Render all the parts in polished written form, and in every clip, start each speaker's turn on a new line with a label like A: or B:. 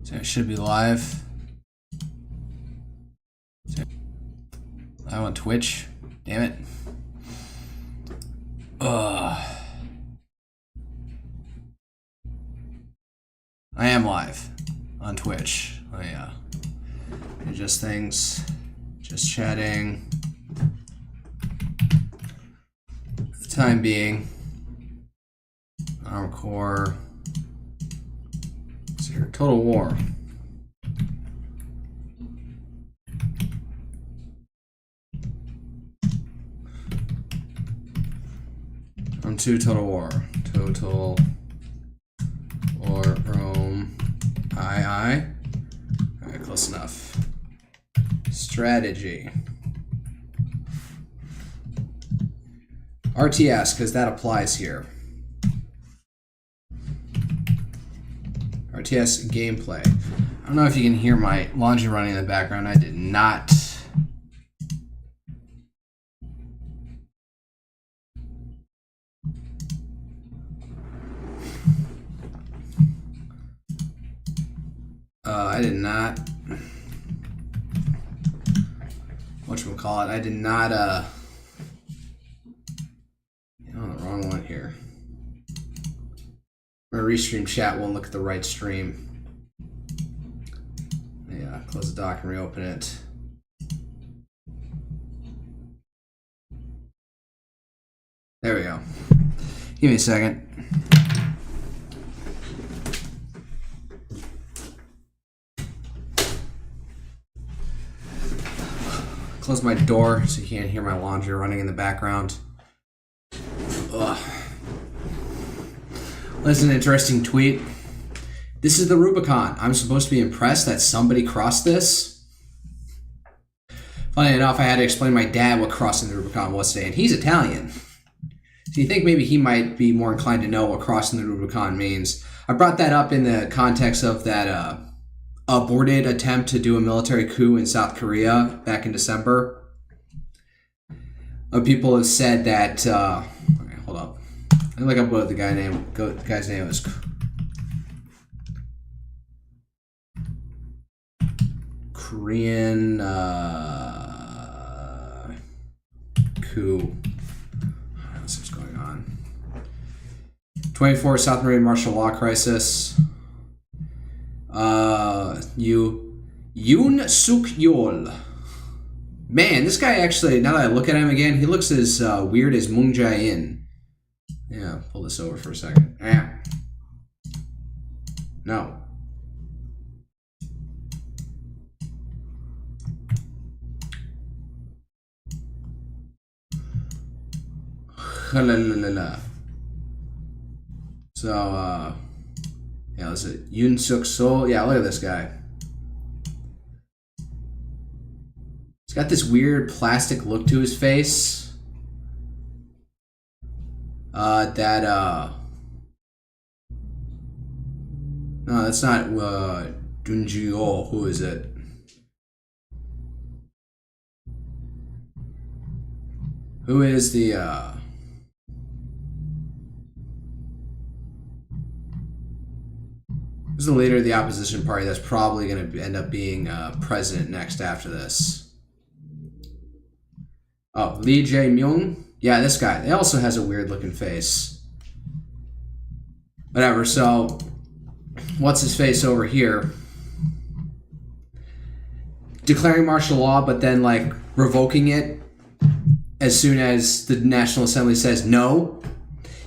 A: So it should be live. I want Twitch. Damn it. I am live on Twitch. Oh yeah. Just things. Just chatting. For the time being. Armor Core. Let's see here. Total War. Rome 2 Total War. Total War Rome II. Alright, close enough. Strategy. RTS, because that applies here. RTS gameplay. I don't know if you can hear my laundry running in the background. I did not. Whatchamacallit, I did not, on the wrong one here. I'm gonna restream chat, won't look at the right stream. Yeah, close the dock and reopen it. There we go. Give me a second. Close my door so you can't hear my laundry running in the background. Ugh. That's an interesting tweet. This is the Rubicon. I'm supposed to be impressed that somebody crossed this. Funny enough, I had to explain to my dad what crossing the Rubicon was today, and he's Italian. So you think maybe he might be more inclined to know what crossing the Rubicon means. I brought that up in the context of that aborted attempt to do a military coup in South Korea back in December. People have said that. Okay, hold up. I look up what the guy's name was. Korean coup. What's going on? 24 South Korean martial law crisis. Yoon Suk Yeol. Man, this guy actually, now that I look at him again, he looks as weird as Moon Jae-in. Yeah, pull this over for a second. Yeah. No. So, yeah, is it Yoon Suk Sol? Yeah, look at this guy. He's got this weird plastic look to his face. No, that's not Dunjio. Who is it? Who is the who's the leader of the opposition party that's probably going to end up being president next after this? Oh, Lee Jae-myung? Yeah, this guy. He also has a weird looking face. Whatever, so what's his face over here? Declaring martial law, but then like revoking it as soon as the National Assembly says no.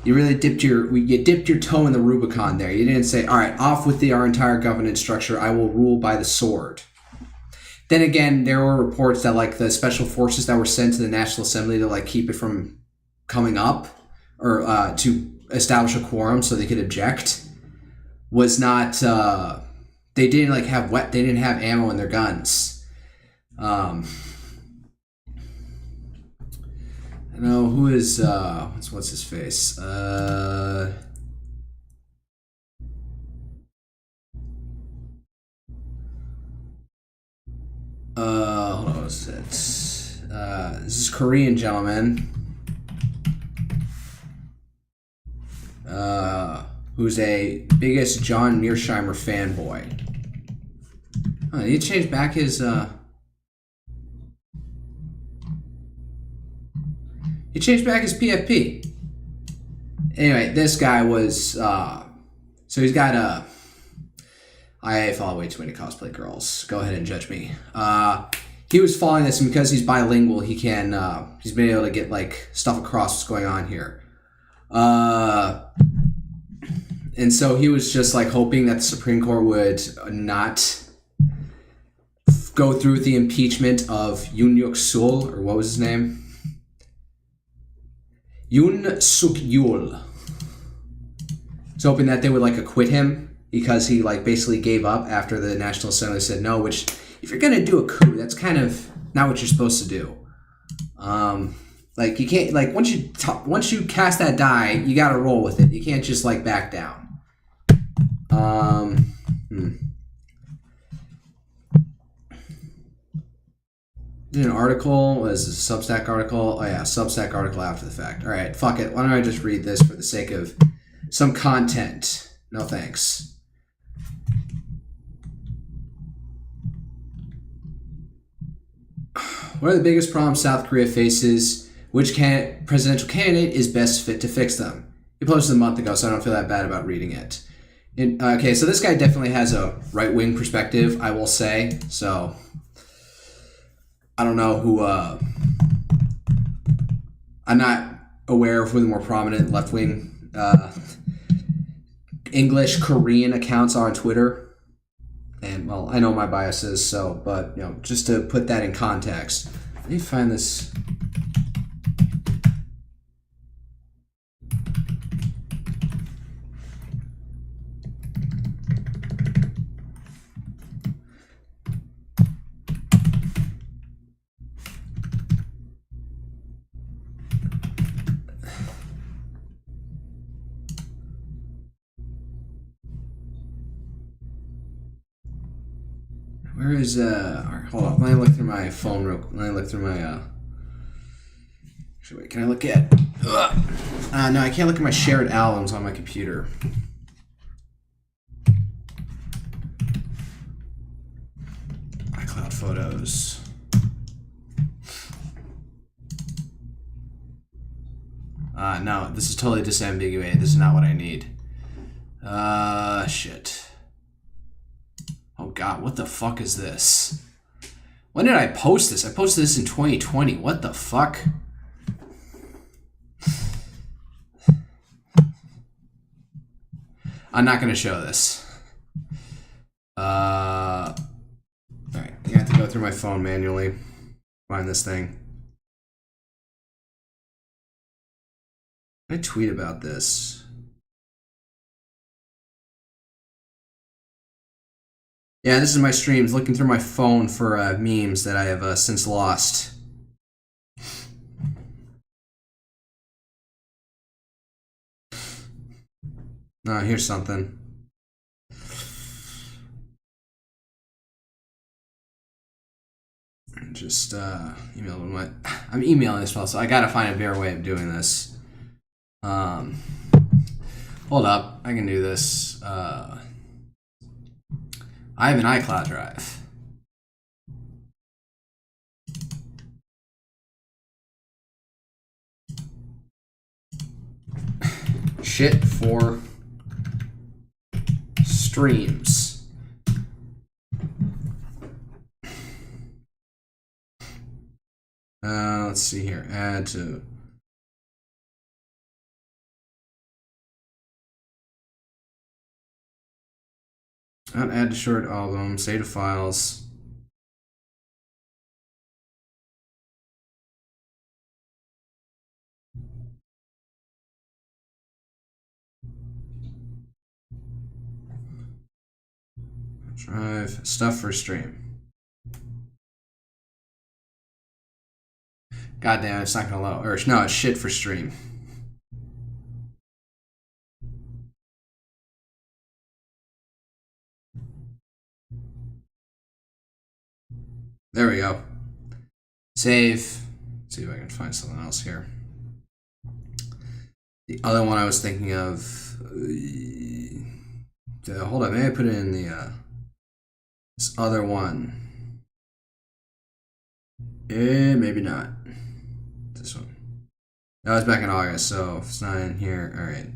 A: You really dipped your toe in the Rubicon there. You didn't say, all right, off with our entire governance structure. I will rule by the sword. Then again, there were reports that like the special forces that were sent to the National Assembly to like keep it from coming up or to establish a quorum so they could object was not. They didn't like have they didn't have ammo in their guns. I know who is what's his face? Hold on, what's it? This is Korean gentleman. Who's a biggest John Mearsheimer fanboy. Oh, he changed back his. He changed back his PFP. Anyway, this guy was. So he's got a. I follow way too many cosplay girls. Go ahead and judge me. He was following this, and because he's bilingual, he can. He's been able to get like stuff across what's going on here. And so he was just like hoping that the Supreme Court would not go through with the impeachment of Yoon Yuk-sul, or what was his name? Yoon Suk-yeol. He's hoping that they would like acquit him because he like basically gave up after the National Assembly said no, which if you're gonna do a coup, that's kind of not what you're supposed to do. Like you can't like once you cast that die, you gotta roll with it. You can't just like back down. Did an article, was a Substack article? Oh yeah, Substack article after the fact. All right, fuck it. Why don't I just read this for the sake of some content? No thanks. What are the biggest problems South Korea faces? Which presidential candidate is best fit to fix them? He posted a month ago, so I don't feel that bad about reading it. Okay, so this guy definitely has a right-wing perspective, I will say. So I don't know who. I'm not aware of who the more prominent left-wing English Korean accounts are on Twitter. And well, I know my biases, so but you know, just to put that in context, let me find this. Where is hold on, let me look through my phone real quick. Let me look through my actually wait, can I look at no, I can't look at my shared albums on my computer. iCloud photos. No, this is totally disambiguated. This is not what I need. Shit. Oh god, what the fuck is this? When did I post this? I posted this in 2020. What the fuck? I'm not gonna show this. Alright, I have to go through my phone manually. Find this thing. I tweet about this. Yeah, this is my streams, looking through my phone for memes that I have since lost. Oh, here's something. Just email my. I'm emailing as well, so I gotta find a better way of doing this. Hold up, I can do this. I have an iCloud drive. Shit for streams. Let's see here. Add to. Add to short album. Save to files. Drive stuff for stream. God damn, it's not gonna load. Or no, it's shit for stream. There we go. Save. Let's see if I can find something else here. The other one I was thinking of. Hold on, maybe I put it in the. This other one. Maybe not. This one. That was back in August, so if it's not in here, alright.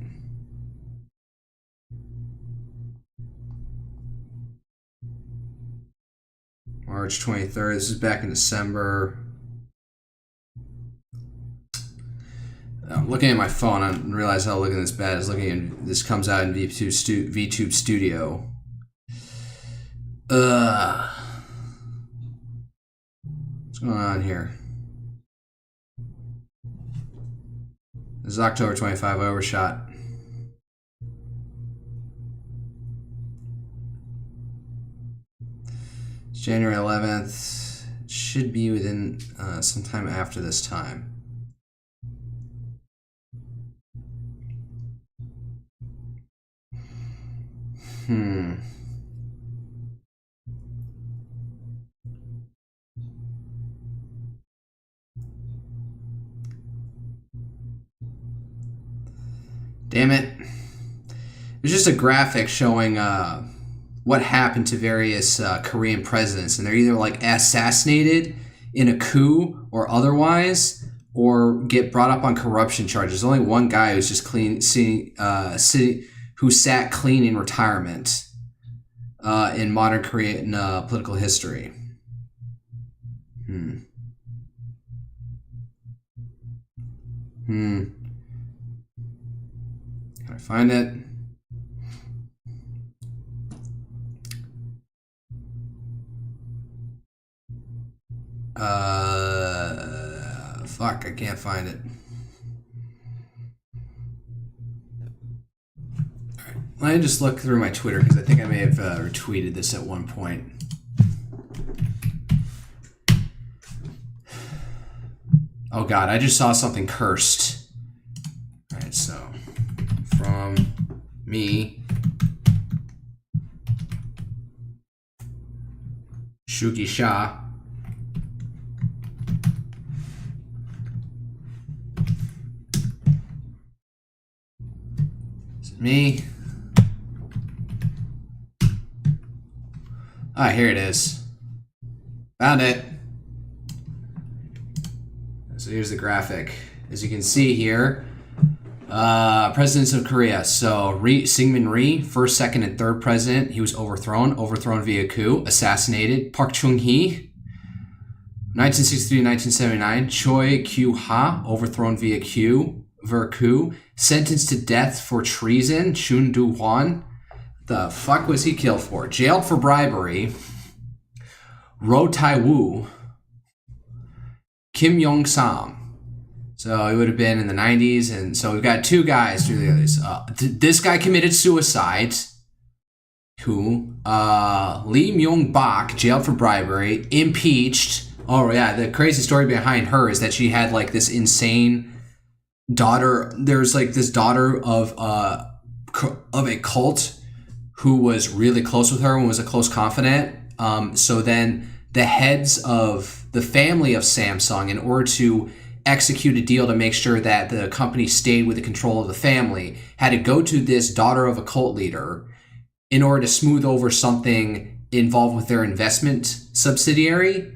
A: March 23rd. This is back in December. I'm looking at my phone. I didn't realize how looking this bad. I was looking at this comes out in VTube Studio. What's going on here? This is October 25. I overshot. It's January 11th. It should be within sometime after this time. Damn it. It's just a graphic showing what happened to various Korean presidents, and they're either like assassinated in a coup or otherwise, or get brought up on corruption charges. There's only one guy who's just who sat clean in retirement in modern Korean political history. Can I find it? Fuck, I can't find it. Alright, let me just look through my Twitter, because I think I may have retweeted this at one point. Oh god, I just saw something cursed. Alright, so from me, Shugi-Sha. Is it me? Ah, here it is. Found it. So here's the graphic. As you can see here, presidents of Korea. So Syngman Rhee, first, second, and third president, he was overthrown via coup, assassinated. Park Chung-hee, 1963 to 1979. Choi Kyu-ha, overthrown via coup, sentenced to death for treason. Chun Do-hwan, the fuck was he killed for? Jailed for bribery. Ro Tai-woo, Kim Yong-sam. So it would have been in the 90s, and so we've got two guys through the others. This guy committed suicide. Who? Lee Myung-bak, jailed for bribery, impeached. Oh yeah, the crazy story behind her is that she had like this insane daughter. There's like this daughter of a cult who was really close with her and was a close confidant. So then the heads of the family of Samsung, in order to execute a deal to make sure that the company stayed with the control of the family, had to go to this daughter of a cult leader in order to smooth over something involved with their investment subsidiary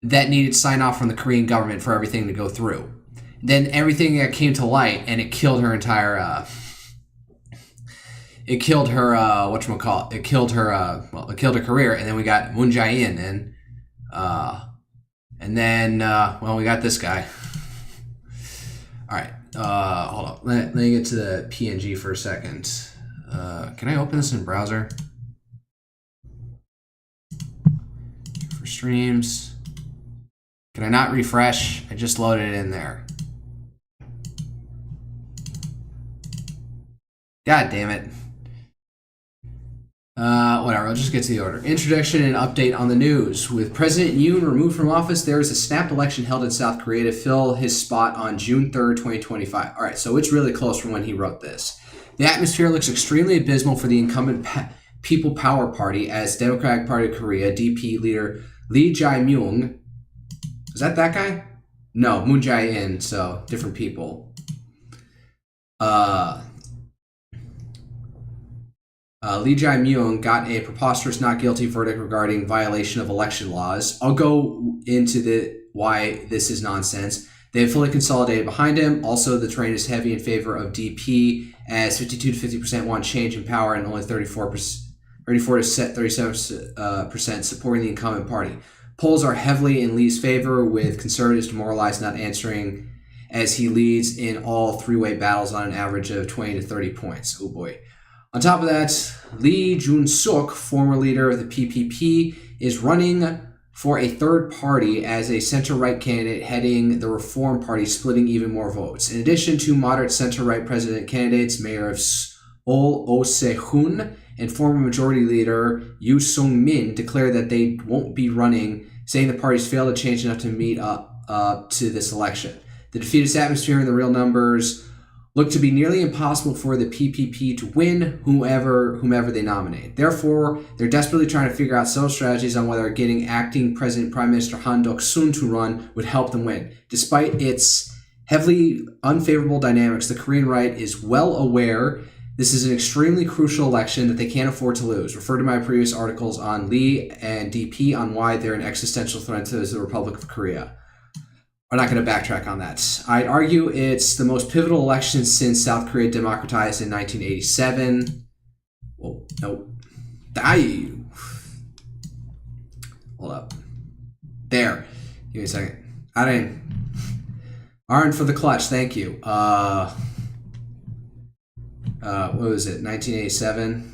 A: that needed sign off from the Korean government for everything to go through. Then everything that came to light, and it killed her entire it killed her it killed her career. And then we got Moon Jae-in in, and then we got this guy. All right, hold on, let me get to the PNG for a second. Can I open this in browser for streams? Can I not refresh? I just loaded it in there. God damn it. Whatever, I'll just get to the order. Introduction and update on the news. With President Yoon removed from office, there is a snap election held in South Korea to fill his spot on June 3rd, 2025. All right, so it's really close from when he wrote this. The atmosphere looks extremely abysmal for the incumbent People Power Party as Democratic Party of Korea, DP leader Lee Jae-myung. Is that guy? No, Moon Jae-in, so different people. Lee Jae-myung got a preposterous not guilty verdict regarding violation of election laws. I'll go into why this is nonsense. They have fully consolidated behind him. Also, the terrain is heavy in favor of DP, as 52 to 50% want change in power and only 34 to 37% supporting the incumbent party. Polls are heavily in Lee's favor, with conservatives demoralized, not answering, as he leads in all three-way battles on an average of 20 to 30 points. Oh boy. On top of that, Lee Jun-suk, former leader of the PPP, is running for a third party as a center-right candidate heading the Reform Party, splitting even more votes. In addition to moderate center-right president candidates, Mayor of Seoul Oh Se-hun and former majority leader Yoo Sung-min declared that they won't be running, saying the parties failed to change enough to meet up to this election. The defeatist atmosphere and the real numbers look to be nearly impossible for the PPP to win whomever they nominate. Therefore, they're desperately trying to figure out several strategies on whether getting acting President Prime Minister Han Duck-sun to run would help them win. Despite its heavily unfavorable dynamics, the Korean right is well aware this is an extremely crucial election that they can't afford to lose. Refer to my previous articles on Lee and DP on why they're an existential threat to the Republic of Korea. I'm not going to backtrack on that. I'd argue it's the most pivotal election since South Korea democratized in 1987. Whoa, nope. Hold up. There. Give me a second. Arn for the clutch, thank you. What was it, 1987?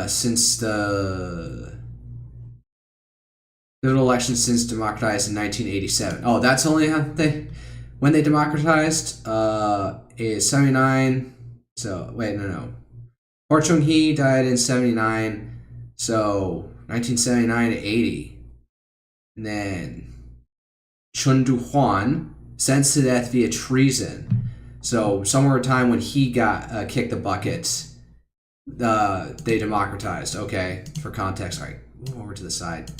A: Since the pivotal election since democratized in 1987. Oh, that's only when they democratized. Is 79. So wait, no. Hor Chung-hee died in 79. So 1979 to 80, and then Chun Du-hwan sentenced to death via treason. So somewhere a time when he got kicked the bucket, they democratized. Okay, for context. All right, move over to the side.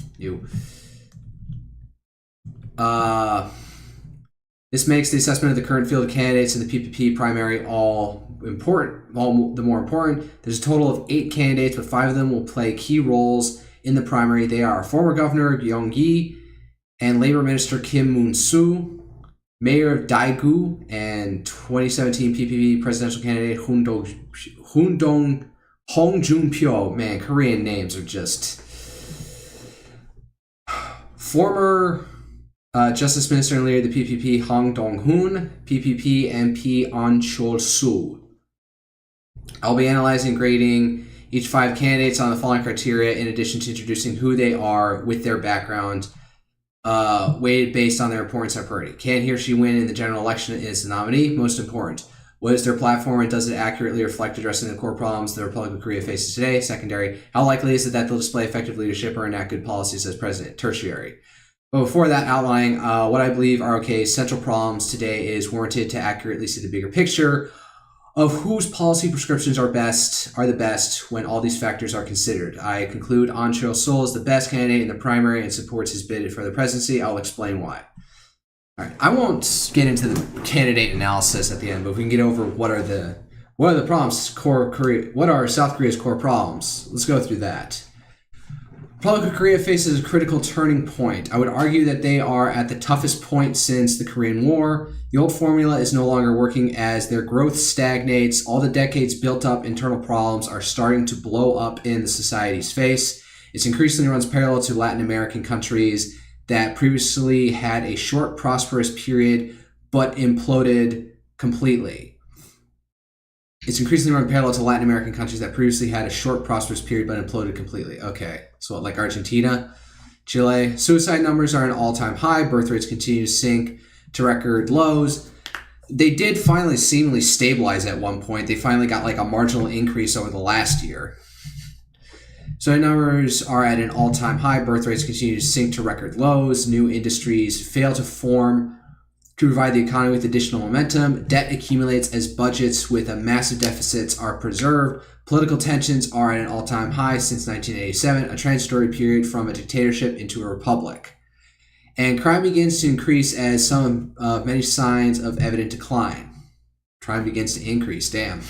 A: This makes the assessment of the current field of candidates in the PPP primary all the more important. There's a total of 8 candidates, but 5 of them will play key roles in the primary. They are former Governor Yong-gi and Labor Minister Kim Moon-soo, Mayor of Daegu and 2017 PPP presidential candidate Hong Jun-pyo. Man, Korean names are just... Former Justice Minister and leader of the PPP, Hong Dong-hoon, PPP MP An Chol-soo. I'll be analyzing and grading each 5 candidates on the following criteria, in addition to introducing who they are with their background, weighted based on their importance and priority. Can he or she win in the general election as the nominee? Most important. What is their platform, and does it accurately reflect addressing the core problems the Republic of Korea faces today? Secondary. How likely is it that they'll display effective leadership or enact good policies as president? Tertiary. But before that, outlining what I believe ROK's central problems today is warranted to accurately see the bigger picture of whose policy prescriptions are the best when all these factors are considered. I conclude An Chol-soo is the best candidate in the primary and supports his bid for the presidency. I'll explain why. All right, I won't get into the candidate analysis at the end, but if we can get over what are the problems, what are South Korea's core problems? Let's go through that. Republic of Korea faces a critical turning point. I would argue that they are at the toughest point since the Korean War. The old formula is no longer working as their growth stagnates. All the decades built up internal problems are starting to blow up in the society's face. It increasingly runs parallel to Latin American countries that previously had a short, prosperous period but imploded completely. It's increasingly run parallel to Latin American countries that previously had a short, prosperous period but imploded completely. Okay, so like Argentina, Chile. Suicide numbers are an all-time high. Birth rates continue to sink to record lows. They did finally seemingly stabilize at one point. They finally got like a marginal increase over the last year. So numbers are at an all-time high. Birth rates continue to sink to record lows. New industries fail to form to provide the economy with additional momentum. Debt accumulates as budgets with a massive deficits are preserved. Political tensions are at an all-time high since 1987, a transitory period from a dictatorship into a republic. And crime begins to increase as some of many signs of evident decline. Crime begins to increase. Damn.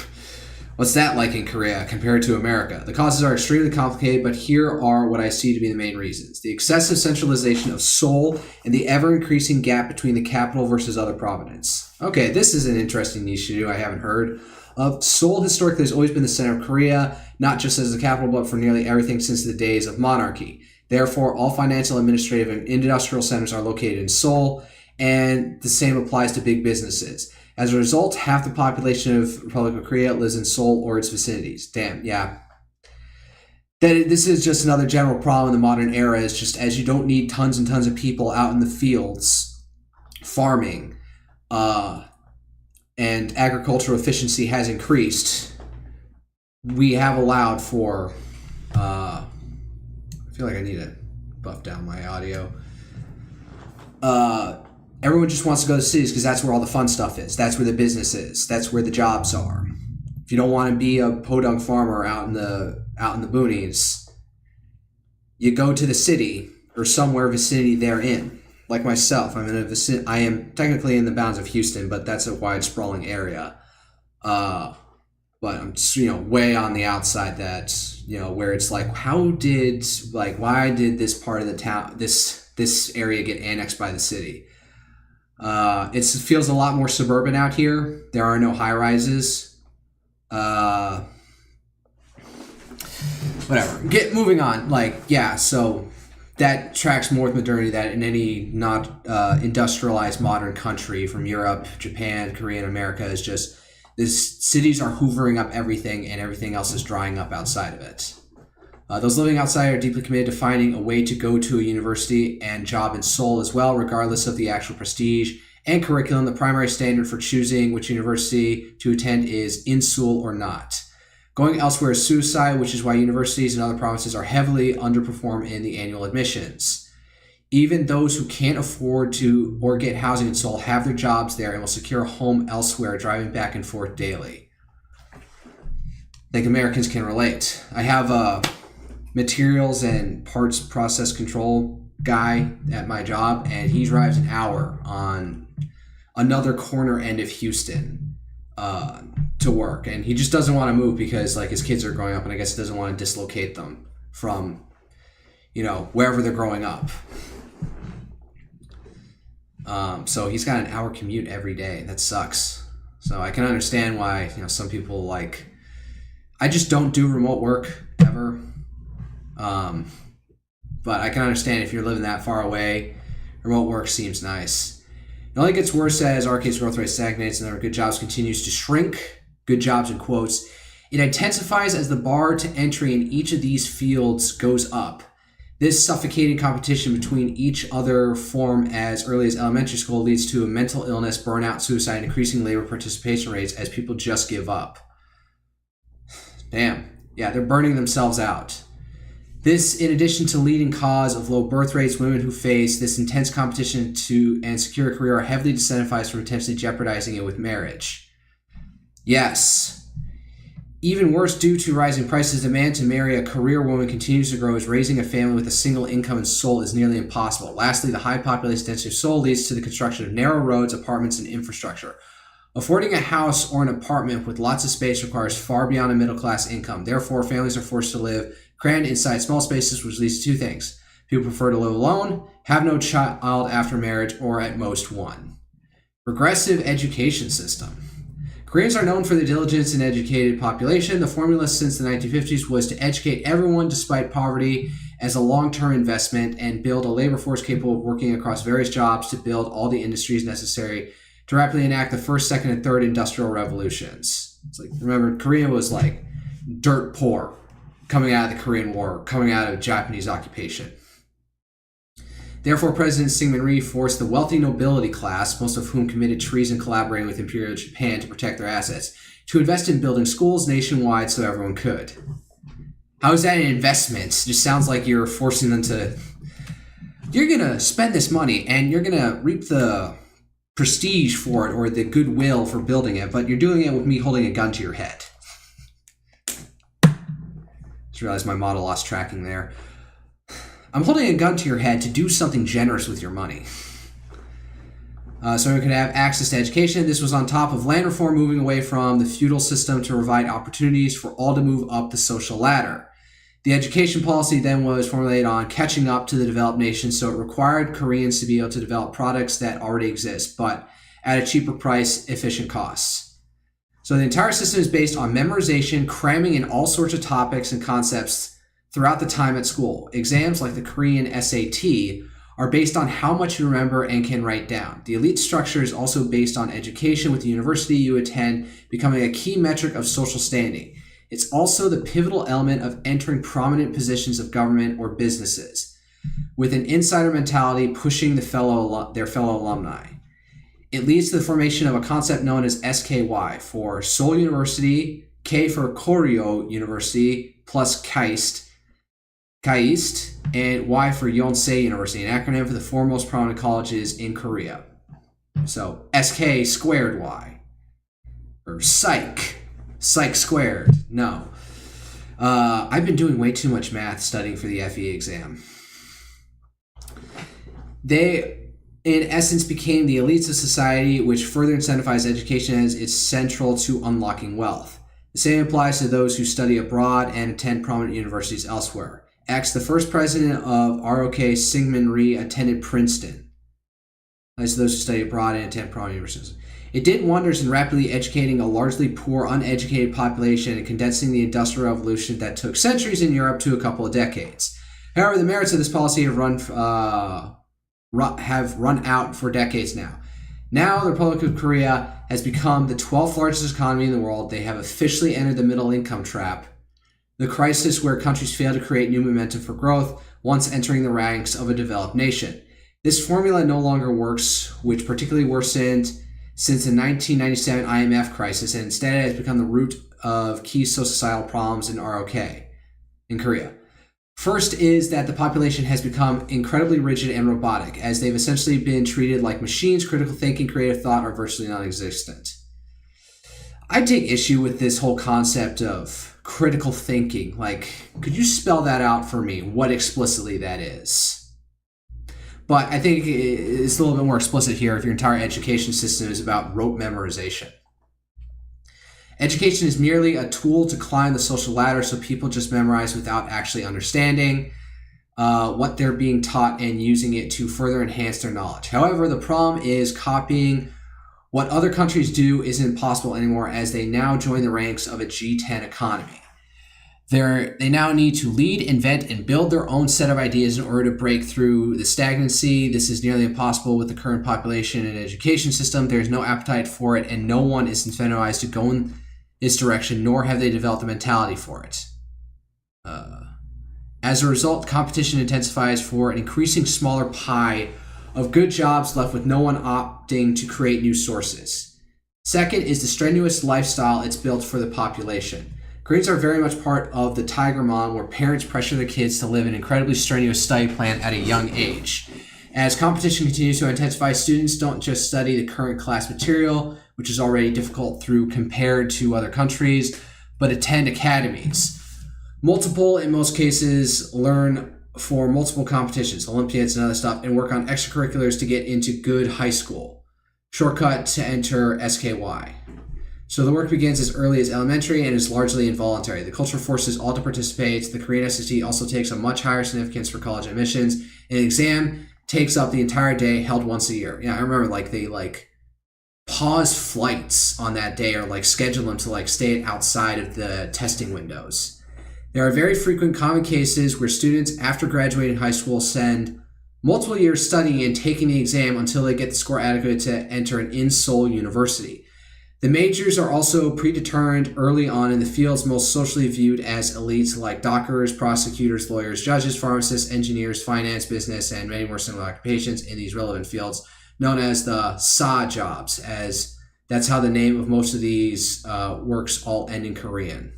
A: What's that like in Korea compared to America? The causes are extremely complicated, but here are what I see to be the main reasons. The excessive centralization of Seoul and the ever-increasing gap between the capital versus other provinces. Okay, this is an interesting niche issue I haven't heard of. Seoul historically has always been the center of Korea, not just as the capital, but for nearly everything since the days of monarchy. Therefore, all financial, administrative, and industrial centers are located in Seoul, and the same applies to big businesses. As a result, half the population of the Republic of Korea lives in Seoul or its vicinities. Damn, yeah. This is just another general problem in the modern era, is just as you don't need tons and tons of people out in the fields farming, and agricultural efficiency has increased, we have allowed for, I feel like I need to buff down my audio. Everyone just wants to go to cities because that's where all the fun stuff is. That's where the business is. That's where the jobs are. If you don't want to be a podunk farmer out in the boonies, you go to the city or somewhere vicinity therein. Like myself, I am technically in the bounds of Houston, but that's a wide sprawling area. But I'm way on the outside that, where it's like, why did this part of the town, this area get annexed by the city? It feels a lot more suburban out here. There are no high rises. Whatever. Moving on. So that tracks more with modernity that in any not industrialized modern country from Europe, Japan, Korea, and America is just these cities are hoovering up everything and everything else is drying up outside of it. Those living outside are deeply committed to finding a way to go to a university and job in Seoul as well, regardless of the actual prestige and curriculum. The primary standard for choosing which university to attend is in Seoul or not. Going elsewhere is suicide, which is why universities in other provinces are heavily underperform in the annual admissions. Even those who can't afford to or get housing in Seoul have their jobs there and will secure a home elsewhere, driving back and forth daily. I think Americans can relate. I have a materials and parts process control guy at my job, and he drives an hour on another corner end of Houston to work, and he just doesn't want to move because his kids are growing up, and I guess he doesn't want to dislocate them from wherever they're growing up. So he's got an hour commute every day. That sucks. So I can understand why some people I just don't do remote work ever. But I can understand if you're living that far away, remote work seems nice. It only gets worse as our case growth rate stagnates and the number of good jobs continues to shrink. Good jobs in quotes. It intensifies as the bar to entry in each of these fields goes up. This suffocating competition between each other form as early as elementary school leads to a mental illness, burnout, suicide, and increasing labor participation rates as people just give up. Damn. Yeah, they're burning themselves out. This, in addition to leading cause of low birth rates, women who face this intense competition and secure a career are heavily disincentivized from potentially jeopardizing it with marriage. Yes. Even worse, due to rising prices, demand to marry a career woman continues to grow as raising a family with a single income in Seoul is nearly impossible. Lastly, the high population density of Seoul leads to the construction of narrow roads, apartments, and infrastructure. Affording a house or an apartment with lots of space requires far beyond a middle-class income. Therefore, families are forced to live crammed inside small spaces, which leads to two things. People prefer to live alone, have no child after marriage, or at most one. Regressive education system. Koreans are known for their diligence and educated population. The formula since the 1950s was to educate everyone despite poverty as a long-term investment and build a labor force capable of working across various jobs to build all the industries necessary to rapidly enact the first, second, and third industrial revolutions. Remember, Korea was dirt poor coming out of the Korean War, coming out of Japanese occupation. Therefore, President Syngman Rhee forced the wealthy nobility class, most of whom committed treason collaborating with Imperial Japan to protect their assets, to invest in building schools nationwide so everyone could. How is that an investment? It just sounds like you're forcing them to... You're going to spend this money and you're going to reap the prestige for it or the goodwill for building it, but you're doing it with me holding a gun to your head. Just realized my model lost tracking there. I'm holding a gun to your head to do something generous with your money. So everyone could have access to education. This was on top of land reform, moving away from the feudal system to provide opportunities for all to move up the social ladder. The education policy then was formulated on catching up to the developed nations, so it required Koreans to be able to develop products that already exist, but at a cheaper price, efficient costs. So the entire system is based on memorization, cramming in all sorts of topics and concepts throughout the time at school. Exams like the Korean SAT are based on how much you remember and can write down. The elite structure is also based on education, with the university you attend becoming a key metric of social standing. It's also the pivotal element of entering prominent positions of government or businesses, with an insider mentality pushing their fellow alumni. It leads to the formation of a concept known as SKY for Seoul University, K for Koryo University, plus KAIST, and Y for Yonsei University, an acronym for the four most prominent colleges in Korea. So SK squared Y, or Psych squared. No. I've been doing way too much math studying for the FE exam. They, in essence, became the elites of society, which further incentivized education as it's central to unlocking wealth. The same applies to those who study abroad and attend prominent universities elsewhere. X, the first president of ROK, Syngman Rhee, attended Princeton. As those who study abroad and attend prominent universities. It did wonders in rapidly educating a largely poor, uneducated population and condensing the Industrial Revolution that took centuries in Europe to a couple of decades. However, the merits of this policy have run out for decades now. Now, the Republic of Korea has become the 12th largest economy in the world. They have officially entered the middle income trap, the crisis where countries fail to create new momentum for growth once entering the ranks of a developed nation. This formula no longer works, which particularly worsened since the 1997 IMF crisis, and instead has become the root of key societal problems in ROK, in Korea. First is that the population has become incredibly rigid and robotic, as they've essentially been treated like machines. Critical thinking, creative thought are virtually non-existent. I take issue with this whole concept of critical thinking. Like, could you spell that out for me, what explicitly that is? But I think it's a little bit more explicit here if your entire education system is about rote memorization. Education is merely a tool to climb the social ladder, so people just memorize without actually understanding what they're being taught and using it to further enhance their knowledge. However, the problem is copying what other countries do isn't possible anymore, as they now join the ranks of a G10 economy. They now need to lead, invent, and build their own set of ideas in order to break through the stagnancy. This is nearly impossible with the current population and education system. There's no appetite for it, and no one is incentivized to go in this direction, nor have they developed the mentality for it. As a result, competition intensifies for an increasing smaller pie of good jobs, left with no one opting to create new sources. Second is the strenuous lifestyle it's built for the population. Koreans are very much part of the Tiger Mom, where parents pressure their kids to live an incredibly strenuous study plan at a young age. As competition continues to intensify, students don't just study the current class material, which is already difficult compared to other countries, but attend academies. Multiple, in most cases, learn for multiple competitions, Olympiads and other stuff, and work on extracurriculars to get into good high school. Shortcut to enter SKY. So the work begins as early as elementary and is largely involuntary. The culture forces all to participate. The Korean SAT also takes a much higher significance for college admissions. An exam takes up the entire day, held once a year. Yeah, I remember they pause flights on that day, or schedule them to stay outside of the testing windows. There are very frequent common cases where students after graduating high school spend multiple years studying and taking the exam until they get the score adequate to enter an in-Seoul university. The majors are also predetermined early on in the fields most socially viewed as elites, like doctors, prosecutors, lawyers, judges, pharmacists, engineers, finance, business, and many more similar occupations in these relevant fields, known as the SA jobs, as that's how the name of most of these works all end in Korean.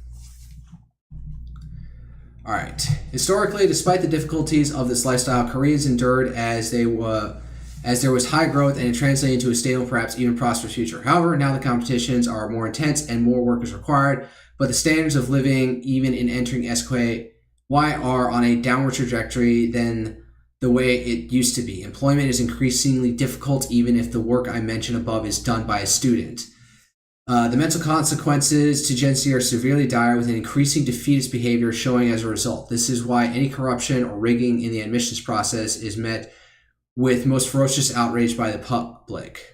A: All right. Historically, despite the difficulties of this lifestyle, Koreans endured as there was high growth, and it translated into a stable, perhaps even prosperous future. However, now the competitions are more intense and more work is required, but the standards of living, even in entering SKY, are on a downward trajectory. Then the way it used to be. Employment is increasingly difficult even if the work I mentioned above is done by a student. The mental consequences to Gen Z are severely dire, with an increasing defeatist behavior showing as a result. This is why any corruption or rigging in the admissions process is met with most ferocious outrage by the public.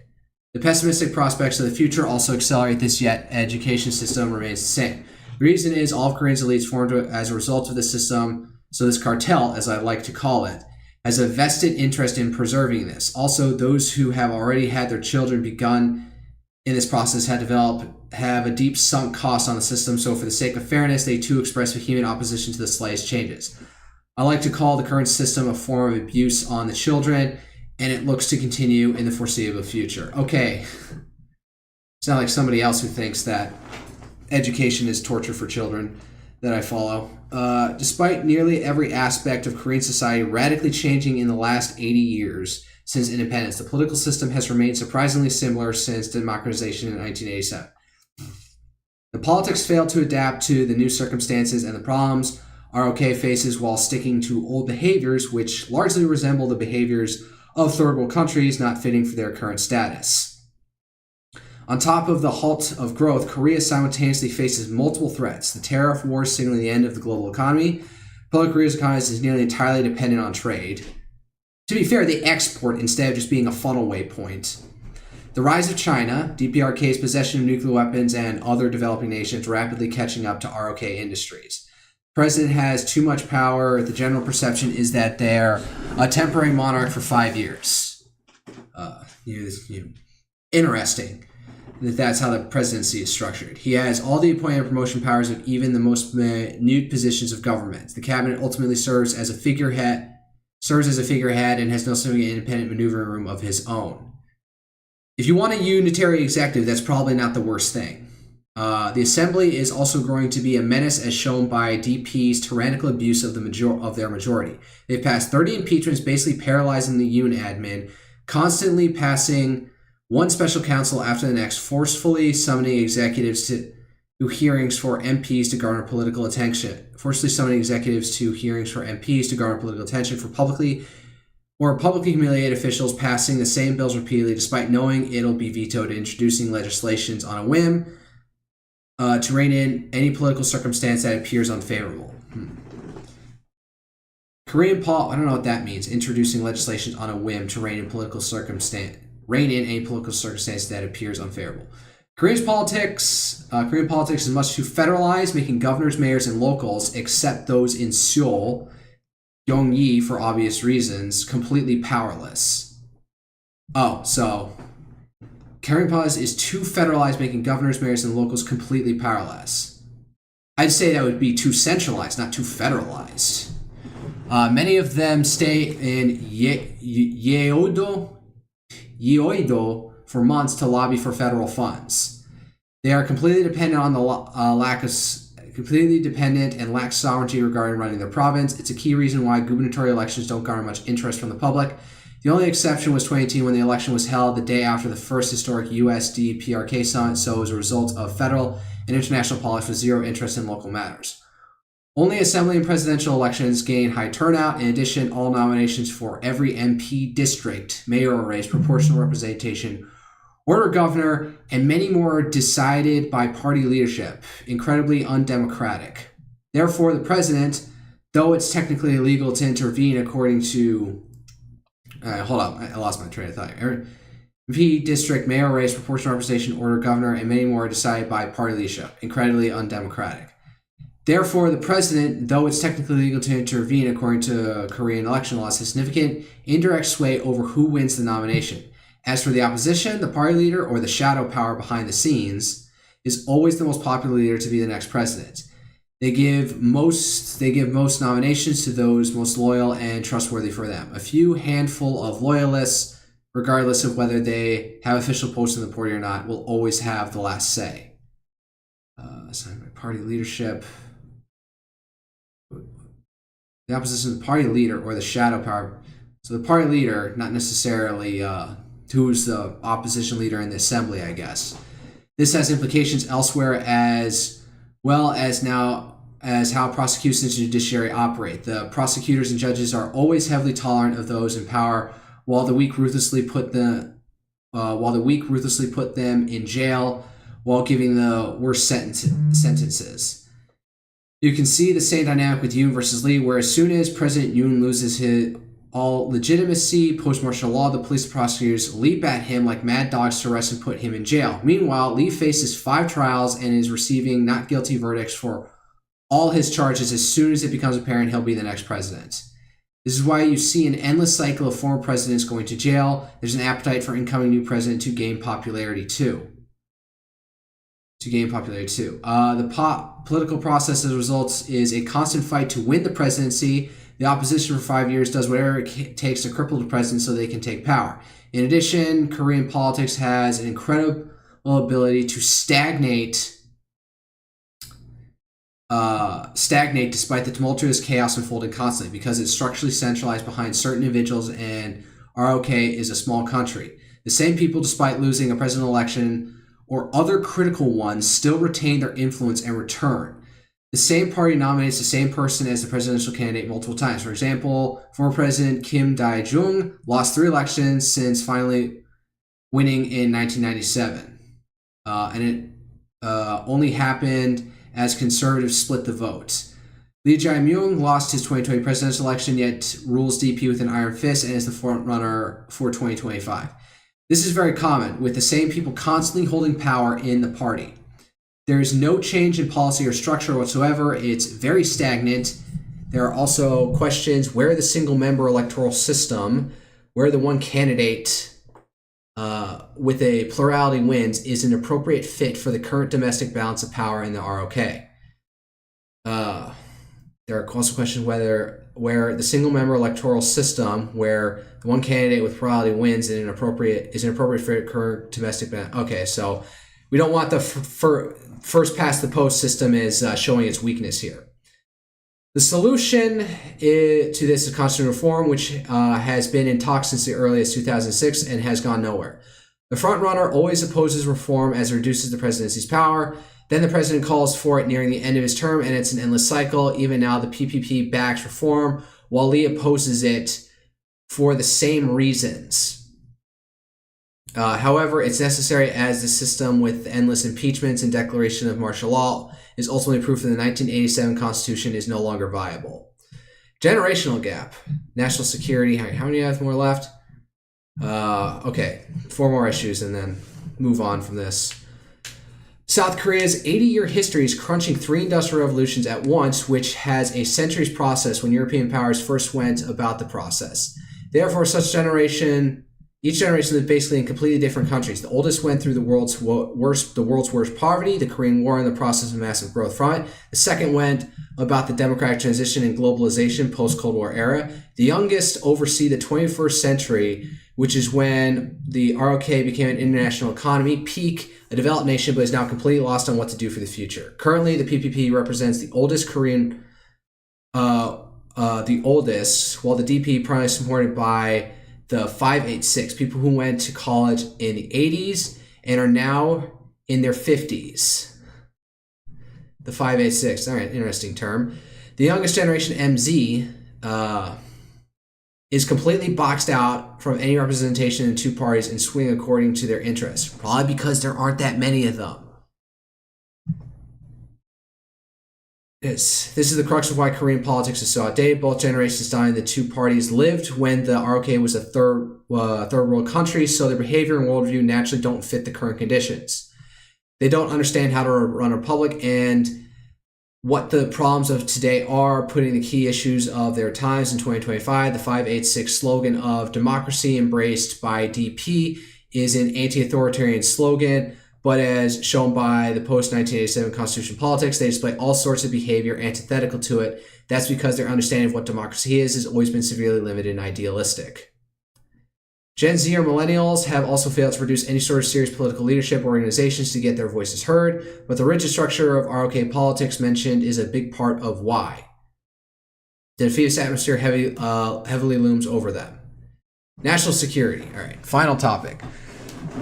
A: The pessimistic prospects of the future also accelerate this, yet education system remains the same. The reason is all of Korea's elites formed as a result of the system, so this cartel, as I like to call it, has a vested interest in preserving this. Also, those who have already had their children begun in this process have a deep sunk cost on the system, so for the sake of fairness, they too express vehement opposition to the slightest changes. I like to call the current system a form of abuse on the children, and it looks to continue in the foreseeable future. Okay, it's not like somebody else who thinks that education is torture for children that I follow. Despite nearly every aspect of Korean society radically changing in the last 80 years, since independence, the political system has remained surprisingly similar since democratization in 1987. The politics failed to adapt to the new circumstances and the problems ROK faces while sticking to old behaviors which largely resemble the behaviors of third world countries not fitting for their current status. On top of the halt of growth, Korea simultaneously faces multiple threats. The tariff wars signaling the end of the global economy. Public Korea's economy is nearly entirely dependent on trade. To be fair, they export instead of just being a funnel-way point. The rise of China, DPRK's possession of nuclear weapons, and other developing nations rapidly catching up to ROK industries. The president has too much power. The general perception is that they're a temporary monarch for 5 years. Interesting that that's how the presidency is structured. He has all the appointment and promotion powers of even the most minute positions of government. The cabinet ultimately serves as a figurehead and has no significant independent maneuvering room of his own. If you want a unitary executive, that's probably not the worst thing. The assembly is also growing to be a menace as shown by DP's tyrannical abuse of their majority. They've passed 30 impeachments, basically paralyzing the UN admin, constantly passing one special counsel after the next, forcefully summoning executives to hearings for MPs to garner political attention. For publicly humiliated officials passing the same bills repeatedly despite knowing it'll be vetoed, introducing legislations on a whim to rein in any political circumstance that appears unfavorable. I don't know what that means. Introducing legislation on a whim to rein in any political circumstance that appears unfavorable. Korean politics is much too federalized, making governors, mayors, and locals, except those in Seoul, Gyeonggi for obvious reasons, completely powerless. So Korean politics is too federalized, making governors, mayors, and locals completely powerless. I'd say that would be too centralized, not too federalized. Many of them stay in Yeouido for months to lobby for federal funds. They are completely dependent on the lack sovereignty regarding running their province. It's a key reason why gubernatorial elections don't garner much interest from the public. The only exception was 2018 when the election was held the day after the first historic USD PRK summit, so as a result of federal and international politics with zero interest in local matters. Only assembly and presidential elections gain high turnout. In addition, all nominations for every MP district, mayoral race, proportional representation, order governor, and many more decided by party leadership, incredibly undemocratic. Therefore, the president, though it's technically illegal to intervene according to... hold up, I lost my train of thought. MP district, mayoral race, proportional representation, order governor, and many more decided by party leadership, incredibly undemocratic. Therefore, the president, though it's technically legal to intervene according to Korean election laws, has significant indirect sway over who wins the nomination. As for the opposition, the party leader, or the shadow power behind the scenes, is always the most popular leader to be the next president. They give most nominations to those most loyal and trustworthy for them. A few handful of loyalists, regardless of whether they have official posts in the party or not, will always have the last say. Assigned by party leadership. The opposition of the party leader or the shadow power. So the party leader, not necessarily who's the opposition leader in the assembly, I guess. This has implications elsewhere as well as now as how prosecutions and judiciary operate. The prosecutors and judges are always heavily tolerant of those in power, while the weak ruthlessly put them in jail while giving the worst sentences. You can see the same dynamic with Yoon versus Lee, where as soon as President Yoon loses his all legitimacy post-martial law, the police and prosecutors leap at him like mad dogs to arrest and put him in jail. Meanwhile, Lee faces 5 trials and is receiving not guilty verdicts for all his charges as soon as it becomes apparent he'll be the next president. This is why you see an endless cycle of former presidents going to jail. There's an appetite for incoming new president to gain popularity too. The political process as a result is a constant fight to win the presidency. The opposition for 5 years does whatever it takes to cripple the president so they can take power. In addition, Korean politics has an incredible ability to stagnate despite the tumultuous chaos unfolding constantly because it's structurally centralized behind certain individuals, and ROK is a small country. The same people, despite losing a presidential election or other critical ones, still retain their influence and return. The same party nominates the same person as the presidential candidate multiple times. For example, former President Kim Dae-jung lost 3 elections since finally winning in 1997. And it only happened as conservatives split the vote. Lee Jae-myung lost his 2020 presidential election, yet rules DP with an iron fist and is the front runner for 2025. This is very common, with the same people constantly holding power in the party. There is no change in policy or structure whatsoever. It's very stagnant. There are also questions where the single-member electoral system, where the one candidate with a plurality wins, is an appropriate fit for the current domestic balance of power in the ROK. There are also questions where the single-member electoral system, where the one candidate with plurality wins, is an appropriate fit current domestic balance. Okay, so we don't want the first past the post system is showing its weakness here. The solution to this is constitutional reform, which has been in talks since the earliest 2006 and has gone nowhere. The frontrunner always opposes reform as it reduces the presidency's power. Then the president calls for it nearing the end of his term, and it's an endless cycle. Even now, the PPP backs reform, while Lee opposes it for the same reasons. However, it's necessary as the system with endless impeachments and declaration of martial law is ultimately proof that the 1987 Constitution is no longer viable. Generational gap. National security. How many have more left? Okay, 4 more issues and then move on from this. South Korea's 80-year history is crunching 3 industrial revolutions at once, which has a centuries process when European powers first went about the process. Therefore, each generation lived basically in completely different countries. The oldest went through the world's worst poverty, the Korean War, and the process of massive growth from it. The second went about the democratic transition and globalization post-Cold War era. The youngest oversee the 21st century, which is when the ROK became an international economy, peak, a developed nation, but is now completely lost on what to do for the future. Currently, the PPP represents the oldest Korean, while the DP primarily supported by the 586, people who went to college in the 80s and are now in their 50s. The 586, all right, interesting term. The youngest generation, MZ, is completely boxed out from any representation in 2 parties and swing according to their interests, probably because there aren't that many of them. This is the crux of why Korean politics is so outdated. Both generations dying, the 2 parties lived when the ROK was a third world country, so their behavior and worldview naturally don't fit the current conditions. They don't understand how to run a republic and what the problems of today are, putting the key issues of their times in 2025. The 586 slogan of democracy embraced by DP is an anti-authoritarian slogan, but as shown by the post-1987 Constitution politics, they display all sorts of behavior antithetical to it. That's because their understanding of what democracy is has always been severely limited and idealistic. Gen Z or millennials have also failed to produce any sort of serious political leadership or organizations to get their voices heard, but the rigid structure of ROK politics mentioned is a big part of why. The defeatist atmosphere heavily looms over them. National security. All right, final topic.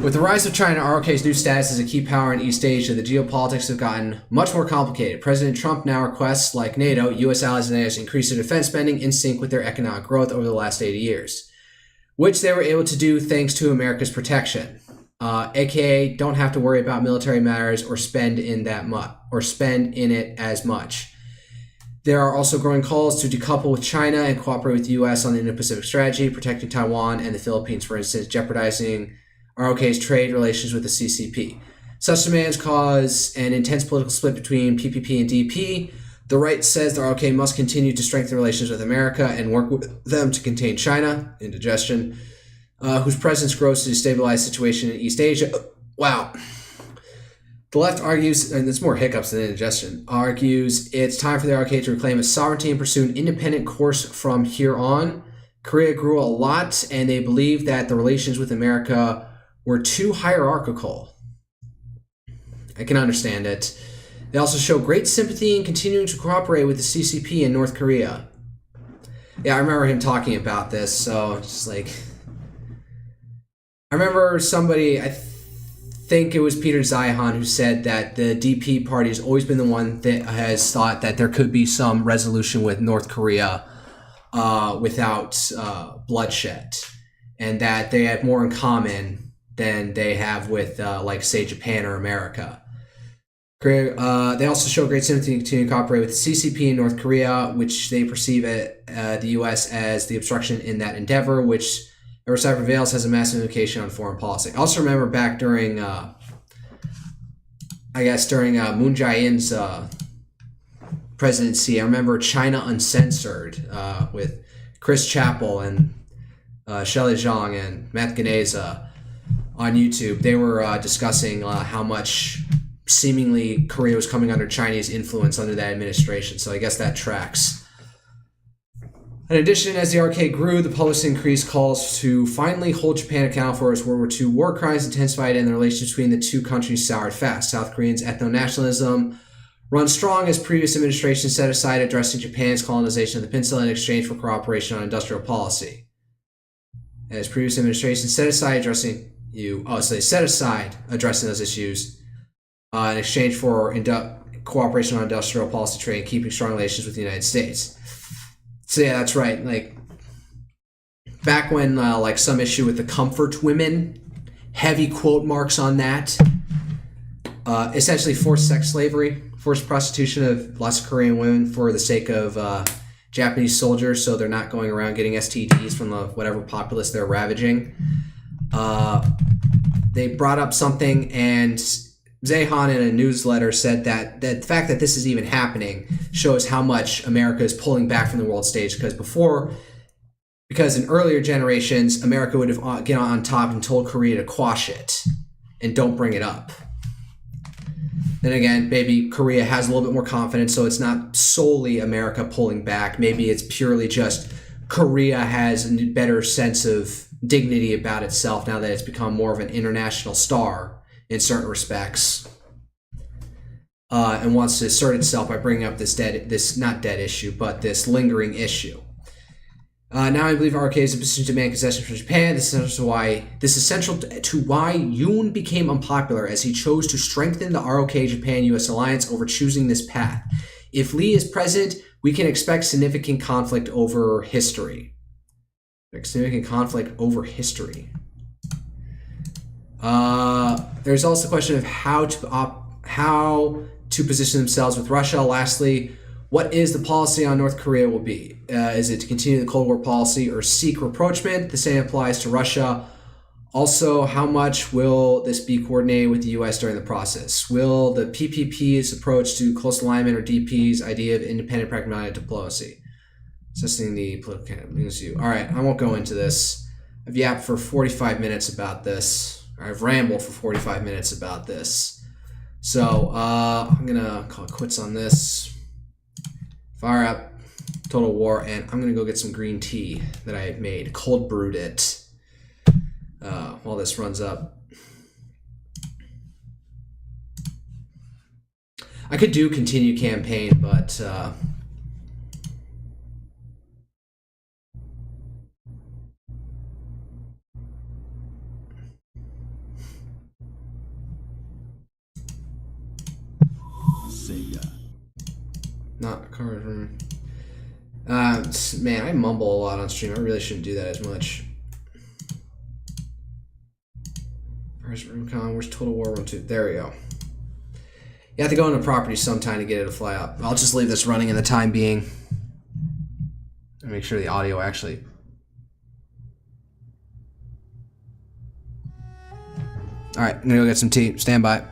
A: With the rise of China, ROK's new status as a key power in East Asia, the geopolitics have gotten much more complicated. President Trump now requests, like NATO, U.S. allies and NATO increase their defense spending in sync with their economic growth over the last 80 years, which they were able to do thanks to America's protection. AKA, don't have to worry about military matters or spend in it as much. There are also growing calls to decouple with China and cooperate with the U.S. on the Indo-Pacific strategy, protecting Taiwan and the Philippines, for instance, jeopardizing ROK's trade relations with the CCP. Such demands cause an intense political split between PPP and DP. The right says the ROK must continue to strengthen relations with America and work with them to contain China, indigestion, whose presence grows to destabilize the situation in East Asia. Wow. The left argues, and there's more hiccups than indigestion, argues it's time for the ROK to reclaim its sovereignty and pursue an independent course from here on. Korea grew a lot, and they believe that the relations with America were too hierarchical. I can understand it. They also show great sympathy in continuing to cooperate with the CCP in North Korea. Yeah, I remember him talking about this, so it's just like... I remember somebody, I think it was Peter Zeihan, who said that the DP party has always been the one that has thought that there could be some resolution with North Korea without bloodshed, and that they have more in common than they have with, like, say, Japan or America. They also show great sympathy to continue to cooperate with the CCP in North Korea, which they perceive the U.S. as the obstruction in that endeavor, which, ever side prevails, has a massive implication on foreign policy. I also remember back during, Moon Jae-in's presidency, I remember China Uncensored with Chris Chappell and Shelley Zhang and Matt Ganeza on YouTube. They were discussing how much seemingly Korea was coming under Chinese influence under that administration, so I guess that tracks. In addition, as the RK grew, the public's increased calls to finally hold Japan accountable for its World War II war crimes intensified, and the relations between the two countries soured fast. South Koreans' ethno-nationalism runs strong as previous administrations set aside addressing Japan's colonization of the peninsula in exchange for cooperation on industrial policy. As previous administrations set aside addressing those issues in exchange for cooperation on industrial policy, trade, and keeping strong relations with the United States. So yeah, that's right. Like, back when like some issue with the comfort women, heavy quote marks on that, essentially forced sex slavery, forced prostitution of lots of Korean women for the sake of Japanese soldiers, so they're not going around getting STDs from the whatever populace they're ravaging. They brought up something, and Zeihan in a newsletter said that the fact that this is even happening shows how much America is pulling back from the world stage, because in earlier generations, America would have get on top and told Korea to quash it and don't bring it up. Then again, maybe Korea has a little bit more confidence, so it's not solely America pulling back. Maybe it's purely just Korea has a better sense of dignity about itself now that it's become more of an international star in certain respects, and wants to assert itself by bringing up this lingering issue. Now I believe RK is in a position to demand concessions from Japan. This is central to why Yoon became unpopular, as he chose to strengthen the ROK Japan-US alliance over choosing this path. If Lee is president, we can expect significant conflict over history. There's also a question of how to position themselves with Russia. Lastly, what is the policy on North Korea will be? Is it to continue the Cold War policy or seek rapprochement? The same applies to Russia. Also, how much will this be coordinated with the U.S. during the process? Will the PPP's approach to close alignment or DP's idea of independent pragmatic diplomacy? Assessing the political issue. All right, I won't go into this. I've yapped for 45 minutes about this. I've rambled for 45 minutes about this. So I'm going to call it quits on this. Fire up Total War, and I'm going to go get some green tea that I made. Cold brewed it while this runs up. I could do continue campaign, but... Not covered from. Man, I mumble a lot on stream. I really shouldn't do that as much. Where's Rubicon? Where's Total War 1 2? There we go. You have to go into property sometime to get it to fly up. I'll just leave this running in the time being. And make sure the audio actually. Alright, I'm gonna go get some tea. Stand by.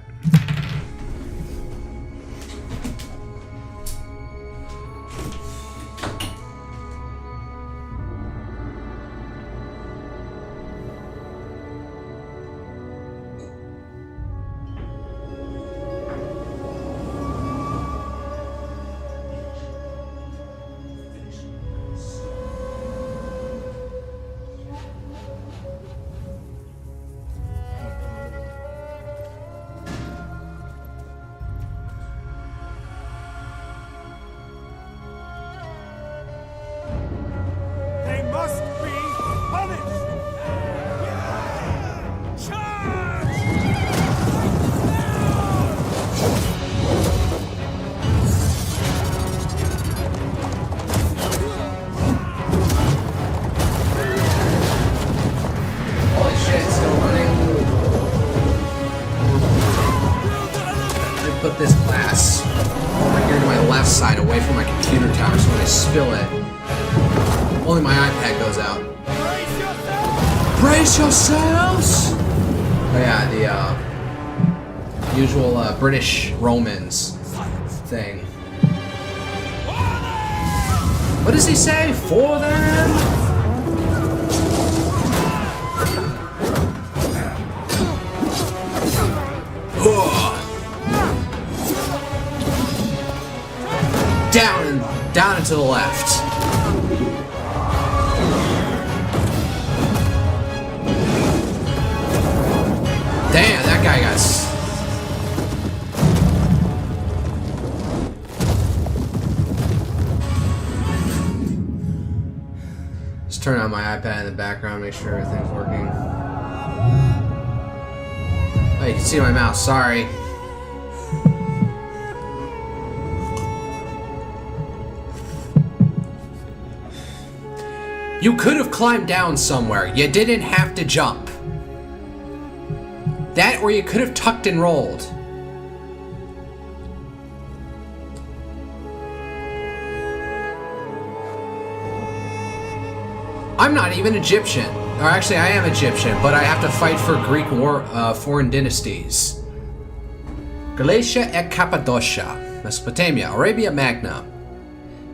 A: British Romans thing. What does he say? For them? Down and to the left. Damn, that guy got. Turn on my iPad in the background, make sure everything's working. Oh, you can see my mouse, sorry. You could have climbed down somewhere. You didn't have to jump. That or you could have tucked and rolled. I'm not even Egyptian. Or actually, I am Egyptian, but I have to fight for Greek foreign dynasties. Galatia et Cappadocia, Mesopotamia, Arabia Magna,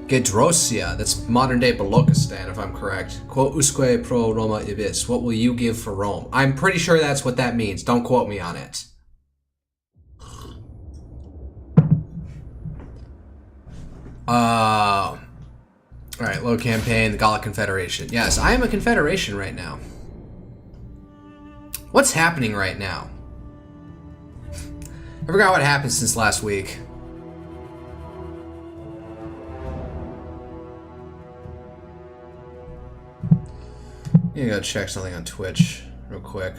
A: Gedrosia, that's modern-day Balochistan, if I'm correct. Quo usque pro Roma ibis, what will you give for Rome? I'm pretty sure that's what that means. Don't quote me on it. Alright, low campaign, the Gallic Confederation. Yes, I am a confederation right now. What's happening right now? I forgot what happened since last week. I'm gonna go check something on Twitch real quick.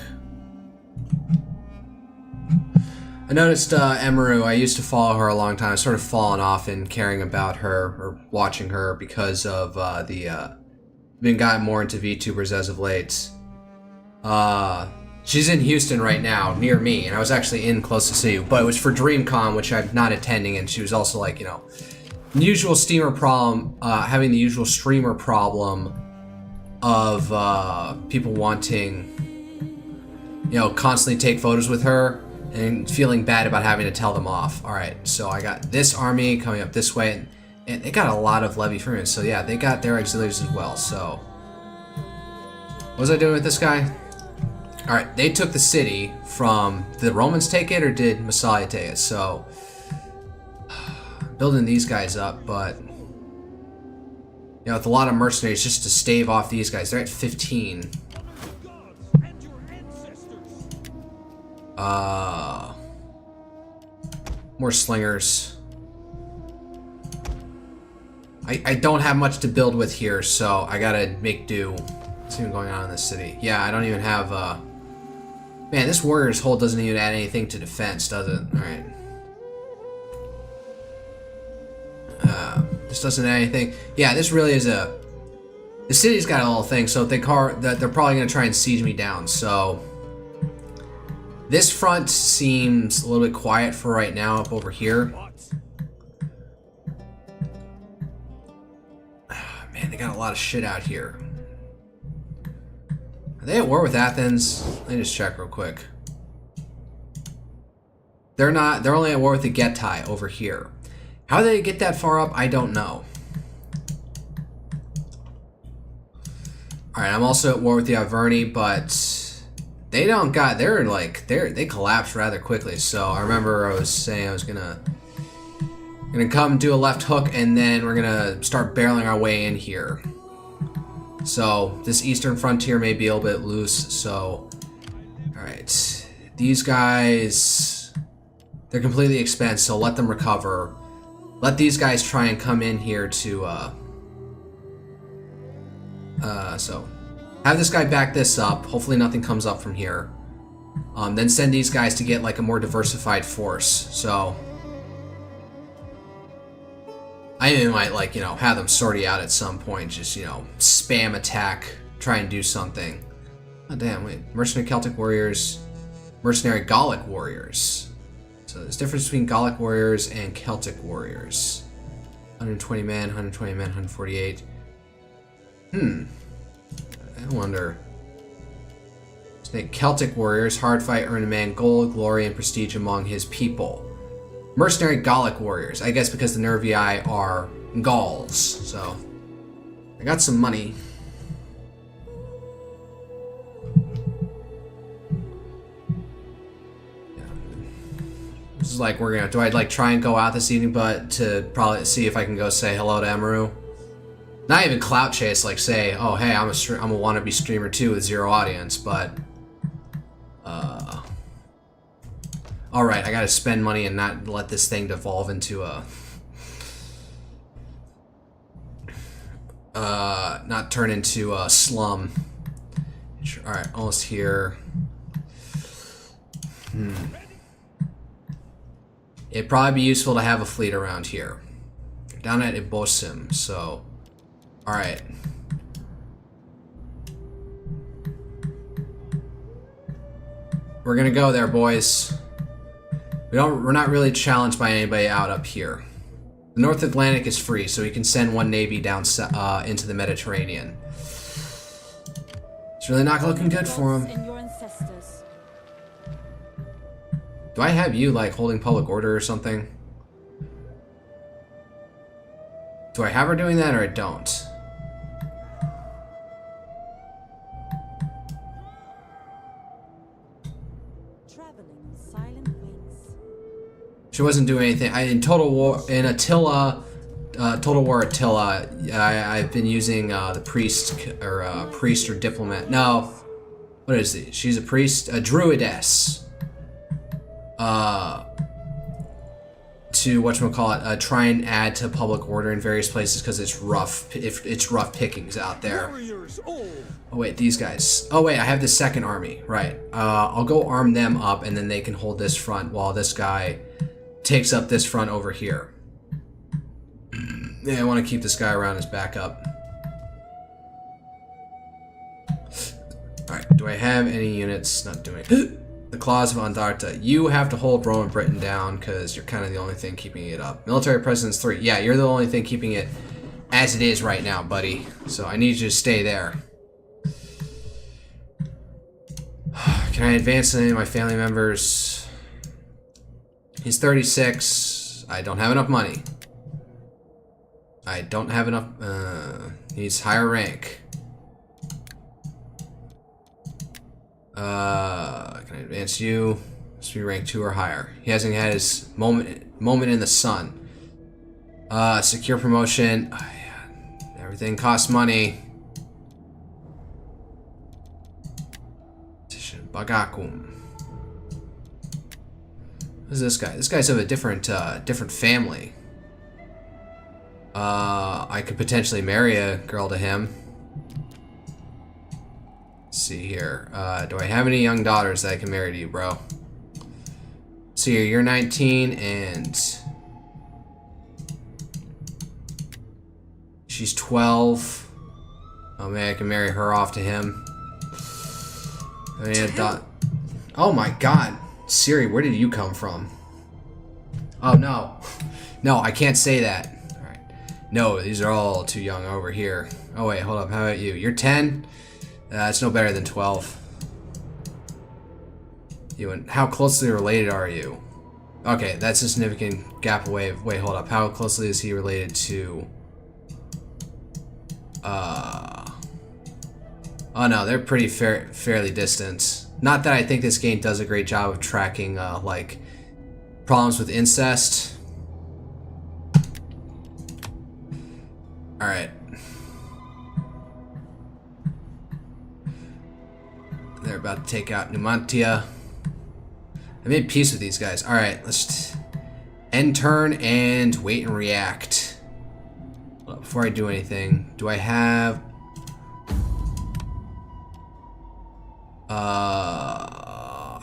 A: I noticed Emaru, I used to follow her a long time. I've sort of fallen off in caring about her or watching her because of been gotten more into VTubers as of late. She's in Houston right now, near me, and I was actually in close to see you, but it was for DreamCon, which I'm not attending, and she was also like, you know, the usual steamer problem, having the usual streamer problem of people wanting, you know, constantly take photos with her and feeling bad about having to tell them off. Alright, so I got this army coming up this way, and they got a lot of levy freemen, so yeah, they got their auxiliaries as well, so... What was I doing with this guy? Alright, they took the city from... Did the Romans take it, or did Massalia take it? So... Building these guys up, but... You know, with a lot of mercenaries just to stave off these guys. They're at 15. More slingers. I don't have much to build with here, so I gotta make do. What's even going on in this city? Yeah, I don't even have, Man, this warrior's hold doesn't even add anything to defense, does it? Alright. This doesn't add anything. Yeah, this really is a... The city's got a little thing, so if they're probably going to try and siege me down, so... This front seems a little bit quiet for right now up over here. Man, they got a lot of shit out here. Are they at war with Athens? Let me just check real quick. They're not. They're only at war with the Getai over here. How they get that far up, I don't know. Alright, I'm also at war with the Averni, but they don't got... They collapsed rather quickly, so I remember I was saying I was gonna come do a left hook, and then we're gonna start barreling our way in here. So this eastern frontier may be a little bit loose, so... Alright. These guys... They're completely expensed, so let them recover. Let these guys try and come in here to, so... Have this guy back this up. Hopefully nothing comes up from here. Then send these guys to get, like, a more diversified force, so... I even might, like, you know, have them sortie out at some point. Just, you know, spam attack. Try and do something. Oh, damn, wait. Mercenary Celtic warriors. Mercenary Gallic warriors. So there's a difference between Gallic warriors and Celtic warriors. 120 men, 120 men, 148. I wonder. Celtic warriors. Hard fight, earn a man gold, glory, and prestige among his people. Mercenary Gallic warriors. I guess because the Nervii are Gauls. So, I got some money. Yeah. This is like we're gonna... Do I like try and go out this evening, but to probably see if I can go say hello to Emaru? Not even clout chase, like say, oh hey, I'm a wannabe streamer too with 0 audience, but... Alright, I gotta spend money and not let this thing devolve into a... not turn into a slum. Alright, almost here. It'd probably be useful to have a fleet around here. Down at Ibosim, so... Alright. We're gonna go there, boys. We're not really challenged by anybody out up here. The North Atlantic is free, so we can send one navy down into the Mediterranean. It's really not looking good for him. Do I have you, like, holding public order or something? Do I have her doing that, or I don't? She wasn't doing anything. In Total War, in Attila, Total War Attila, I've been using the priest or diplomat. No, what is it? She's a priest, a druidess. To whatchamacallit, try and add to public order in various places because it's rough. It's rough pickings out there. Oh wait, these guys. Oh wait, I have the second army. Right. I'll go arm them up, and then they can hold this front while this guy takes up this front over here. Yeah, I want to keep this guy around as backup. Alright, do I have any units? Not doing it. The Claws of Andarta. You have to hold Roman Britain down because you're kind of the only thing keeping it up. Military Presence 3. Yeah, you're the only thing keeping it as it is right now, buddy. So I need you to stay there. Can I advance any of my family members? He's 36. I don't have enough money. I don't have enough. He's higher rank. Can I advance you? Must be rank 2 or higher. He hasn't had his moment in the sun. Secure promotion. Oh, yeah. Everything costs money. Bagakum. Who's this guy? This guy's of a different family. I could potentially marry a girl to him. Let's see here. Do I have any young daughters that I can marry to you, bro? See here, you're 19 and... She's 12. Oh man, I can marry her off to him. I mean, oh my god. Siri, where did you come from? Oh no. No, I can't say that. Alright. No, these are all too young over here. Oh wait, hold up. How about you? You're 10? It's no better than 12. You and how closely related are you? Okay, that's a significant gap away. Wait, hold up. How closely is he related to... Oh no, they're pretty fairly distant. Not that I think this game does a great job of tracking, like, problems with incest. Alright. They're about to take out Numantia. I made peace with these guys. Alright, let's end turn and wait and react. Well, before I do anything, do I have...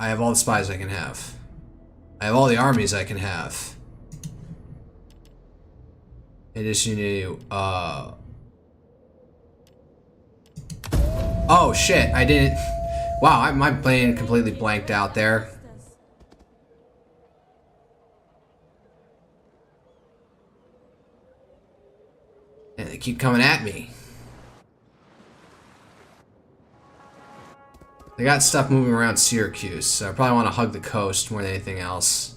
A: I have all the spies I can have. I have all the armies I can have. In addition to, oh shit, I didn't... Wow, my brain completely blanked out there. And they keep coming at me. They got stuff moving around Syracuse, so I probably want to hug the coast more than anything else.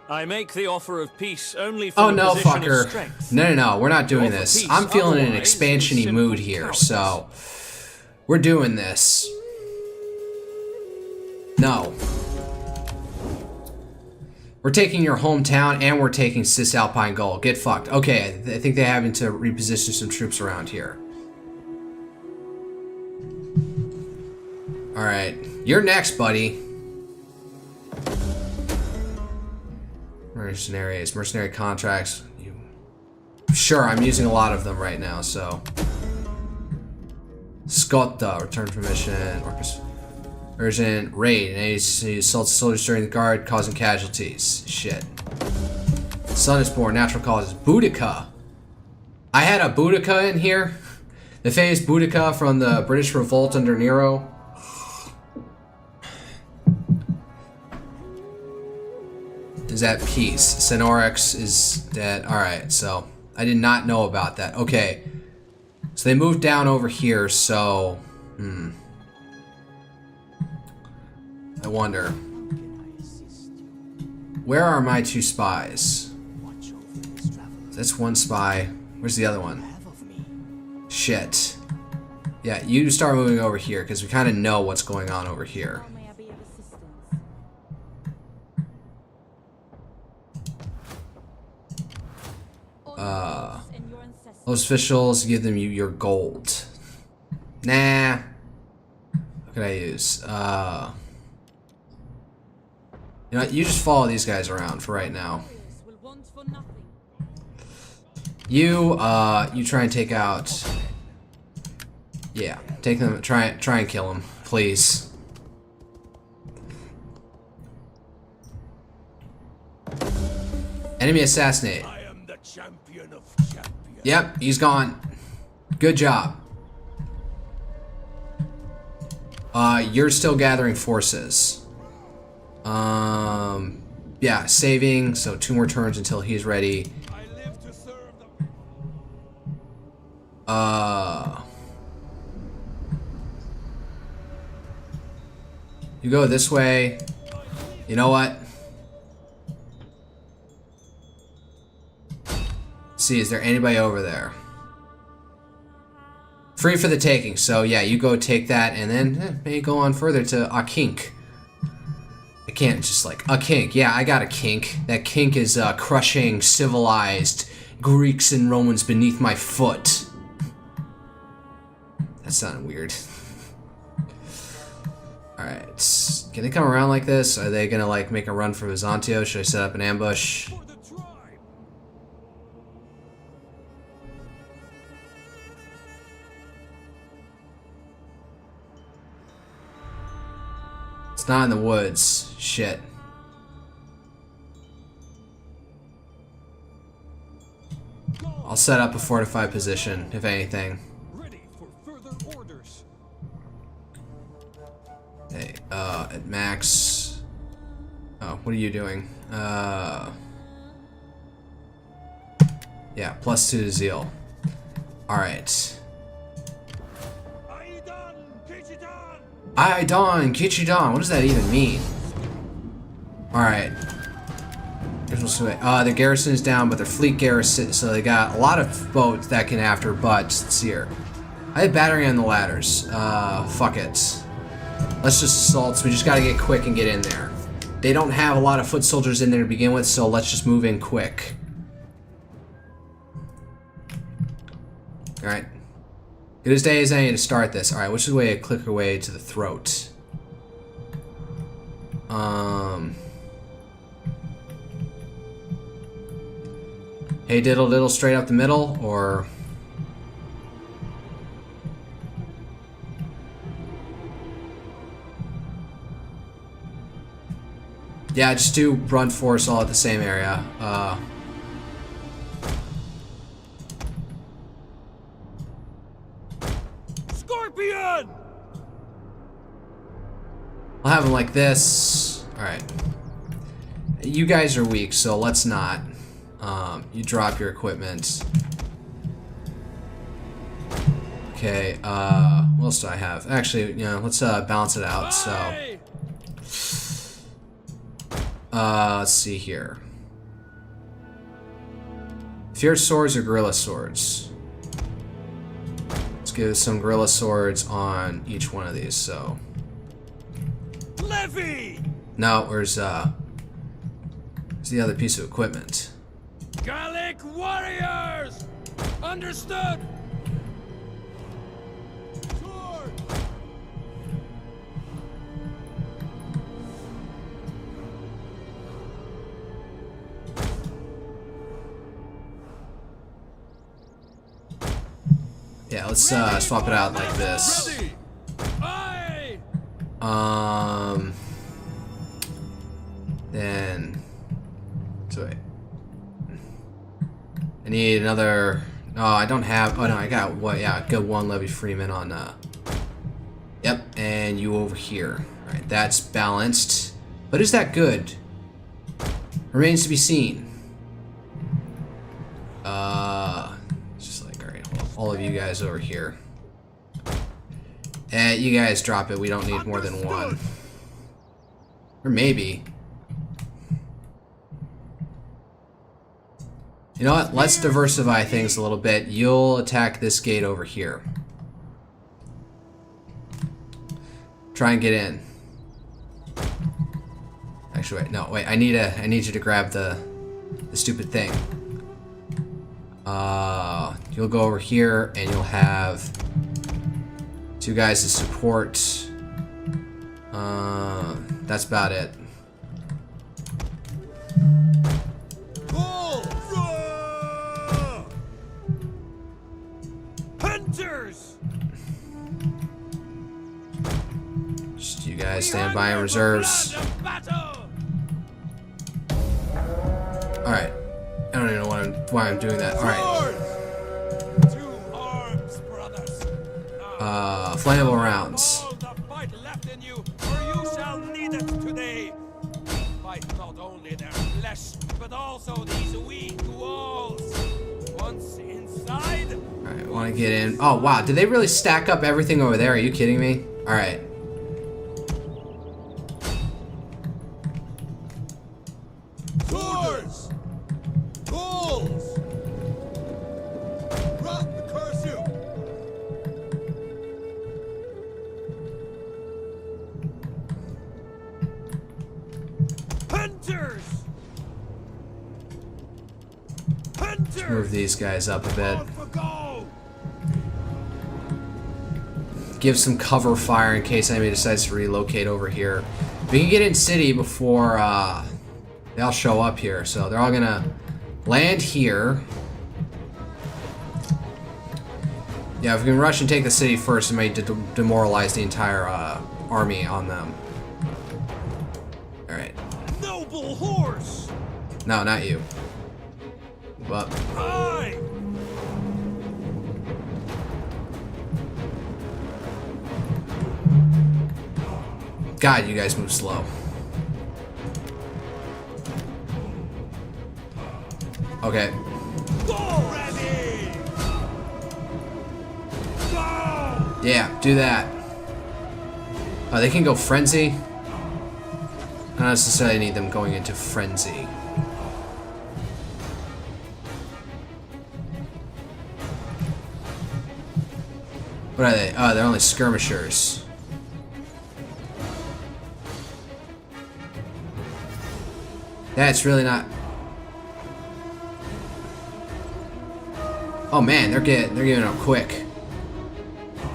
B: I make the offer of peace only from
A: oh no,
B: a position
A: fucker.
B: of strength.
A: No, we're not doing this.
B: Peace,
A: I'm feeling an
B: otherwise,
A: expansion-y mood here,
B: cowardice.
A: so we're doing this. No. We're taking your hometown and we're taking Cisalpine Gaul. Get fucked. Okay, I think they're having to reposition some troops around here. Alright, you're next, buddy. Mercenaries, mercenary contracts. Sure, I'm using a lot of them right now, so. Scotta, return from mission. Urgent raid. And he assaults soldiers during the guard, causing casualties. Shit. Sun is born, natural causes. Boudica. I had a Boudica in here. The famous Boudica from the British revolt under Nero. Is at peace. Senorix is dead. Alright, so I did not know about that. Okay. So they moved down over here, so... I wonder. Where are my two spies? That's one spy. Where's the other one? Shit. Yeah, you start moving over here, because we kind of know what's going on over here. Those officials, give them your gold. Nah. What can I use? You know what, you just follow these guys around for right now. You try and take out... Yeah, take them, try and kill them, please. Enemy assassinate.
C: I am the champion of champions.
A: Yep, he's gone. Good job. You're still gathering forces. Yeah, saving, so 2 more turns until he's ready.
C: I live to serve them.
A: You go this way. You know what? See, is there anybody over there? Free for the taking, so yeah, you go take that and then maybe go on further to a kink. I can't just like, a kink. Yeah, I got a kink. That kink is crushing civilized Greeks and Romans beneath my foot. That sounded weird. Alright, can they come around like this? Are they gonna like make a run for Byzantio? Should I set up an ambush?
C: For the tribe.
A: It's not in the woods. Shit. I'll set up a fortified position, if anything.
C: Ready for further orders.
A: Okay, at max. Oh, what are you doing? Yeah, +2 to zeal. Alright. Aidan Kichidan. What does that even mean? Alright. Here's what's away. The garrison is down, but their fleet garrison, so they got a lot of boats that can after, but let's see here. I have battery on the ladders. Fuck it. Let's just assault, so we just gotta get quick and get in there. They don't have a lot of foot soldiers in there to begin with, so let's just move in quick. Alright. Good as day as any to start this. Alright, which is the way I click away to the throat? Hey diddle diddle straight up the middle, or... Yeah, just do brunt force all at the same area.
C: Scorpion!
A: I'll have them like this. Alright. You guys are weak, so let's not. You drop your equipment. Okay, what else do I have? Actually, you know, let's balance it out, so... let's see here. Fierce swords or gorilla swords? Let's give some gorilla swords on each one of these, so...
C: Nervii!
A: No, where's the other piece of equipment?
C: Gallic warriors! Understood! Sword!
A: Yeah, let's swap it out like this.
C: Ready! Aye!
A: Then... So wait. I need another... Oh, I don't have... Oh, no, I got... What? Yeah, good one Levy Freeman on... Yep, and you over here. Alright, that's balanced. But is that good? Remains to be seen. It's just like, alright, all of you guys over here. You guys drop it. We don't need more than one. Or maybe... You know what? Let's diversify things a little bit. You'll attack this gate over here. Try and get in. Actually, wait. No, wait. I need you to grab the stupid thing. You'll go over here and you'll have two guys to support. That's about it. Just you guys stand by in reserves. Alright. I don't even know why I'm doing that. Alright. Flammable rounds. Fight not only their flesh, but also these weak walls. Once inside. Alright, want to get in. Oh wow, did they really stack up everything over there? Are you kidding me? Alright.
C: Swords! Tools! Run, curse you! Hunters! Hunters!
A: Let's move these guys up a bit. Give some cover fire in case anybody decides to relocate over here. We can get in city before they all show up here, so they're all gonna land here. Yeah, if we can rush and take the city first, it may demoralize the entire army on them. Alright.
C: Noble horse!
A: No, not you. But
C: Aye!
A: God, you guys move slow. Okay.
C: Go! Ready! Go!
A: Yeah, do that. Oh, they can go frenzy? I don't necessarily need them going into frenzy. What are they? Oh, they're only skirmishers. That's really not... Oh man, they're giving up quick.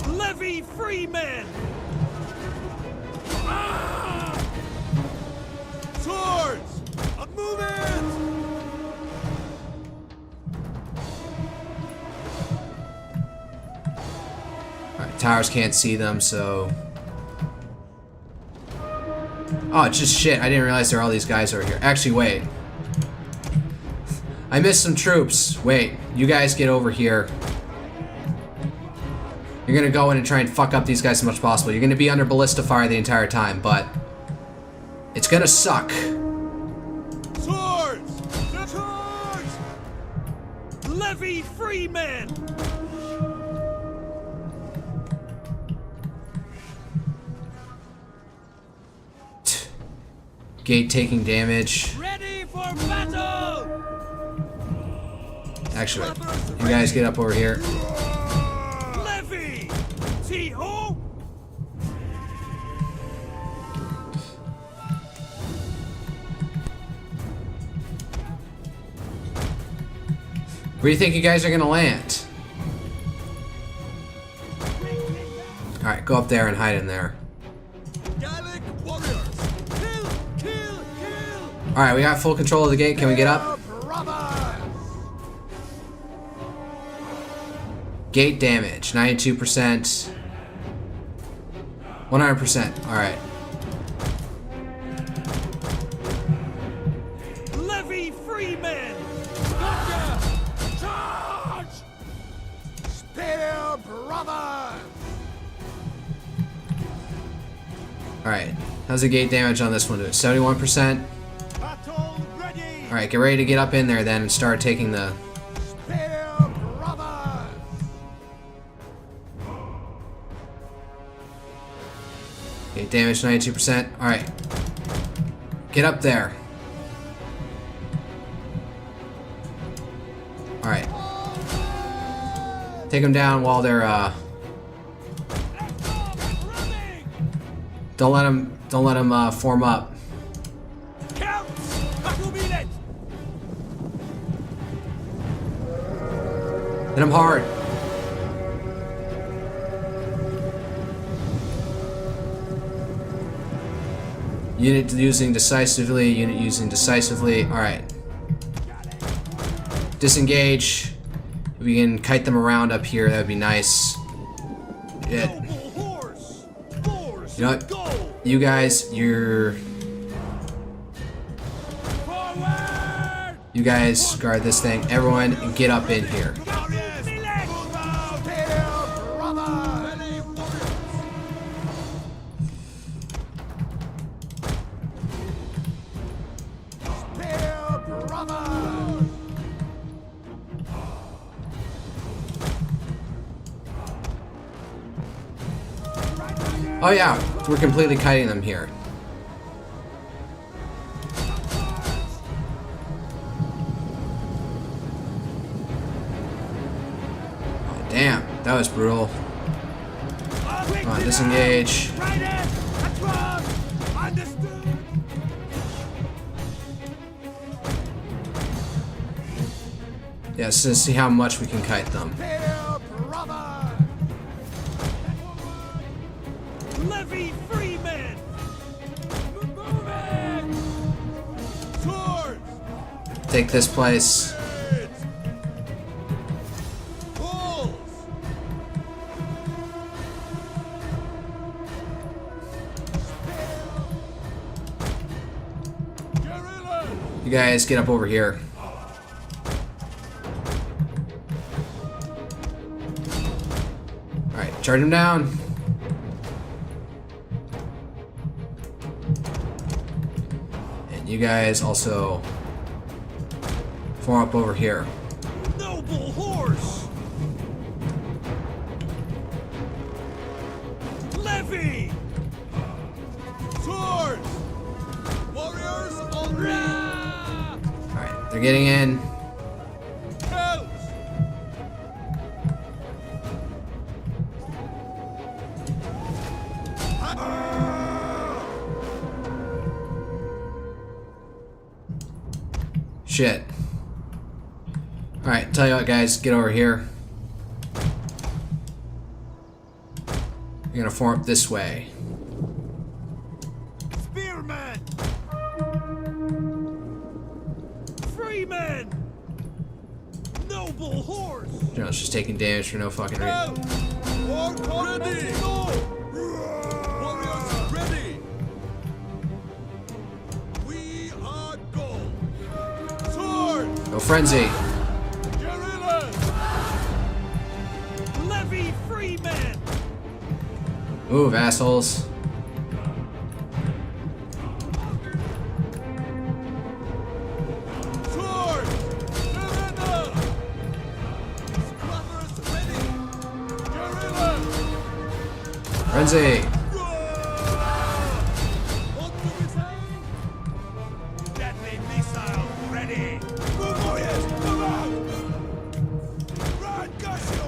C: Levy free men! Ah! Swords! A movement!
A: Alright, towers can't see them, so... Oh, it's just shit. I didn't realize there are all these guys over here. Actually, wait. I missed some troops. Wait, you guys get over here. You're gonna go in and try and fuck up these guys as much as possible. You're gonna be under ballista fire the entire time, but... it's gonna suck.
C: Swords! Swords! Levy free men!
A: Gate taking damage.
C: Ready for battle!
A: Actually, you guys get up over here.
C: Levy! T-ho!
A: Where do you think you guys are gonna land? Alright, go up there and hide in there.
C: Gallic warriors! Kill! Kill! Kill!
A: Alright, we got full control of the gate. Can we get up? Gate damage, 92%. 100%. Alright.
C: Levy free men! Gotcha! Charge! Spear brothers!
A: Alright. How's the gate damage on this one doing? 71%?
C: Battle ready!
A: Alright, get ready to get up in there then and start taking the...
C: Spear brothers!
A: Gate damage, 92%. Alright. Get up there. Alright. Take them down while they're, Don't let them form up.
C: Counts! Hit
A: Hit them hard. Unit using decisively, unit using decisively. Alright. Disengage. If we can kite them around up here, that would be nice. Yeah.
C: horse! Force!
A: You know what?
C: Go!
A: You guys, you're...
C: Forward!
A: You guys guard this thing. Everyone, get up in here. Oh yeah, we're completely kiting them here. Oh, damn, that was brutal. Come on, disengage. Yeah, so see how much we can kite them.
C: Levy free men! Moving! Swords!
A: Take this place.
C: Bulls! Guerrillas!
A: You guys get up over here. Alright, charge him down. you guys also form up over here.
C: Noble horse! Levy! Swords! Warriors on
A: Alright, they're getting in.
C: Hells!
A: Shit. Alright, tell you what, guys, get over here. You're gonna form up this way.
C: Spearmen! Freemen! Noble horse!
A: You know, it's just taking damage for no fucking reason.
C: Hells! War ready! Warriors ready! We are Gaul! Sword!
A: No frenzy.
C: Guerrillas! Levy freemen!
A: Move, assholes.
C: Sword! Surrender! Scrubbers ready! Guerrillas!
A: Frenzy.
C: What do we say? Deadly missile ready! Move, warriors! Move out! Run, Garcio!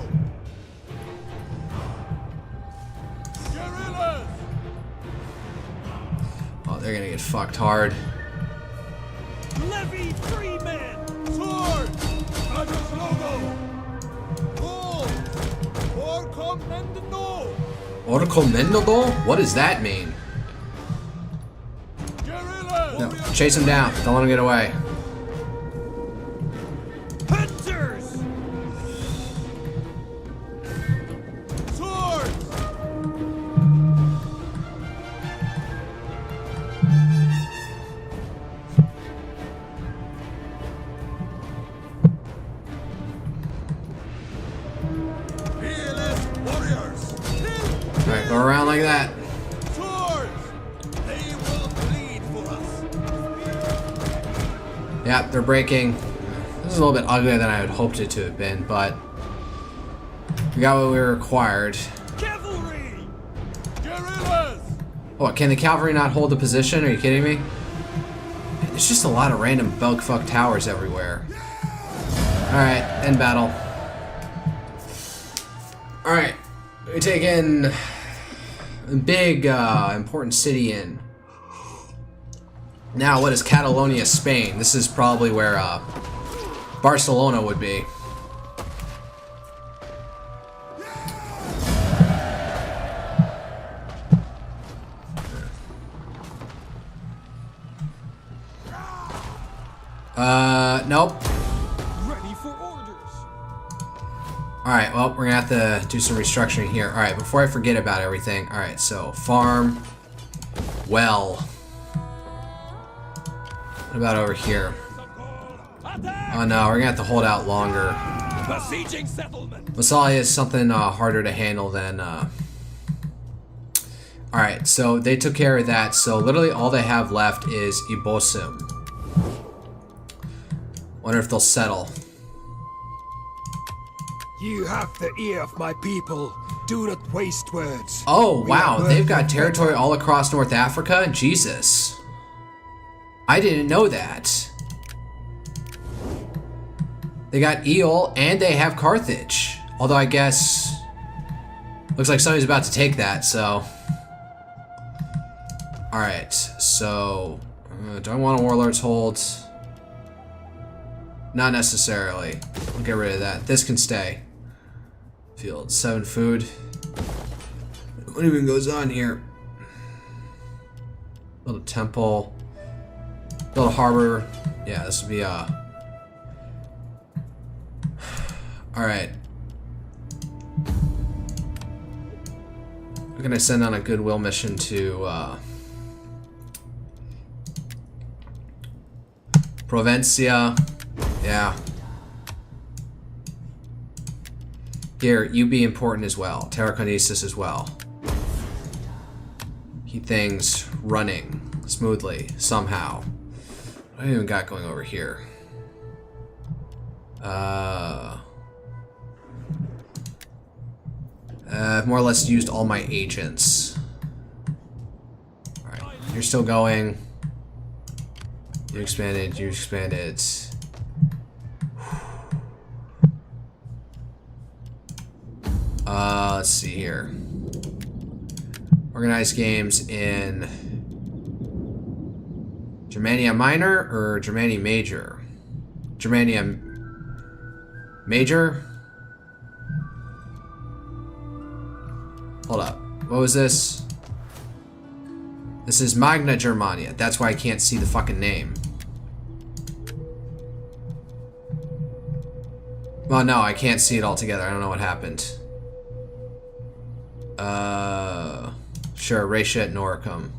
C: Guerrillas!
A: Oh, they're gonna get fucked hard.
C: Levy freemen! Sword! Rogers logo! Bull! Or commando!
A: Orcomendador? What does that mean?
C: Guerrillas!
A: No, chase him down. Don't let him get away.
C: Hunters! Swords! Fearless warriors!
A: Alright, go around like that.
C: Swords! They will bleed for us!
A: Yep, they're breaking. This is a little bit uglier than I had hoped it to have been, but we got what we required.
C: Cavalry! Guerrillas!
A: What, can the cavalry not hold the position? Are you kidding me? There's just a lot of random bug fuck towers everywhere. Alright, end battle. Alright, we take in a big, important city in. Now, what is Catalonia, Spain? This is probably where Barcelona would be. Nope.
C: Ready for orders!
A: Alright, well, we're gonna have to do some restructuring here. Alright, before I forget about everything. Alright, so, farm. Well. What about over here? Oh no, we're gonna have to hold out longer.
C: Besieging settlement!
A: Massalia is something harder to handle than... Alright, so they took care of that, so literally all they have left is Ibosim. Wonder if they'll settle.
D: You have the ear of my people. Do not waste words.
A: Oh,
D: We
A: wow,
D: are
A: they've got
D: worth
A: territory all across North Africa? Jesus. I didn't know that. They got Eel, and they have Carthage. Although I guess... Looks like somebody's about to take that, so... Alright, so... do I want a Warlord's Hold? Not necessarily. I'll get rid of that. This can stay. Field 7 food. What even goes on here? Build a temple. Build a harbor. Yeah, this would be Alright. We're gonna send on a goodwill mission to Provencia. Yeah. Here, you be important as well. Tarraconesus as well. Keep things running smoothly, somehow. What do I even got going over here? I've more or less used all my agents. Alright, you're still going. You expanded, you expanded. Let's see here. Organized games in Germania Minor or Germania Major? Germania Major? Hold up. What was this? This is Magna Germania. That's why I can't see the fucking name. Well, no, I can't see it all together. I don't know what happened. Sure, Ratia at Noricum.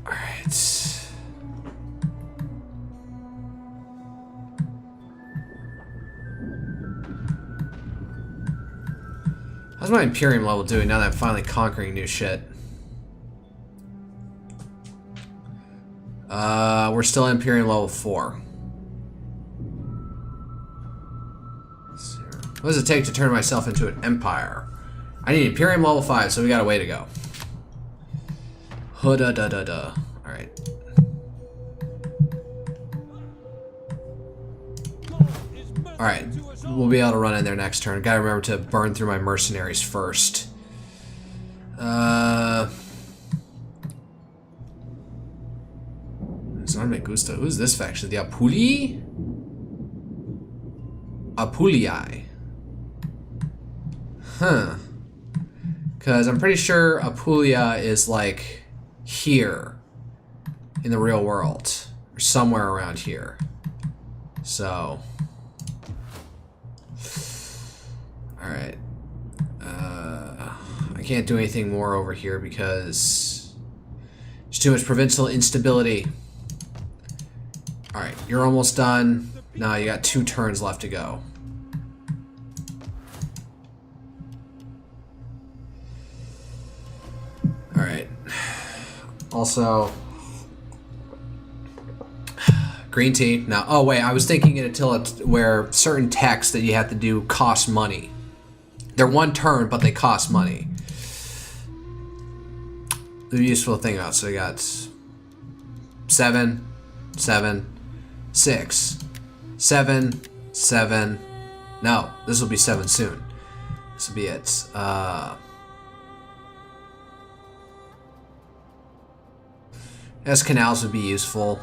A: Alright. How's my Imperium level doing now that I'm finally conquering new shit? We're still Imperium level 4. What does it take to turn myself into an empire? I need Imperium level 5, so we got a way to go. Huda-da-da-da. Alright. Alright. We'll be able to run in there next turn. Gotta remember to burn through my mercenaries first. No me gusta. Who's this faction? The Apulii? Apulii. Huh. Because I'm pretty sure Apulia is like here in the real world. Or somewhere around here. So. Alright. I can't do anything more over here because there's too much provincial instability. Alright, you're almost done. Now you got 2 turns left to go. Alright. Also, green tea. Now, oh wait, I was thinking it until it's where certain texts that you have to do cost money. They're 1 turn, but they cost money. The useful thing about, so we got 7, 7, 6, 7, 7. No, this will be 7 soon. This will be it. As canals would be useful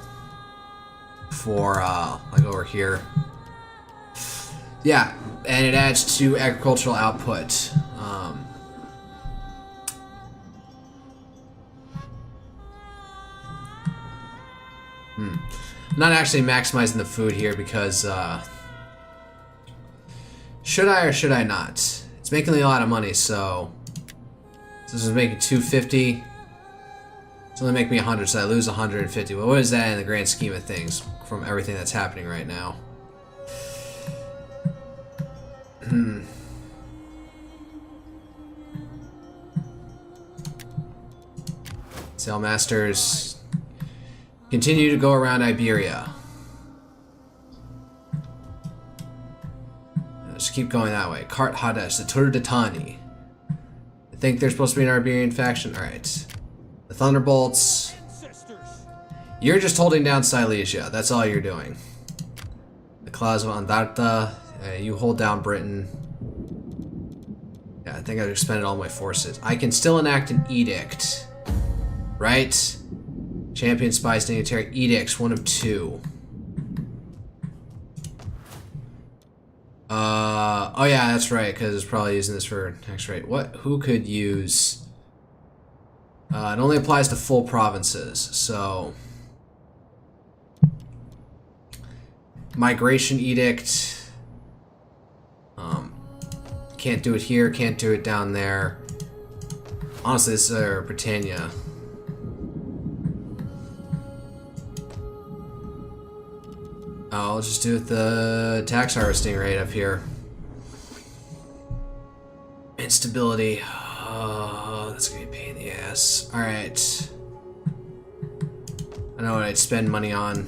A: for like over here. Yeah, and it adds to agricultural output. Not actually maximizing the food here because should I or should I not? It's making a lot of money, so this is making 250. It's only making me 100, so I lose 150. Well, what is that in the grand scheme of things from everything that's happening right now? Sailmasters continue to go around Iberia. Just keep going that way. Kart Hadesh, the Tur de Tani. I think there's supposed to be an Iberian faction. Alright. The Thunderbolts. You're just holding down Silesia. That's all you're doing. The Clouds of Andarta. You hold down Britain. Yeah, I think I've expended all my forces. I can still enact an edict. Right? Champion Spies Dignitary Edicts, 1 of 2. Oh yeah, that's right, because it's probably using this for next rate. Who could use... it only applies to full provinces, so... Migration Edict. Can't do it here, can't do it down there. Honestly, this is Britannia. I'll just do it the tax harvesting rate up here. Instability. Oh, that's gonna be a pain in the ass. Alright. I know what I'd spend money on.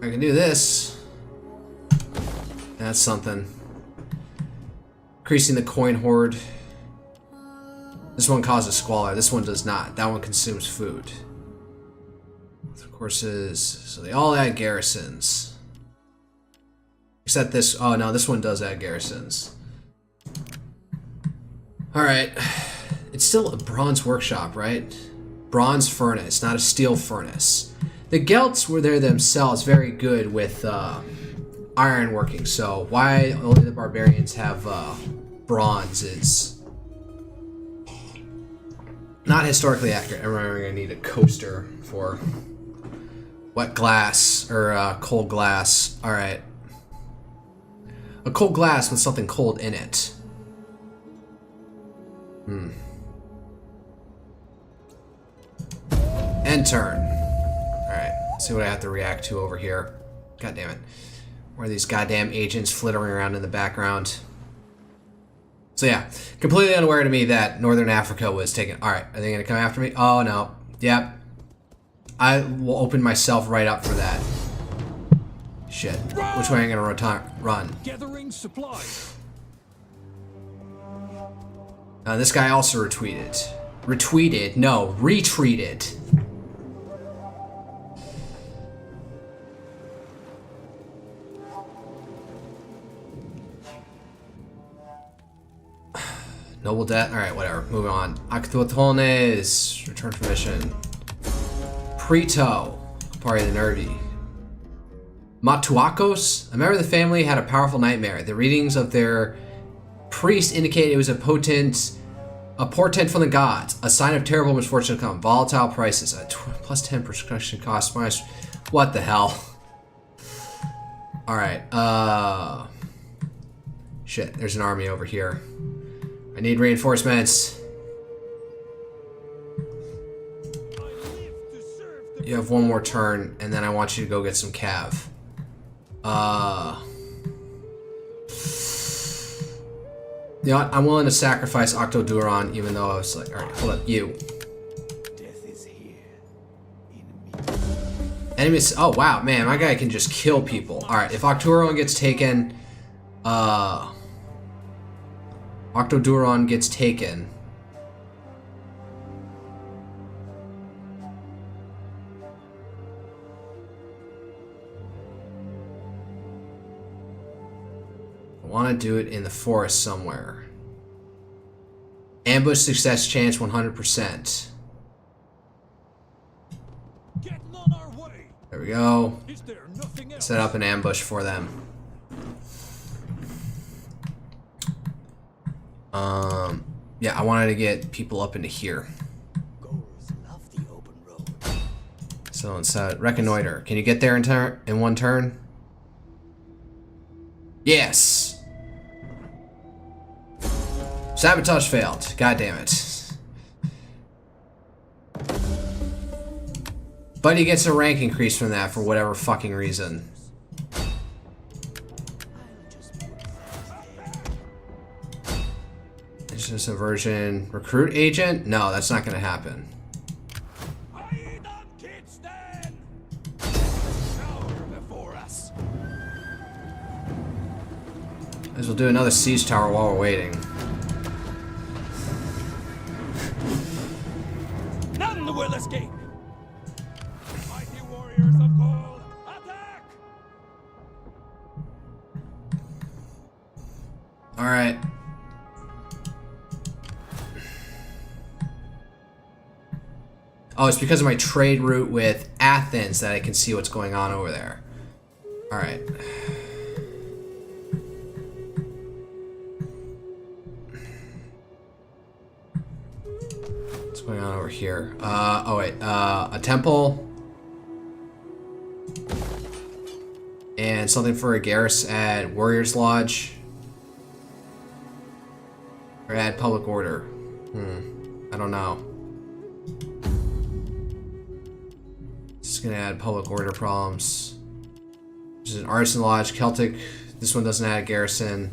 A: I can do this. That's something. Increasing the coin hoard. This one causes squalor. This one does not. That one consumes food. Of courses. So they all add garrisons. Except this. Oh no, this one does add garrisons. Alright. It's still a bronze workshop, right? Bronze furnace, not a steel furnace. The Gelts were there themselves very good with iron working, so why only the barbarians have bronze is not historically accurate. I remember I'm going to need a coaster for wet glass, or cold glass. Alright. A cold glass with something cold in it. End turn. Alright, let's see what I have to react to over here. God damn it. Where are these goddamn agents flittering around in the background? So yeah, completely unaware to me that Northern Africa was taken. Alright, are they going to come after me? Oh no. Yep. I will open myself right up for that. Shit. Which way am I going to run?
C: Gathering supplies.
A: This guy also retweeted. Retweeted? No, retreated. Noble debt? Alright, whatever. Moving on. Actuatones. Return from mission. Preto. Party of the Nervii. Matuakos? A member of the family had a powerful nightmare. The readings of their priest indicated it was a portent from the gods. A sign of terrible misfortune to come. Volatile prices. A plus 10 production cost. Minus. What the hell? Alright. Shit, there's an army over here. I need reinforcements. You have one more turn, and then I want you to go get some cav. You know what? I'm willing to sacrifice Octoduron, even though I was like, alright, hold up, you.
C: Death is here.
A: Enemies. Oh wow, man, my guy can just kill people. Alright, if Octoduron gets taken, Octoduron gets taken. I want to do it in the forest somewhere. Ambush success chance 100%.
C: Getting on our way.
A: There we go.
C: Is there nothing else?
A: Set up an ambush for them. Yeah, I wanted to get people up into here.
C: Gauls love the open road.
A: So instead, reconnoiter. Can you get there in one turn? Yes. Sabotage failed. God damn it. But he gets a rank increase from that for whatever fucking reason. Just a version. Recruit agent? No, that's not gonna happen. As we'll do another siege tower while we're waiting.
C: None will escape. Mighty warriors of Gaul, attack!
A: All right. Oh, it's because of my trade route with Athens that I can see what's going on over there. All right. What's going on over here? Oh wait, a temple. And something for a garrison at Warrior's Lodge. Or add public order. I don't know. Just gonna add public order problems. There's an artisan lodge, Celtic. This one doesn't add a garrison.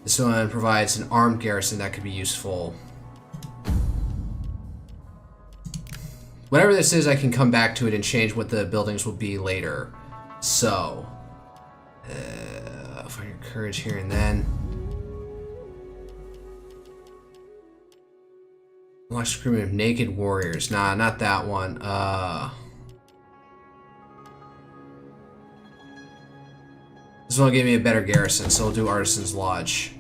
A: This one provides an armed garrison that could be useful. Whatever this is, I can come back to it and change what the buildings will be later. So, if I encourage here and then. Unlock screaming of naked warriors. Nah, not that one. This one will give me a better garrison, so we'll do Artisan's Lodge.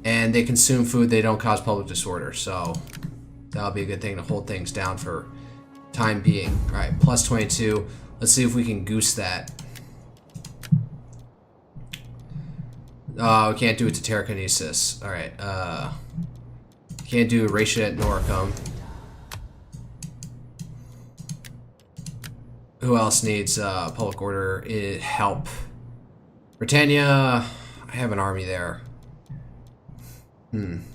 A: And they consume food, they don't cause public disorder, so that'll be a good thing to hold things down for time being. Alright, plus 22. Let's see if we can goose that. We can't do it to Telekinesis. Alright, can't do Erasure at Noricum. Who else needs public order? Help. Britannia, I have an army there. No,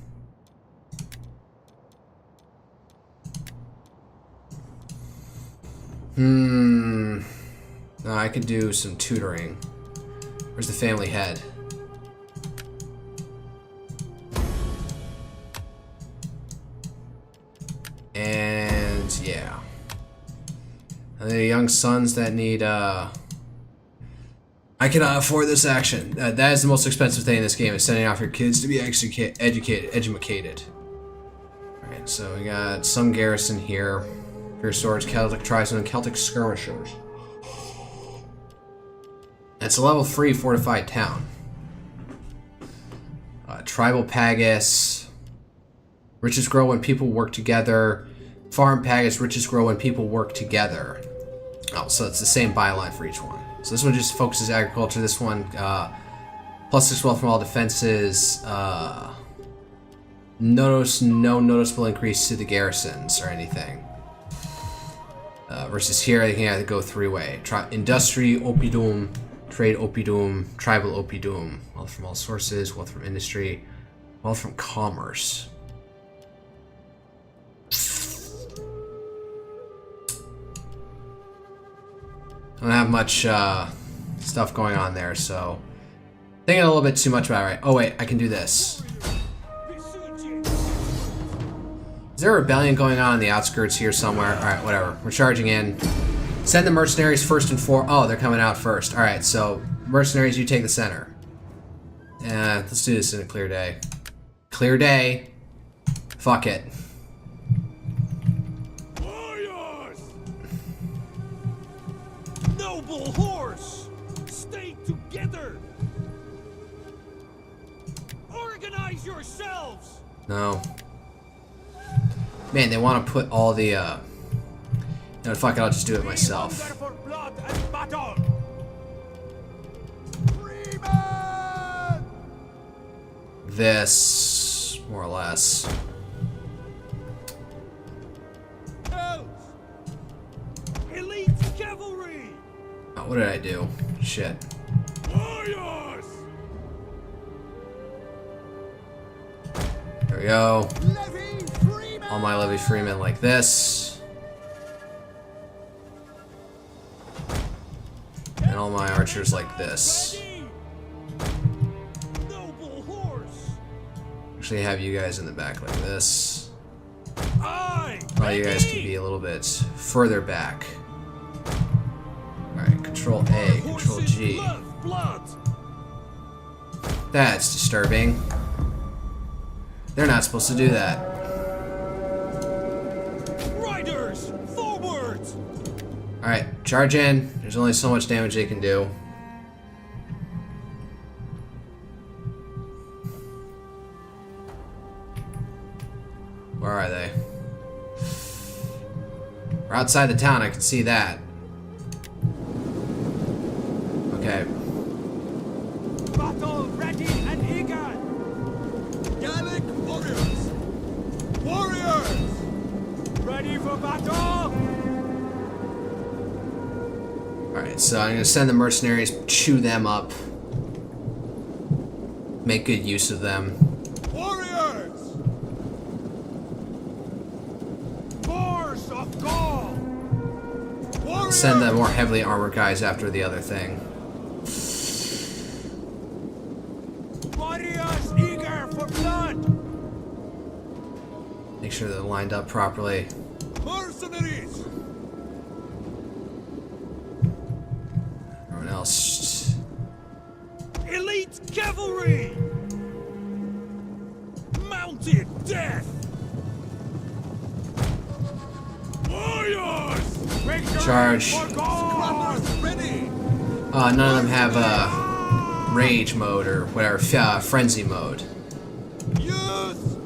A: I could do some tutoring. Where's the family head? And yeah. And the young sons that need I cannot afford this action. That is the most expensive thing in this game, is sending off your kids to be educated. Alright, so we got some garrison here. Pure swords, Celtic tribesmen, and Celtic skirmishers. It's a level 3 fortified town. Tribal Pagus. Riches grow when people work together. Farm Pagus, riches grow when people work together. Oh, so it's the same byline for each one. So this one just focuses agriculture. This one, plus 6 wealth from all defenses. No noticeable increase to the garrisons or anything. Versus here, I can either go 3-way. Industry, oppidum, trade oppidum, tribal oppidum. Wealth from all sources, wealth from industry, wealth from commerce. I don't have much stuff going on there, so thinking a little bit too much about it. Right? Oh wait, I can do this. Is there a rebellion going on in the outskirts here somewhere? Alright, whatever. We're charging in. Send the mercenaries first and oh, they're coming out first. Alright, so mercenaries, you take the center. Let's do this in a clear day. Clear day. Fuck it.
C: Warriors! Noble horse! Stay together! Organize yourselves!
A: No. Man, they want to put all the, you know, fuck it, I'll just do it myself.
C: For blood and battle!
A: This, more or less.
C: Elite cavalry!
A: Oh, what did I do? Shit.
C: Warriors!
A: There we go. All my levy freemen like this. And all my archers like this.
C: Noble horse!
A: Actually have you guys in the back like this.
C: Aye!
A: Well, you guys can be a little bit further back. Alright, Control A, Control G.
C: Blood!
A: That's disturbing. They're not supposed to do that.
C: Riders! Forward!
A: Alright, charge in. There's only so much damage they can do. Where are they? We're outside the town, I can see that. Okay.
C: Battle ready and eager! Gallic warriors! Warriors! Ready for battle!
A: Alright, so I'm gonna send the mercenaries, chew them up. Make good use of them.
C: Warriors! Boars of Gaul! Warriors!
A: send the more heavily armored guys after the other thing.
C: Warriors eager for blood!
A: Make sure they're lined up properly.
C: Mercenaries!
A: Everyone else.
C: Elite cavalry! Mounted death! Warriors!
A: Charge.
C: For Gaul! Ready!
A: None of them have rage mode or whatever, frenzy mode.
C: Youth!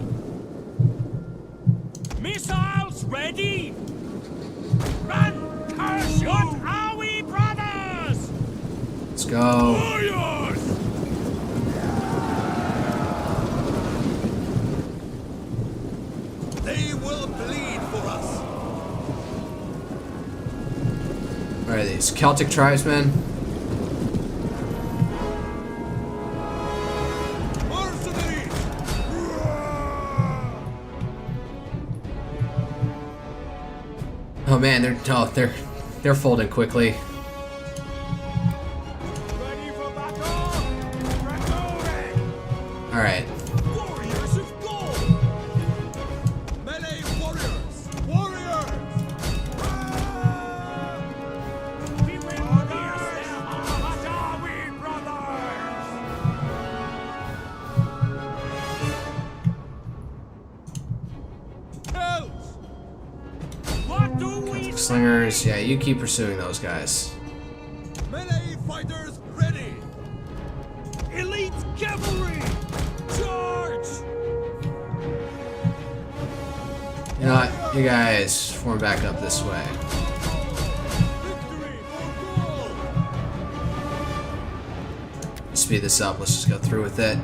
B: Missiles ready!
C: Run! Curse you!
B: What are we, brothers?
A: Let's go.
C: Warriors! They will bleed for us!
A: What are these? Celtic tribesmen?
C: Mercenaries!
A: Oh man, they're folding quickly.
C: Ready for battle! Reloading!
A: Alright.
C: Warriors of Gaul! Melee warriors! Warriors! We will pierce them! What are we, brothers? Hells!
B: What do we
A: Slingers, yeah, you keep pursuing those guys.
C: Melee fighters ready! Elite cavalry! Charge!
A: You know what? You guys form back up this way.
C: Victory for Gaul!
A: Speed this up, let's just go through with it.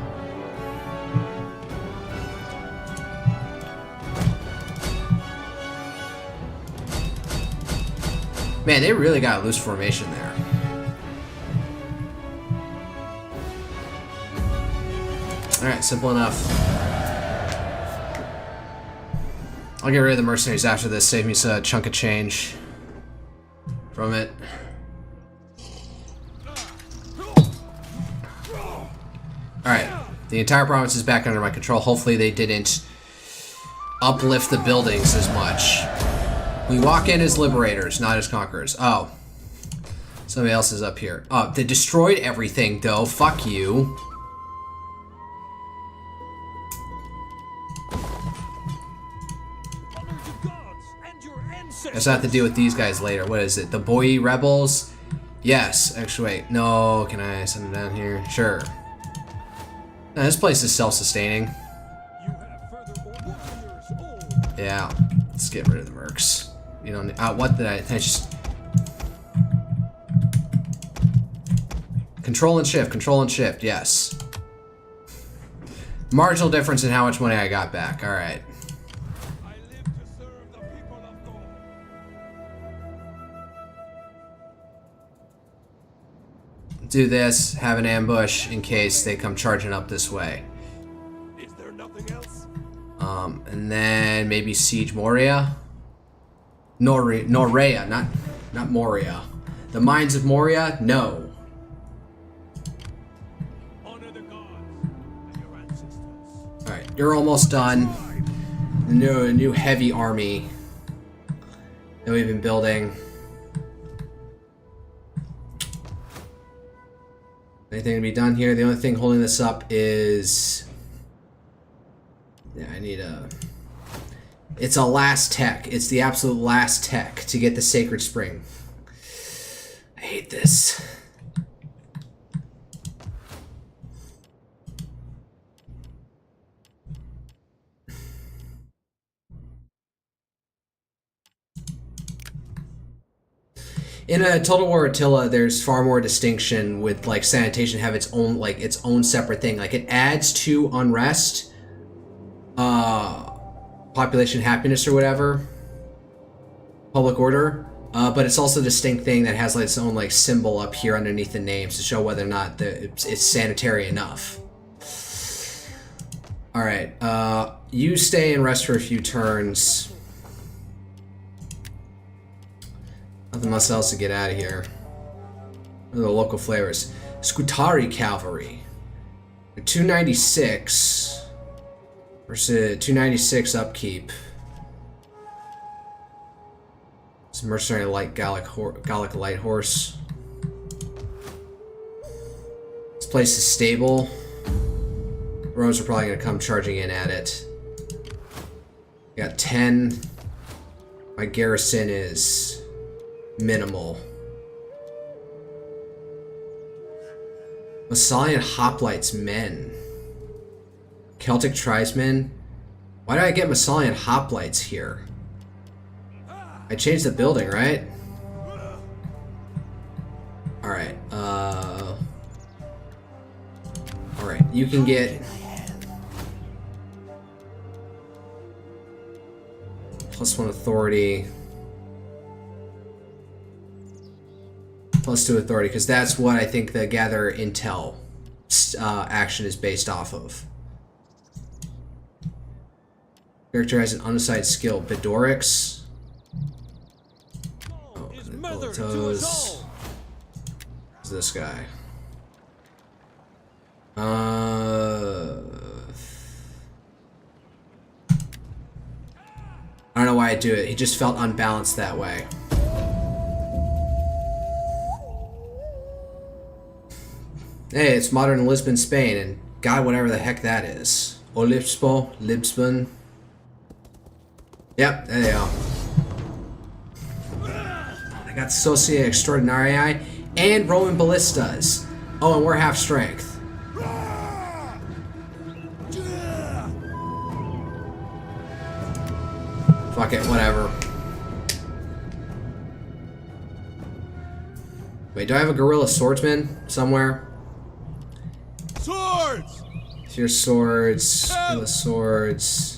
A: Man, they really got a loose formation there. Alright, simple enough. I'll get rid of the mercenaries after this, save me a chunk of change from it. Alright, the entire province is back under my control. Hopefully they didn't uplift the buildings as much. We walk in as liberators, not as conquerors. Oh. Somebody else is up here. Oh, they destroyed everything, though. Fuck you.
C: Honor the gods and your ancestors!
A: Let's have to deal with these guys later. What is it? The Boy Rebels? Yes. Actually, wait. No. Can I send them down here? Sure. No, this place is self-sustaining.
C: You have further warriors! Oh!
A: Yeah. Let's get rid of the mercs. You know, what did I just... Control and shift, yes. Marginal difference in how much money I got back, alright.
C: I live to serve the people of Gaul.
A: Do this, have an ambush in case they come charging up this way.
C: Is there nothing else?
A: And then maybe siege Moria? Norea, not Moria. The mines of Moria? No.
C: Honor the gods and your ancestors.
A: Alright, you're almost done. New heavy army that we've been building. Anything to be done here? The only thing holding this up is... Yeah, I need a... It's a last tech. It's the absolute last tech to get the Sacred Spring. I hate this. In a Total War Attila, there's far more distinction with like sanitation have its own separate thing. Like it adds to unrest, population happiness or whatever, public order. But it's also a distinct thing that has like its own like symbol up here underneath the names to show whether or not it's sanitary enough. All right, you stay and rest for a few turns. Nothing much else to get out of here. What are the local flavors? Scutari Cavalry. 296 versus 296 upkeep. It's mercenary light Gallic light horse. This place is stable. Rows are probably gonna come charging in at it. Got 10. My garrison is minimal. Massalian Hoplites men. Celtic tribesmen. Why did I get Massalian Hoplites here? I changed the building, right? Alright, alright, you can get +1 authority. +2 authority, because that's what I think the gather intel action is based off of. Character has an unassigned skill. Bedorix. Oh, Boltos. Who's this guy? I don't know why I do it. He just felt unbalanced that way. Hey, it's modern Lisbon, Spain, and God, whatever the heck that is. Olipspo, Lisbon. Yep, there they go. I got Societe Extraordinarii and Roman Ballistas. Oh, and we're half strength. Fuck it, whatever. Wait, do I have a guerrilla swordsman somewhere?
C: Swords!
A: Here's swords, guerrilla swords.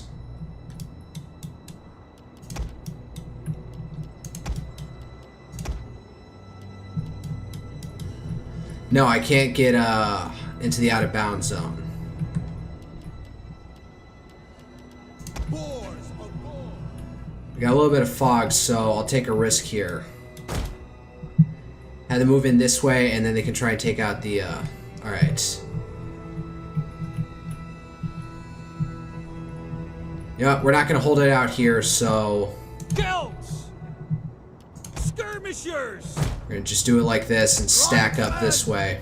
A: No, I can't get into the out of bounds zone. I got a little bit of fog, so I'll take a risk here. Had to move in this way, and then they can try and take out the. All right. Yeah, we're not gonna hold it out here, so.
C: Celts! Skirmishers!
A: We're gonna just do it like this and stack up this way.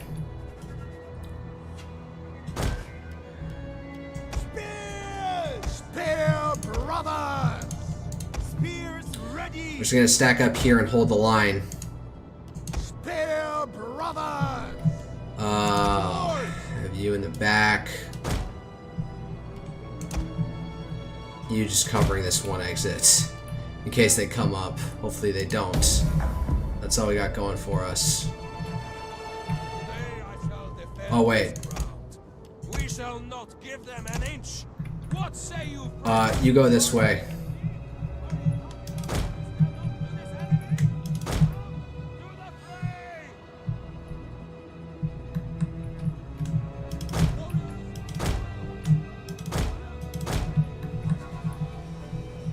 C: Spears! Spear brothers! Spears ready!
A: We're just gonna stack up here and hold the line.
C: Spear brothers!
A: Have you in the back. You just covering this one exit. In case they come up. Hopefully they don't. That's all we got going for us. Oh, wait.
C: We shall not give them an inch. What say you?
A: You go this way.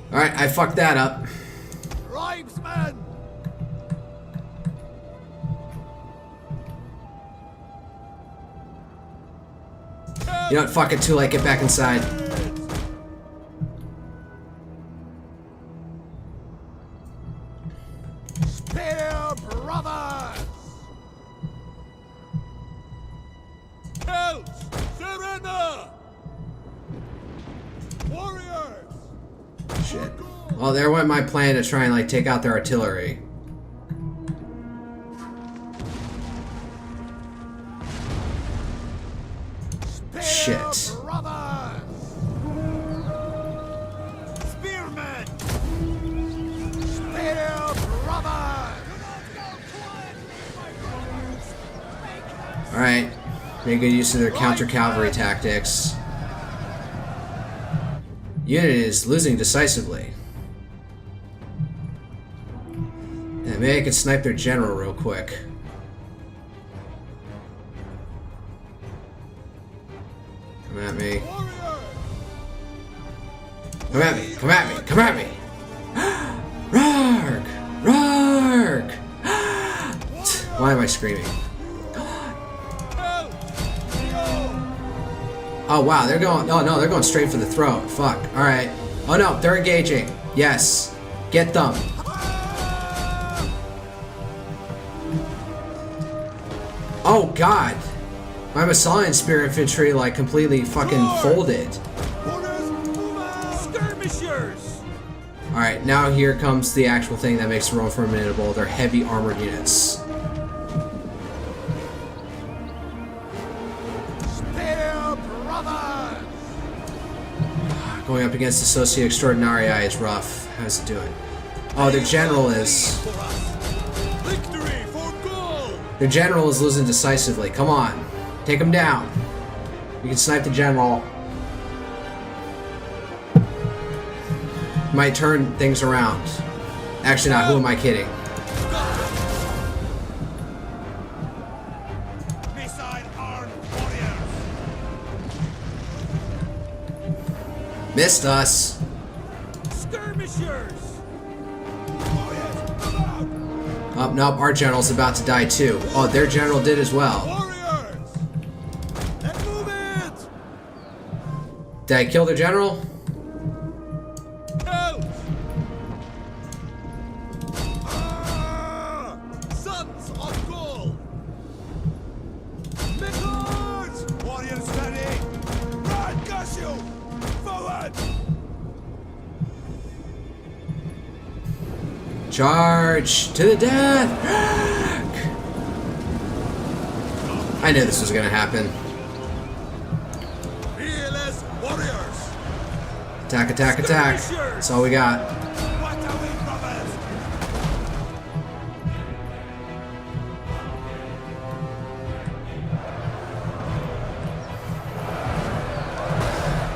A: Alright, I fucked that up.
C: Tribesmen!
A: You know what? Fuck it, too late. Get back inside.
C: Spear brothers! Celts! Surrender! Warriors!
A: Shit. Well, there went my plan to try and, like, take out their artillery. Shit.
C: Brothers! Spearmen! Spear brothers!
A: Alright. Make good use of their counter-cavalry tactics. Unit is losing decisively. Yeah, maybe I can snipe their general real quick. Come at me. Come at me. Come at me. Come at me. Rarg! Rarg! Why am I screaming? Oh wow, they're going. Oh no, they're going straight for the throat. Fuck. All right. Oh no, they're engaging. Yes, get them. Oh god, my Masalian Spear Infantry like completely fucking folded.
C: Skirmishers!
A: Alright, now here comes the actual thing that makes Rome formidable. They're heavy armored units.
C: Spear brothers!
A: Going up against the Socio Extraordinarii is rough. How's it doing? Oh, their general is...
C: Victory for Gaul!
A: Their general is losing decisively. Come on. Take him down. You can snipe the general. Might turn things around. Actually not, who am I kidding?
C: Missile-armed warriors!
A: Missed us.
C: Skirmishers!
A: Oh, nope, our general's about to die too. Oh, their general did as well.
C: Warriors! Let's move it!
A: Did I kill their general?
C: Help! Sons of Gaul! Midlords! Warriors ready! Right, Cassio! Forward!
A: Charge to the death! I knew this was gonna happen.
C: Fearless warriors!
A: Attack, attack, attack. That's all we got.
C: What are we, brothers?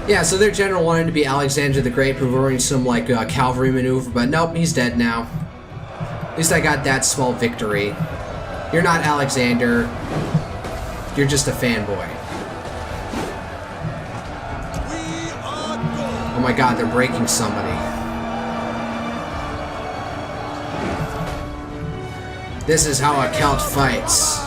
A: Yeah, so their general wanted to be Alexander the Great, performing some like cavalry maneuver, but nope, he's dead now. At least I got that small victory. You're not Alexander. You're just a fanboy.
C: We are Gaul!
A: Oh my god, they're breaking somebody. This is how a Celt fights.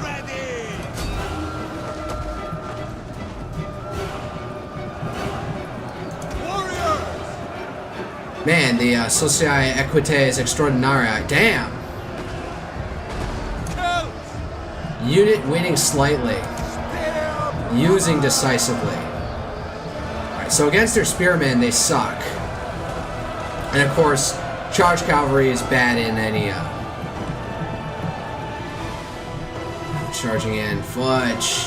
C: Ready! Warriors!
A: Man, the Socii Equites Extraordinarii. Damn!
C: Help!
A: Unit winning slightly.
C: Spear!
A: Using decisively. Alright, so against their spearmen, they suck. And of course, charge cavalry is bad in any, charging in. Fudge.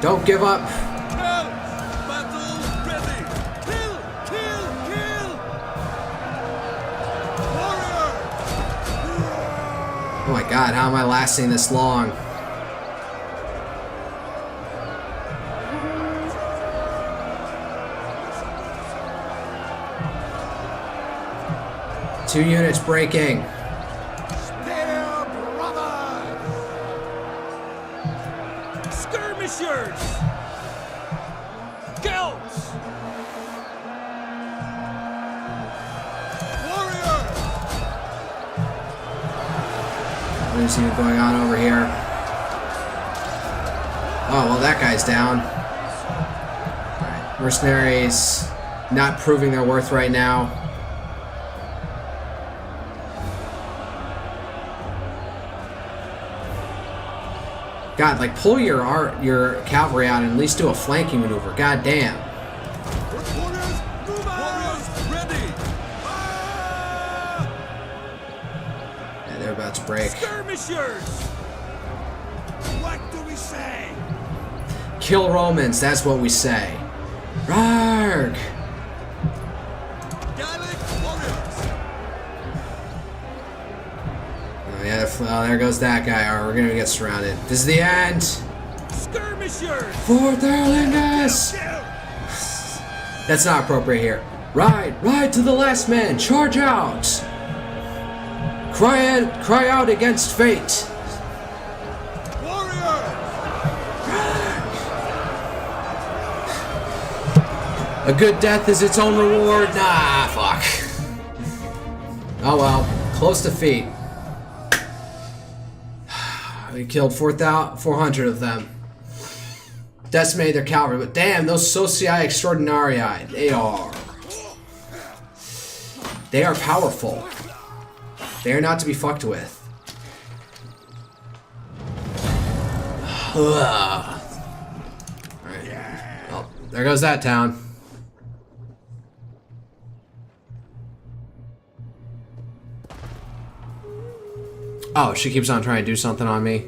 A: Don't give up.
C: Help! Battle ready! Kill! Kill! Kill! Warrior!
A: Oh my god, how am I lasting this long? Two units breaking.
C: Spear brothers! Skirmishers! Gauls! Warriors!
A: What is even going on over here? Oh, well, that guy's down. Alright, mercenaries not proving their worth right now. God, like, pull your cavalry out and at least do a flanking maneuver. God damn.
C: Warriors, move out! Warriors, ready!
A: Yeah, they're about to break.
C: Skirmishers! What do we say?
A: Kill Romans, that's what we say. Rarg!
C: Gallic warriors!
A: Oh, yeah, there goes that guy. Alright, we're gonna get surrounded. This is the end!
C: Skirmishers!
A: For Therlingus!
C: Kill!
A: That's not appropriate here. Ride to the last man, charge out! Cry out against fate!
C: Warriors!
A: A good death is its own reward. Nah, fuck. Oh well, close defeat. We killed 400 of them. Decimated their cavalry, but damn, those Socii Extraordinarii, they are powerful. They are not to be fucked with. Alright. Well, there goes that town. Oh, she keeps on trying to do something on me.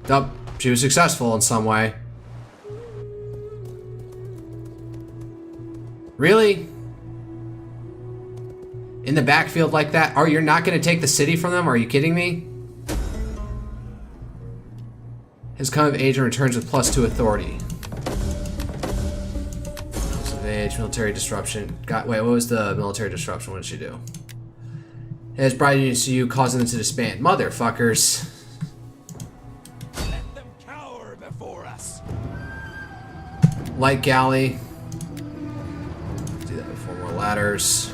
A: Yup, she was successful in some way. Really? In the backfield like that? Oh, you're not going to take the city from them? Are you kidding me? His come of age and returns with +2 authority. Comes of age, military disruption. Wait, what was the military disruption? What did she do? It has brought you to you, causing them to disband. Motherfuckers.
C: Let them cower before us.
A: Light galley. Do that before more ladders.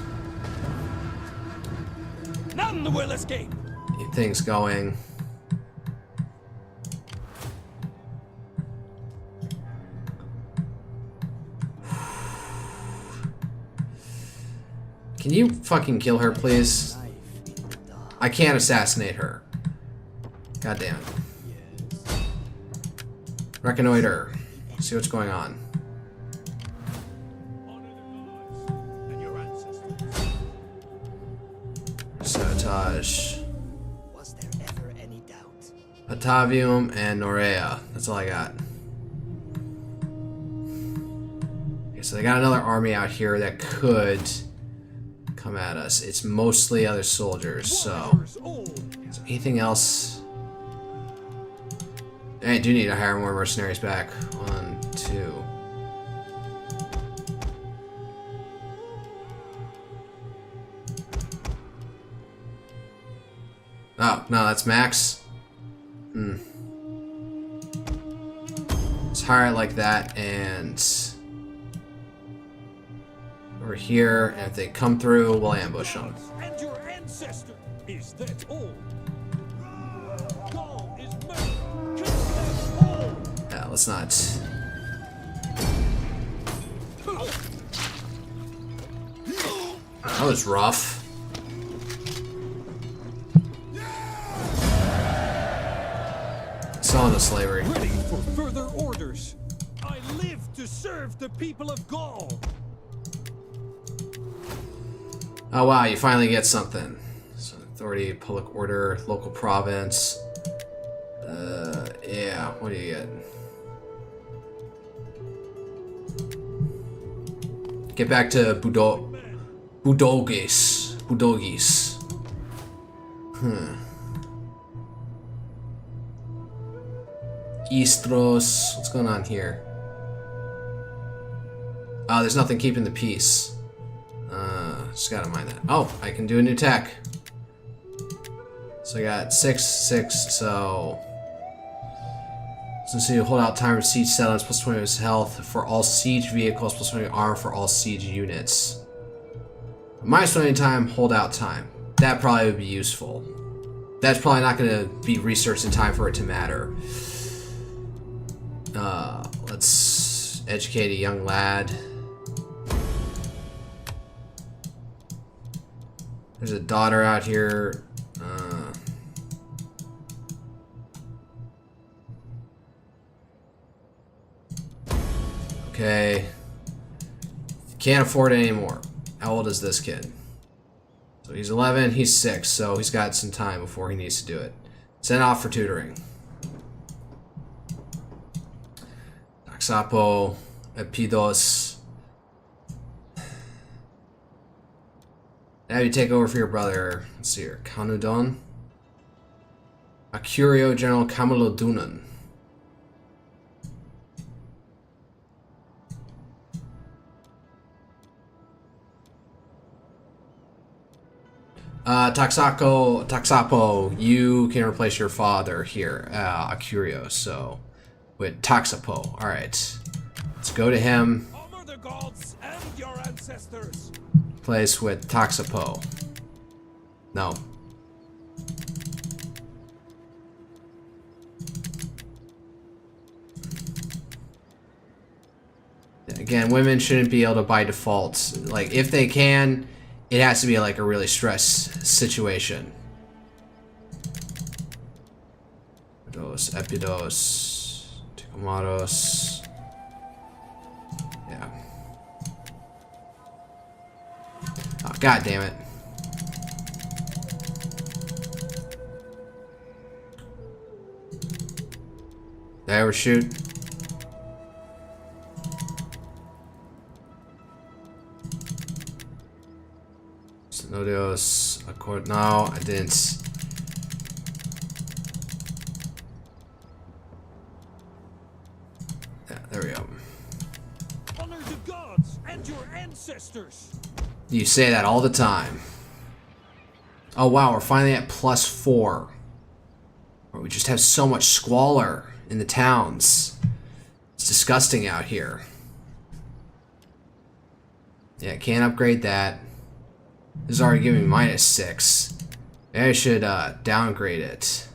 C: None will escape.
A: Keep things going. Can you fucking kill her, please? I can't assassinate her. God damn it. Reconnoiter. See what's going on.
C: And your ancestors.
A: Sabotage.
E: Was there ever any doubt?
A: Patavium and Norea. That's all I got. Okay, so they got another army out here that could come at us. It's mostly other soldiers, so is there anything else? I do need to hire more mercenaries back. 1, 2. Oh, no, that's max. Let's hire it like that, and over here, and if they come through, we'll ambush them.
C: And your ancestor. Is that all? Gaul is murdered. Kill them all.
A: Yeah, let's not. That was rough. Selling to slavery.
C: Ready for further orders. I live to serve the people of Gaul.
A: Oh wow, you finally get something. So authority, public order, local province. Yeah, what do you get? Get back to Budogis. Istros. What's going on here? Oh, there's nothing keeping the peace. Just gotta mind that. Oh, I can do a new tech. So I got 6, 6, so you hold out time for siege settlements, +20 health for all siege vehicles, +20 armor for all siege units. -20 time, hold out time. That probably would be useful. That's probably not gonna be researched in time for it to matter. Let's educate a young lad. There's a daughter out here. Okay. Can't afford it anymore. How old is this kid? So he's 11, he's 6, so he's got some time before he needs to do it. Send off for tutoring. Taxapo, Epidos. Now you take over for your brother. Let's see here. Kanudon. Acurio General Kamaludunan. Taxapo, you can replace your father here, Acurio, so with Taxapo. Alright. Let's go to him.
C: Honor the gods and your ancestors.
A: Place with Toxapo. No. Again, women shouldn't be able to by default. Like, if they can, it has to be like a really stress situation. Epidos, Ticomatos. Yeah. Oh, God damn it. Did I ever shoot? Synodios, Accord. No, I didn't. Yeah, there we go.
C: Honor the gods and your ancestors.
A: You say that all the time. Oh wow, we're finally at +4. We just have so much squalor in the towns. It's disgusting out here. Yeah, can't upgrade that. This is already giving me -6. Maybe I should downgrade it.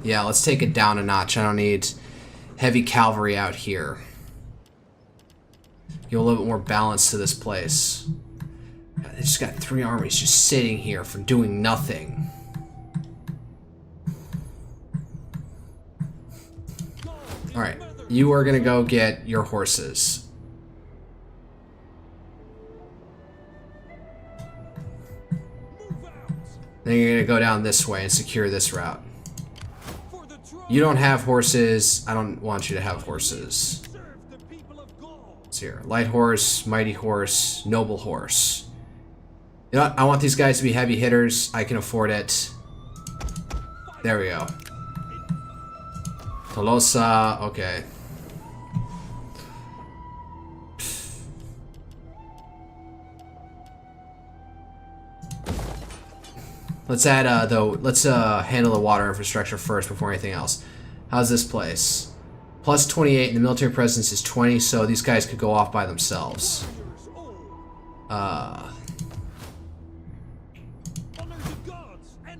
A: Yeah, let's take it down a notch. I don't need heavy cavalry out here. Give a little bit more balance to this place. God, they just got 3 armies just sitting here for doing nothing. Alright, you are gonna go get your horses. Then you're gonna go down this way and secure this route. You don't have horses. I don't want you to have horses. It's here. Light horse, mighty horse, noble horse. You know what? I want these guys to be heavy hitters. I can afford it. There we go. Tolosa, okay. Let's add, though, let's handle the water infrastructure first before anything else. How's this place? +28, and the military presence is 20, so these guys could go off by themselves.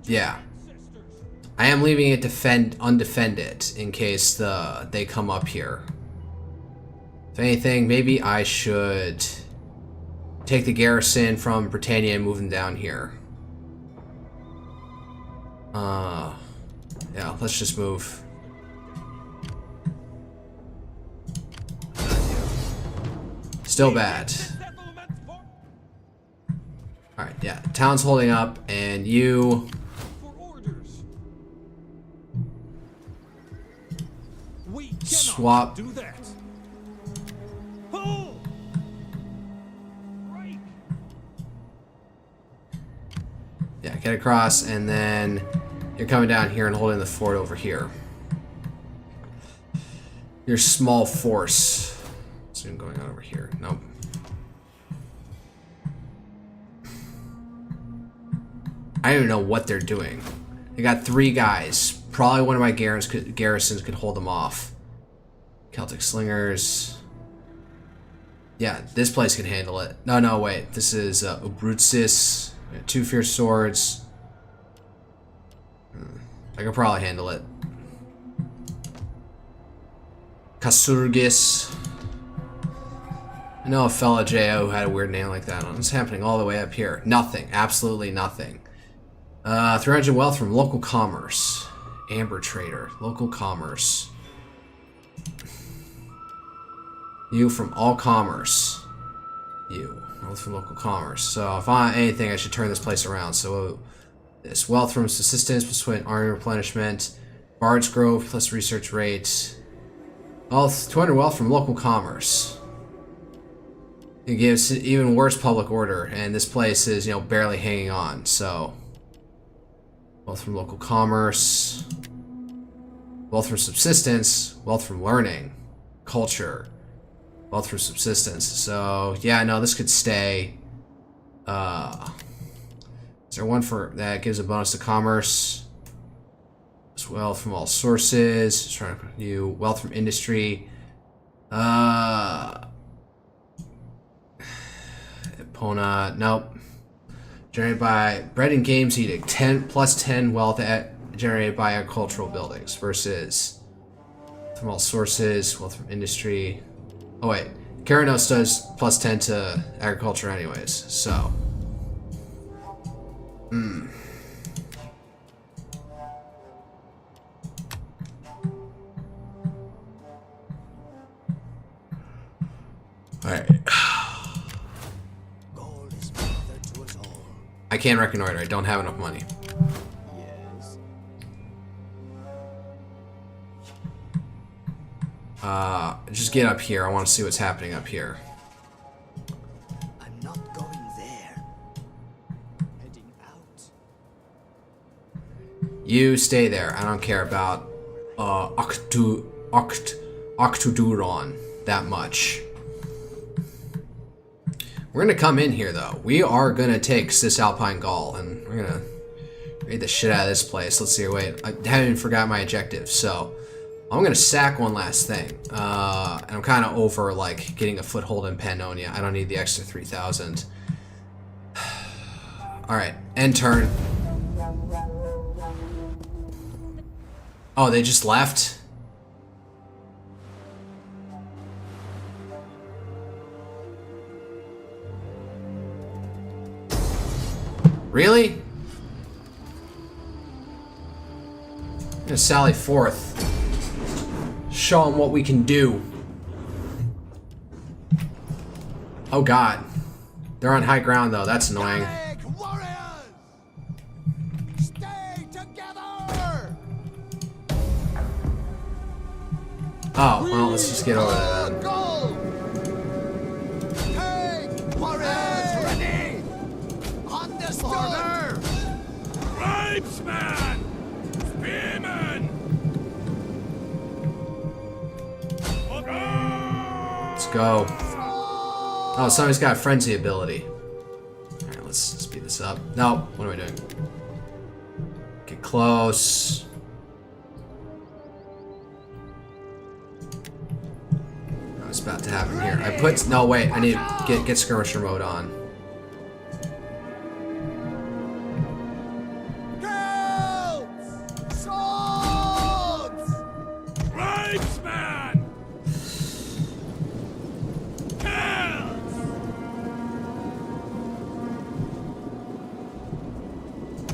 A: Yeah. I am leaving it undefended in case they come up here. If anything, maybe I should take the garrison from Britannia and move them down here. Yeah, let's just move. Still bad. Alright, yeah, town's holding up, and you... swap.
C: Do that.
A: Yeah, get across, and then you're coming down here and holding the fort over here. Your small force. What's even going on over here? Nope. I don't even know what they're doing. They got 3 guys. Probably one of my garrisons could hold them off. Celtic slingers. Yeah, this place can handle it. No, wait. This is Ubrutsis. 2 fierce swords. I could probably handle it. Kasurgis. I know a fella J.O. who had a weird name like that. What's happening all the way up here? Nothing. Absolutely nothing. 300 wealth from local commerce. Amber trader. Local commerce. You from all commerce. You. Wealth from local commerce. So if I want anything, I should turn this place around. So this wealth from subsistence plus army replenishment. Bard's Grove plus research rate. Wealth, 200 wealth from local commerce. It gives even worse public order, and this place is, you know, barely hanging on. So wealth from local commerce. Wealth from subsistence. Wealth from learning. Culture. Wealth from subsistence. So, yeah, no, this could stay. Is there one for that gives a bonus to commerce? It's wealth from all sources. Trying to new wealth from industry. Epona, nope. Generated by bread and games eating. 10 plus 10 wealth generated by agricultural buildings versus from all sources, wealth from industry. Oh wait, Keranos does plus 10 to agriculture anyways, so. Alright.
E: Gaul is mother to us all.
A: I can't reconnoiter, I don't have enough money.
E: Yes.
A: Just get up here. I want to see what's happening up here.
E: I'm not going there. Heading out.
A: You stay there. I don't care about Octoduron that much. We're gonna come in here though. We are gonna take Cisalpine Gaul and we're gonna raid the shit out of this place. Let's see. Wait, I haven't even forgot my objective. So I'm gonna sack one last thing. And I'm kind of over like getting a foothold in Pannonia. I don't need the extra 3,000. All right, end turn. Oh, they just left? Really? I'm gonna sally forth. Show them what we can do. Oh god. They're on high ground though, that's annoying.
E: Warriors! Stay together!
A: Oh, well, let's just get over there then.
E: Gaul! Take warriors ready! Understood!
C: Tribesmen! Spearmen!
A: Let's go. Oh, somebody's got a frenzy ability. Alright, let's speed this up. No, what am I doing? Get close. What's about to happen here? I put no wait, I need to get skirmisher mode on.
E: Girls! Swords!
C: Tribesmen! Kills!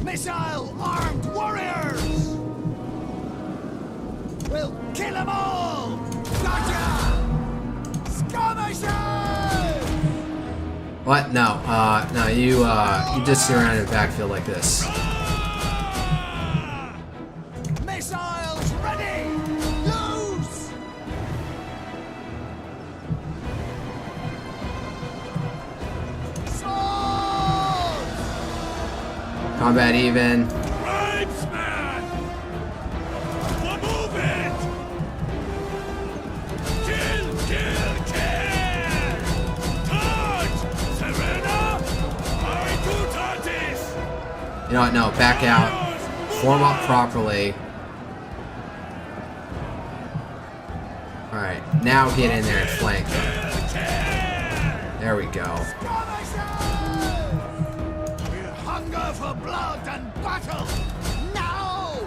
E: Missile armed warriors! We'll kill them all! Gotcha! Skirmishers!
A: What? No, no, you just sit around in the backfield like this.
E: Missiles ready! Loose! Swords!
A: Combat even.
C: Tribesmen! We'll move it! Kill! Touch! Serena! Aritutatis!
A: You know what? No, back out. Form up properly. Alright, now get in there and flank them. There we go.
E: We hunger for blood and battle! Now!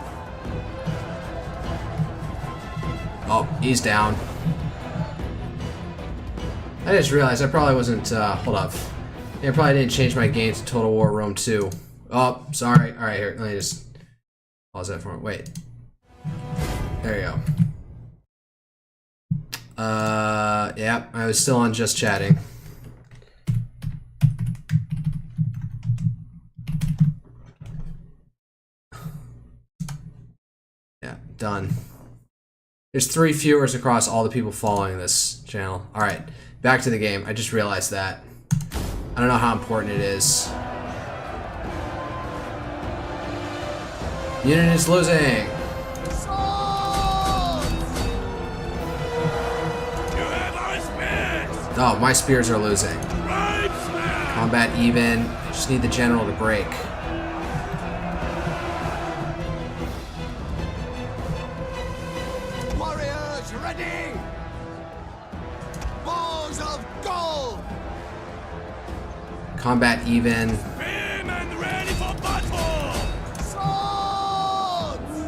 A: Oh, he's down. I just realized I probably wasn't, hold up. I probably didn't change my game to Total War Rome 2. Oh, sorry. Alright, here, let me just pause that for a moment. Wait. There you go. Yeah, I was still on just chatting. Yeah, done. There's 3 viewers across all the people following this channel. Alright, back to the game. I just realized that. I don't know how important it is. Unit is losing! Oh, my spears are losing. Combat even. I just need the general to break.
E: ready! Bows of Gaul!
A: Combat even.
C: Spearmen ready for battle!
E: Swords!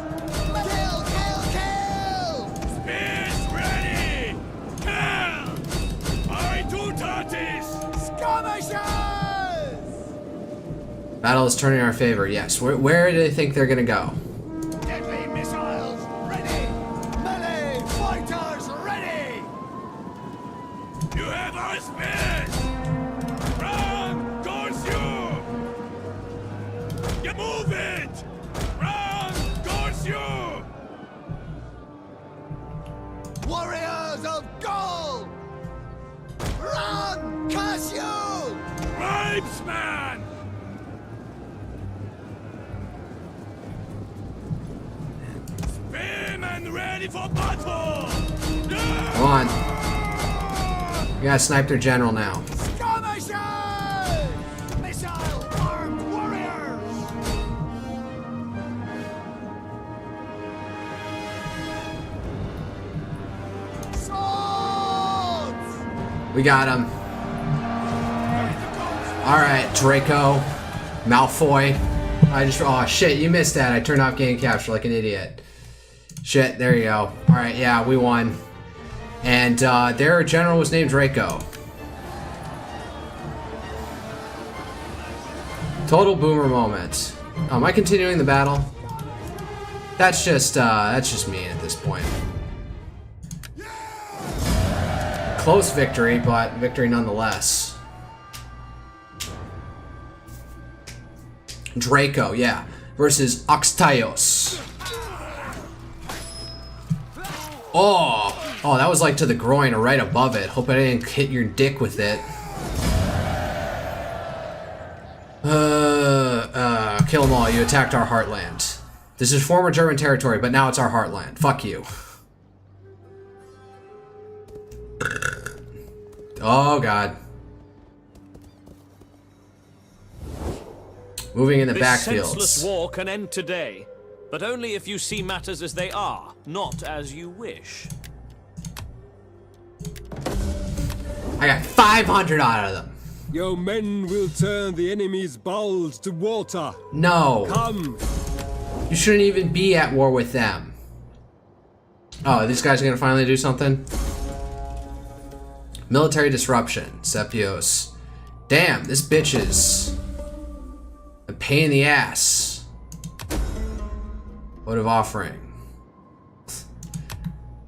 E: Kill, kill, kill!
C: Spears ready! Kill! I do tarties!
E: Skirmishers!
A: Battle is turning in our favor. Yes. Where do they think they're gonna go?
E: Deadly missiles ready! Melee fighters ready!
C: You have our spears! Run towards you! You move it! Run towards you!
E: Warriors of Gaul! Run, curse you!
C: Tribesman! Spearmen ready for battle!
A: Come on. You gotta snipe their general now.
E: Skirmishers! Missile armed warriors! Swords!
A: We got him. Alright, Draco. Malfoy. Oh shit, you missed that. I turned off game capture like an idiot. Shit, there you go. Alright, yeah, we won. And their general was named Draco. Total boomer moment. Am I continuing the battle? That's just mean at this point. Close victory, but victory nonetheless. Draco, yeah, versus Oxtaios. Oh, that was like to the groin or right above it. Hope I didn't hit your dick with it. Kill them all. You attacked our heartland. This is former German territory, but now it's our heartland. Fuck you. Oh, God. Moving in the
B: This
A: backfields.
B: senseless war can end today, but only if you see matters as they are, not as you wish.
A: I got 500 out of them.
D: Your men will turn the enemy's bowls to water.
A: No.
D: Come.
A: You shouldn't even be at war with them. Oh, these guys are gonna finally do something? Military disruption. Sepios. Damn, this bitch is a pain in the ass. Vote of offering.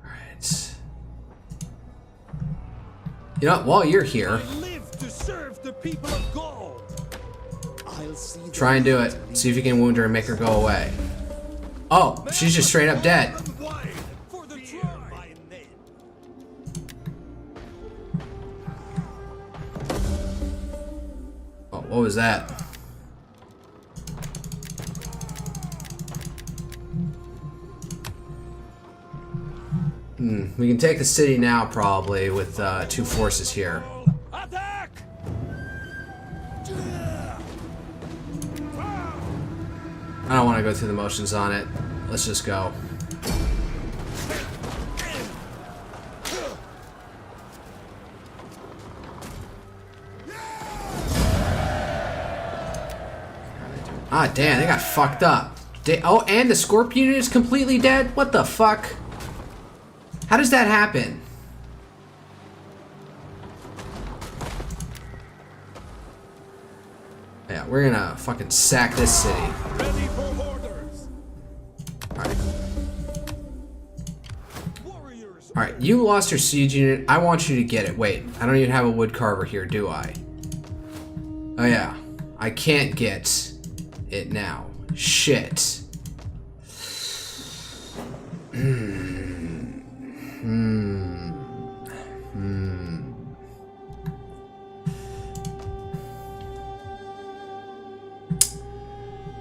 A: Alright. You know what? While you're here,
D: Live to serve the people of Gaul.
E: I'll see
A: try and do it. See if you can wound her and make her go away. Oh, she's just straight up dead.
D: For the tribe.
A: Oh, what was that? We can take the city now, probably, with 2 forces here.
C: Attack!
A: I don't want to go through the motions on it. Let's just go. Ah, damn, they got fucked up. Oh, and the Scorpion is completely dead? What the fuck? How does that happen? Yeah, we're gonna fucking sack this city.
D: Ready for orders.
A: Alright.
D: Warriors.
A: Alright, you lost your siege unit. I want you to get it. Wait, I don't even have a wood carver here, do I? Oh yeah. I can't get it now. Shit.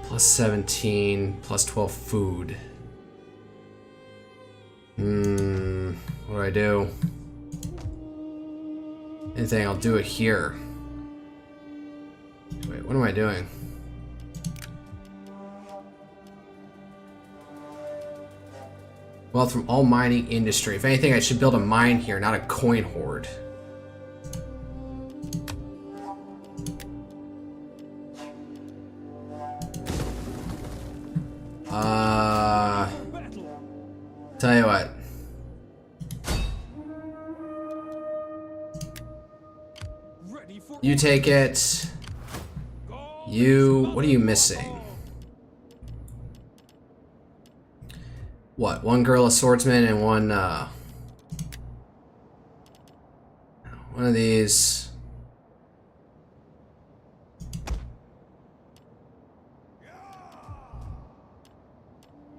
A: Plus 17, plus 12 food. What do I do? Anything, I'll do it here. Wait, what am I doing? Wealth from all mining industry. If anything, I should build a mine here, not a coin hoard. Tell you what. You take it. You... What are you missing? What? One guerrilla swordsman and one of these.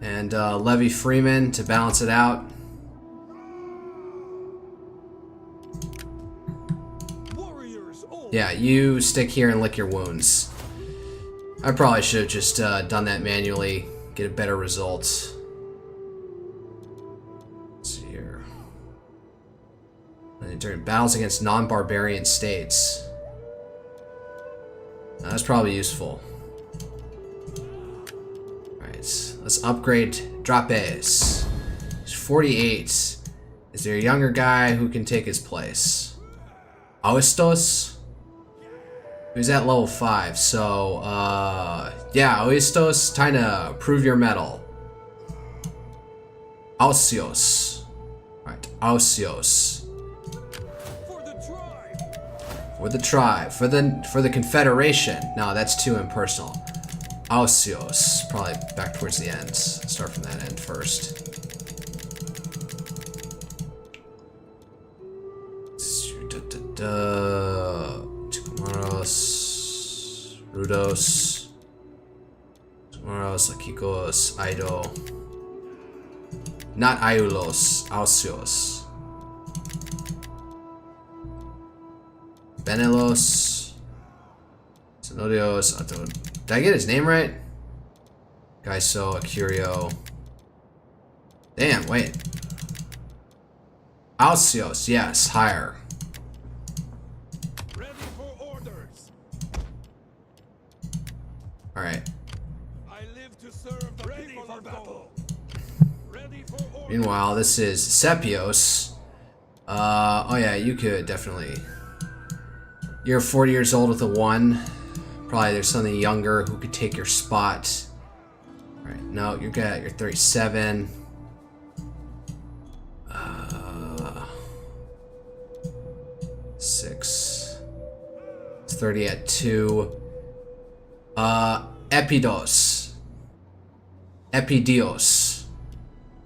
A: And Levy Freeman to balance it out. Yeah, you stick here and lick your wounds. I probably should have just done that manually, get a better result. Let's see here. During battles against non-barbarian states. That's probably useful. Alright, let's upgrade Drapes. He's 48. Is there a younger guy who can take his place? Oistos? Who's at level 5, so, yeah, Oistos, time to prove your mettle. Ausios. Alright, Ausios. For the tribe. For the Confederation. No, that's too impersonal. Ausios. Probably back towards the end. Start from that end first. Tumaros, Rudos, Tumaros, Akikos, Aido. Not Iulos, Ausios. Benelos, Zenodios, did I get his name right? Gaiso, Acurio. Damn, wait. Ausios, yes, higher.
C: Ready for orders.
A: Alright.
C: I live to serve the people of Gaul. Ready for orders.
A: Meanwhile, this is Sepios. Oh yeah, you could definitely. You're 40 years old with a 1. Probably there's something younger who could take your spot. Alright, no, you're good. You're 37. 6. It's 30 at 2. Epidos. Epidios.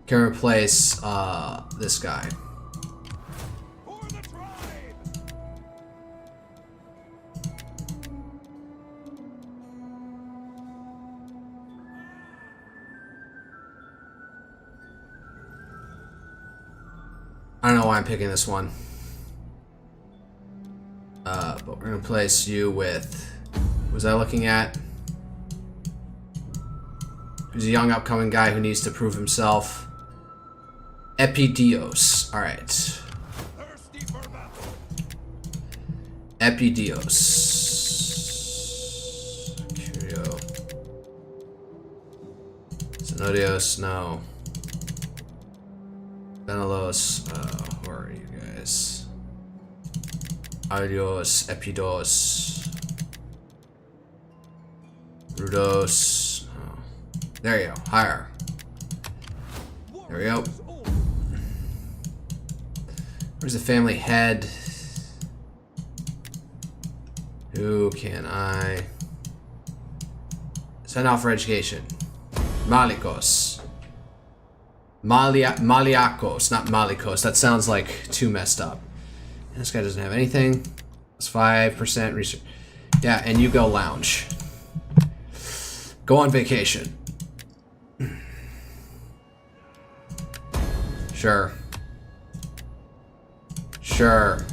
A: Can replace, this guy.
C: For the tribe.
A: I don't know why I'm picking this one. But we're gonna place you with... What was I looking at? Who's a young upcoming guy who needs to prove himself. Epidios. Alright.
C: Thirsty for battle.
A: Epidios. Curio. Zenodios, no. Benelos, where are you guys? Arios, Epidos. Rudos. Oh. There you go, higher. There we go. Where's the family head? Who can I send off for education? Malikos. Maliakos, not Malikos. That sounds like too messed up. And this guy doesn't have anything. It's 5% research. Yeah, and you go lounge. Go on vacation. Sure. Sure.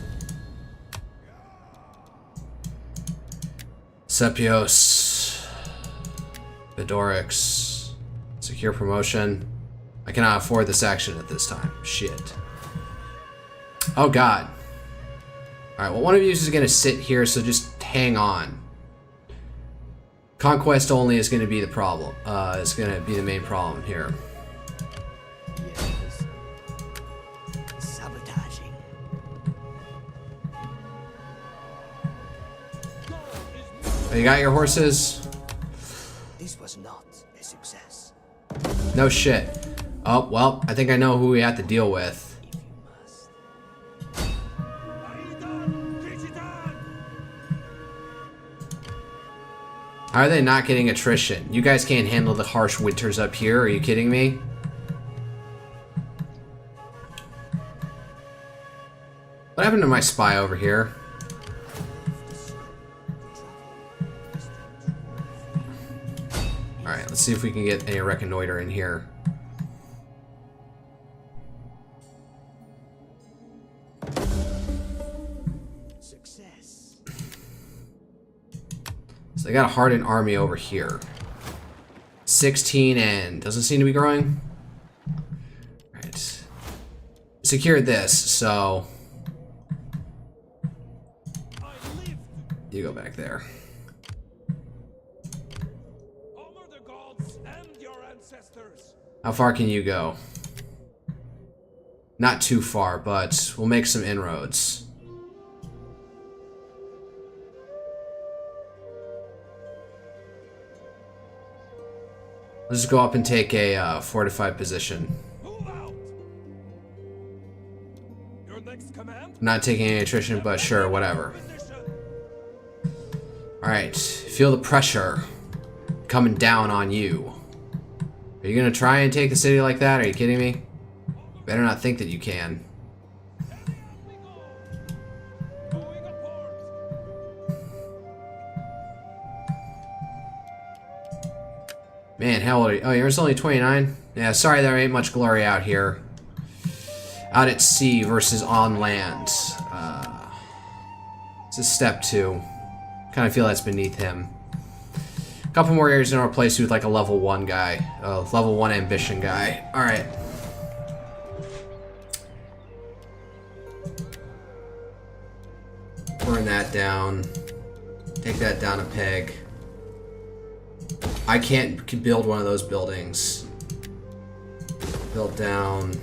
A: Sepios. Bedorix. Secure promotion. I cannot afford this action at this time. Shit. Oh god. Alright, well one of you is going to sit here, so just hang on. Conquest only is going to be the problem. It's going to be the main problem here.
E: Yes.
A: Oh, you got your horses?
E: This was not a success.
A: No shit. Oh, well, I think I know who we have to deal with. How are they not getting attrition? You guys can't handle the harsh winters up here. Are you kidding me? What happened to my spy over here? Alright, let's see if we can get a reconnoiter in here.
E: Success.
A: So they got a hardened army over here. 16 and doesn't seem to be growing. Alright. Secured this, so you go back there.
C: Honor the gods and your ancestors.
A: How far can you go? Not too far, but we'll make some inroads. Let's just go up and take a fortified position.
C: Move out. Your next command?
A: I'm not taking any attrition, but sure, whatever.
C: Position.
A: Alright, feel the pressure coming down on you. Are you gonna try and take the city like that? Are you kidding me? Better not think that you can.
C: Going apart.
A: Man, how old are you? Oh, you're only 29? Yeah, sorry there ain't much glory out here. Out at sea versus on land. This is step 2. Kind of feel that's beneath him. A couple more areas in our place with like a level 1 guy. A level 1 ambition guy. Alright. Burn that down. Take that down a peg. I can't build one of those buildings. Build down.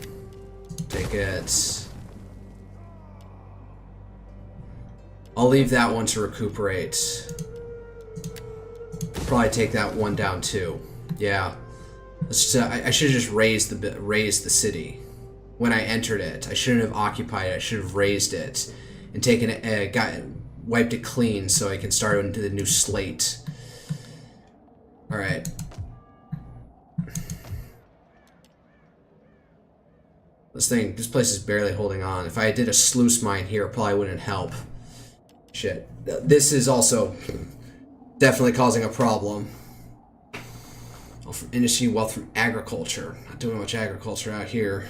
A: Take it. I'll leave that one to recuperate. Probably take that one down too. Yeah. Let's just, I should have just raised the city when I entered it. I shouldn't have occupied it. I should have raised it and taken it, wiped it clean so I can start into the new slate. All right. This place is barely holding on. If I did a sluice mine here, it probably wouldn't help. Shit. This is also definitely causing a problem. Wealth from industry, wealth from agriculture. Not doing much agriculture out here.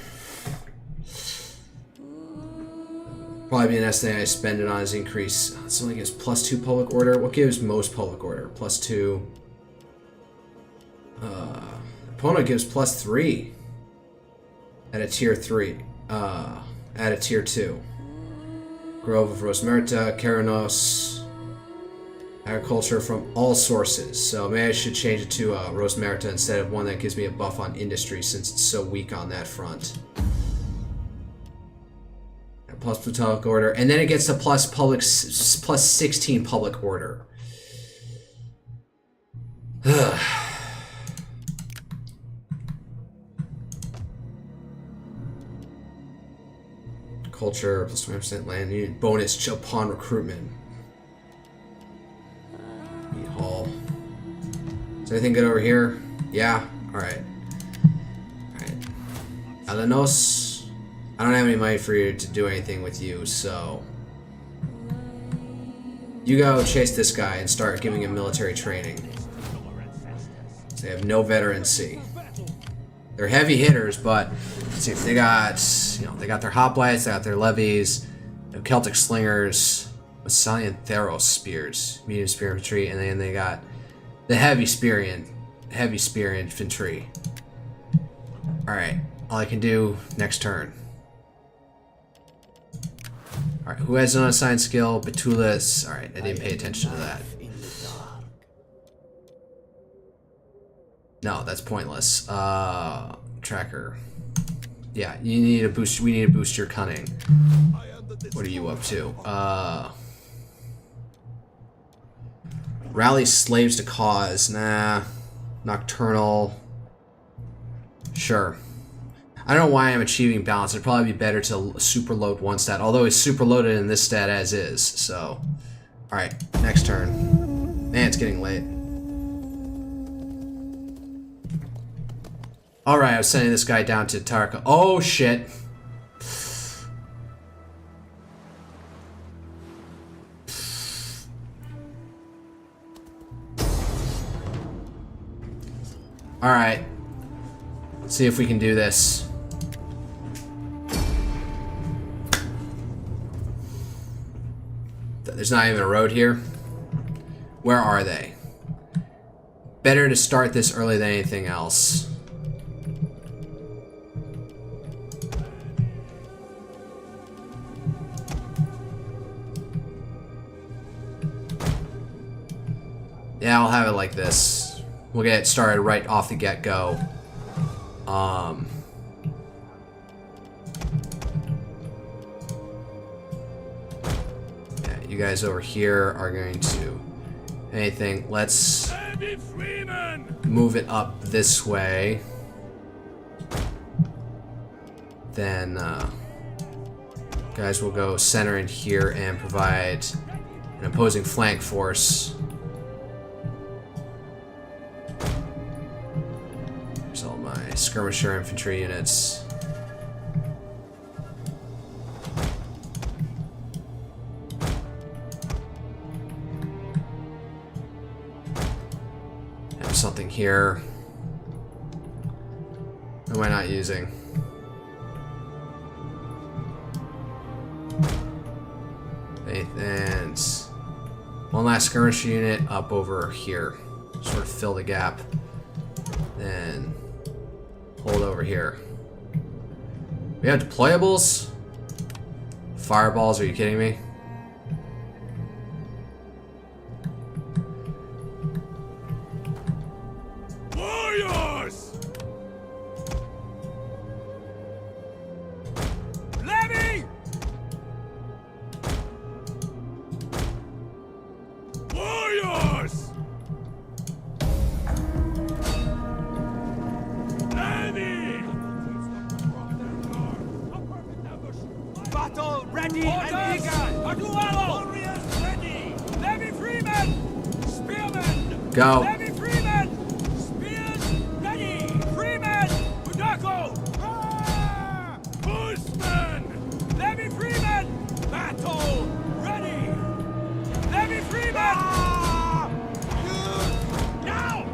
A: Probably be the next thing I spend it on is increase. This only gives +2 public order. What gives most public order? +2. Opponent gives +3 at a tier 3. At a tier 2. Grove of Rosmerta, Keranos, agriculture from all sources. So maybe I should change it to Rosmerta instead of one that gives me a buff on industry since it's so weak on that front. And plus public order, and then it gets to plus 16 public order. Culture, plus 20% land unit bonus upon recruitment. Meat hall. Is anything good over here? Yeah? Alright. Alright. Alanos. I don't have any money for you to do anything with you, so you go chase this guy and start giving him military training. They have no veterancy. They're heavy hitters, but let's see if they got, they got their hoplites, they got their levies, they have Celtic slingers, Massalian Theros spears, medium spear infantry, and then they got the heavy spear infantry. All right, all I can do next turn. All right, who has an unassigned skill? Betulis. All right, I didn't pay attention to that. No, that's pointless. Tracker. Yeah, you need to boost. We need to boost your cunning. What are you up to? Rally slaves to cause. Nah. Nocturnal. Sure. I don't know why I'm achieving balance. It'd probably be better to super load one stat. Although it's super loaded in this stat as is. So. Alright. Next turn. Man, it's getting late. Alright, I was sending this guy down to Tarka. Oh, shit. Alright. Let's see if we can do this. There's not even a road here. Where are they? Better to start this early than anything else. Yeah, I'll have it like this. We'll get it started right off the get-go. Yeah, you guys over here are going to... Anything. Let's move it up this way. Then, guys will go center in here and provide an opposing flank force. There's all my skirmisher infantry units. Have something here. What am I not using? And one last skirmisher unit up over here. Sort of fill the gap. Then hold over here. We have deployables? Fireballs, are you kidding me?
C: Warriors! Levy! Warriors! Levy! Battle ready and eager! Warriors ready! Levy Freeman! Spearmen!
A: Go.
C: Levy Freeman! Spears ready! Freeman! Udako! Bushman! Levy Freeman! Battle ready! Levy Freeman! Now!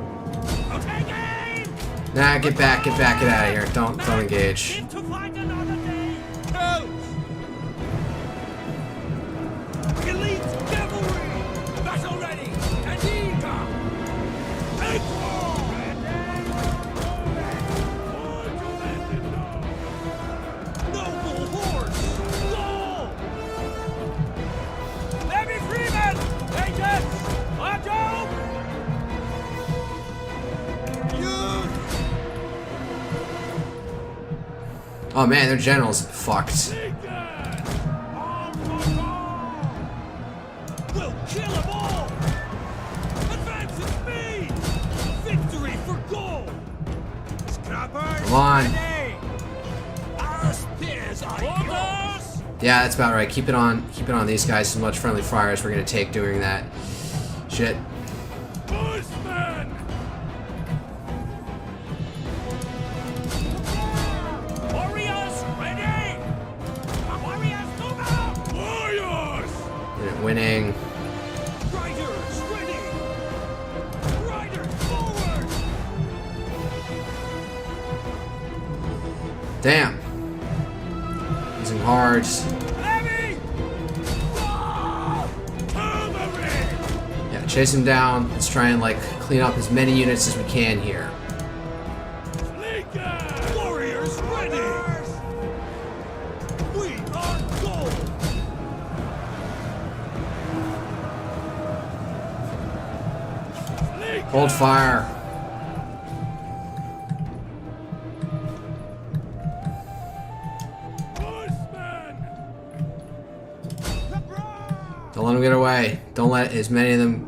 C: Okay, game!
A: Nah, get back, get out of here. Don't engage.
C: Live to fight another day! Go! Elite cavalry! Battle ready! And eager! Take war! Noble horse! Go! Levy Freeman! Agents! Otto! Youth!
A: Oh man, their general's fucked.
C: We'll kill them all! Advance at speed! Victory for Gaul! Scrappers!
A: Come on.
C: Ready! Our spears are yours!
A: Yeah, that's about right. Keep it on these guys as much friendly fire as we're gonna take doing that. Shit.
C: Bushman! Warriors ready! Warriors move out! Warriors!
A: Unit winning.
C: Riders ready! Riders forward!
A: Damn. Using hards.
C: Levy! Cavalry!
A: Yeah, chase him down. Let's try and like clean up as many units as we can here.
C: Warriors ready! We are Gaul!
A: Hold fire. Don't let them get away. Don't let as many of them.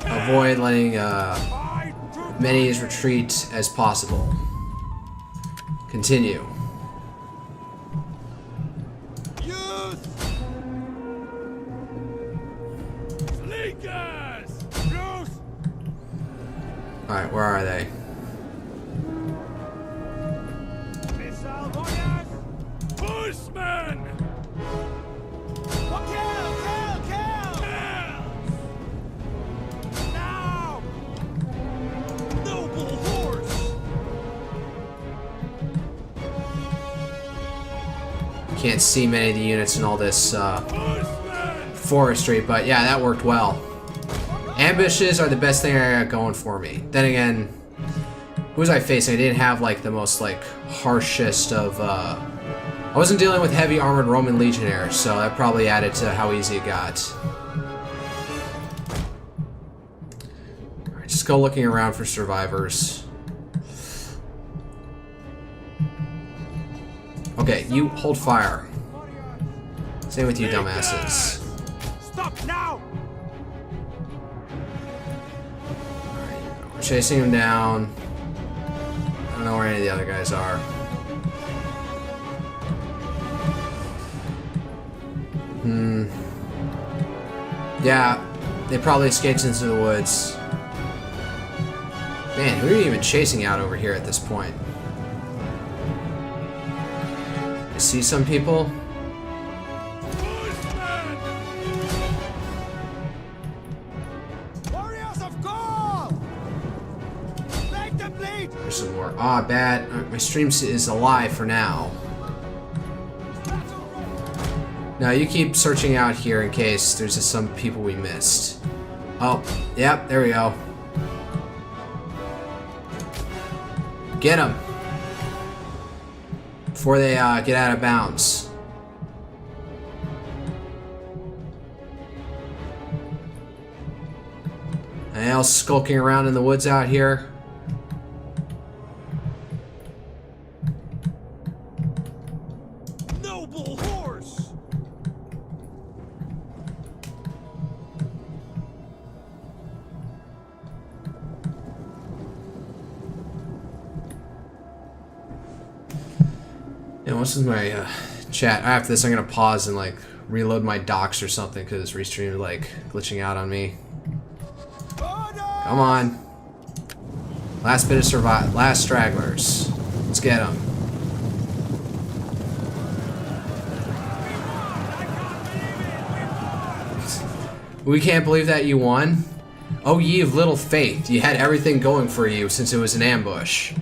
A: Oh avoid letting many retreat as possible. Continue.
C: Youth! Leakers! Loose!
A: Alright, where are they?
C: Missile warriors! Horsemen! Kill! Now! Noble horse!
A: Can't see many of the units in all this forestry, but yeah, that worked well. Ambushes are the best thing I got going for me. Then again, who was I facing? I didn't have like the most like harshest of I wasn't dealing with heavy armored Roman legionnaires, so that probably added to how easy it got. Alright, just go looking around for survivors. Okay, you hold fire. Same with you, dumbasses.
C: Stop now!
A: We're chasing him down. I don't know where any of the other guys are. Yeah, they probably escaped into the woods. Man, who are you even chasing out over here at this point? I see some people.
E: Warriors of Gaul! Make them bleed!
A: There's some more. Ah, bad. My stream is alive for now. Now you keep searching out here in case there's just some people we missed. Oh, yep, there we go. Get them before they get out of bounds. Anyone else skulking around in the woods out here?
C: Noble horse!
A: Yeah, what's in my chat? After this, I'm gonna pause and like reload my docs or something because Restream like glitching out on me. Come on, last bit of last stragglers. Let's get them. We can't believe that you won. Oh, ye of little faith! You had everything going for you since it was an ambush.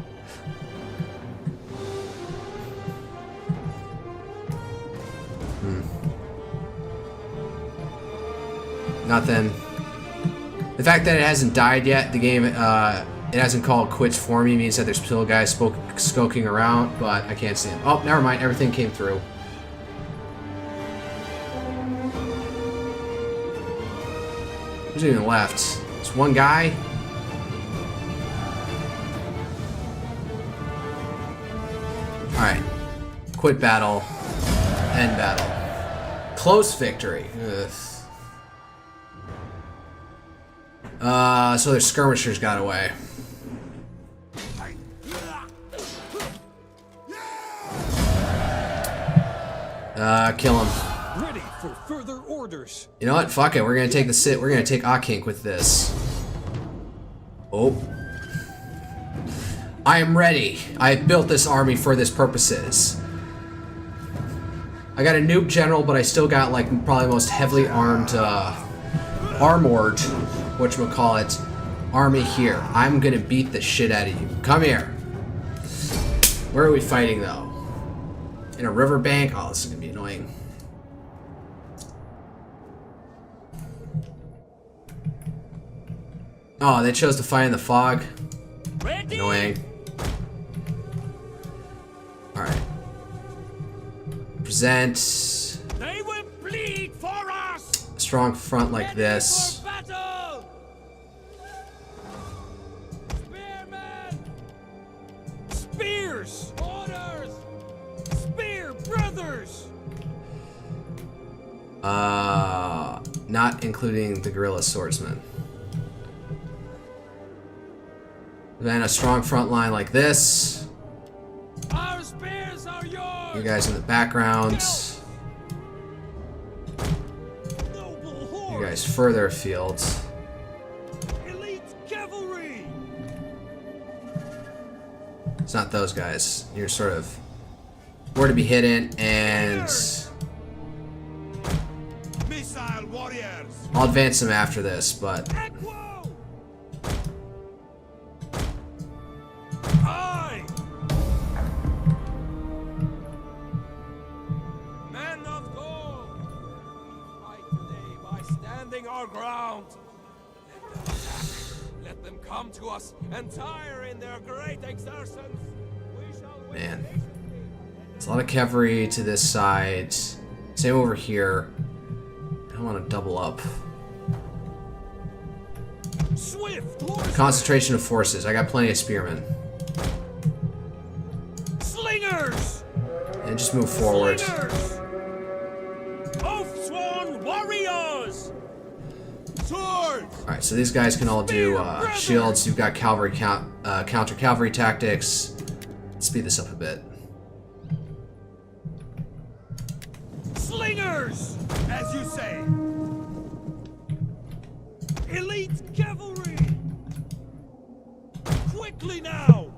A: Nothing. The fact that it hasn't died yet, the game, it hasn't called quits for me, means that there's still guys skulking around, but I can't see them. Oh, never mind, everything came through. Who's even left? Just one guy? Alright. Quit battle. End battle. Close victory. Ugh. So their skirmishers got away. Kill him.
C: Ready for further orders.
A: You know what? Fuck it. We're gonna take the sit. We're gonna take Akink with this. Oh. I am ready. I have built this army for this purposes. I got a noob general, but I still got like probably the most heavily armed, armored, whatchamacallit, army here. I'm gonna beat the shit out of you. Come here. Where are we fighting though? In a riverbank? Oh, this is gonna be annoying. Oh, they chose to fight in the fog.
C: Ready?
A: Annoying. Alright. Present
C: They will bleed for us.
A: a strong front like
C: Ready
A: this.
C: for battle. Spearmen. Spears. Orders. Spear brothers.
A: Not including the guerrilla swordsman. Then a strong front line like this.
C: Our spears are yours!
A: You guys in the background.
C: Noble
A: You
C: horse!
A: guys further afield.
C: Elite cavalry!
A: It's not those guys. You're sort of where to be hidden, and
C: Missile warriors!
A: I'll advance them after this, but
C: Equo! Aye! Men of Gaul! Fight today by standing our ground. Let them attack. Let them come to us and tire in their great exertions. We shall win
A: Man.
C: patiently.
A: there's a lot of cavalry to this side. Same over here. I want to double up.
C: Swift horsemen!
A: Concentration of forces. I got plenty of spearmen.
C: Slingers!
A: And just move forward.
C: Slingers! Oath-sworn warriors! Swords!
A: Alright, so these guys can all do shields. You've got cavalry counter cavalry tactics. Speed this up a bit.
C: Slingers! As you say. Elite cavalry! Quickly now!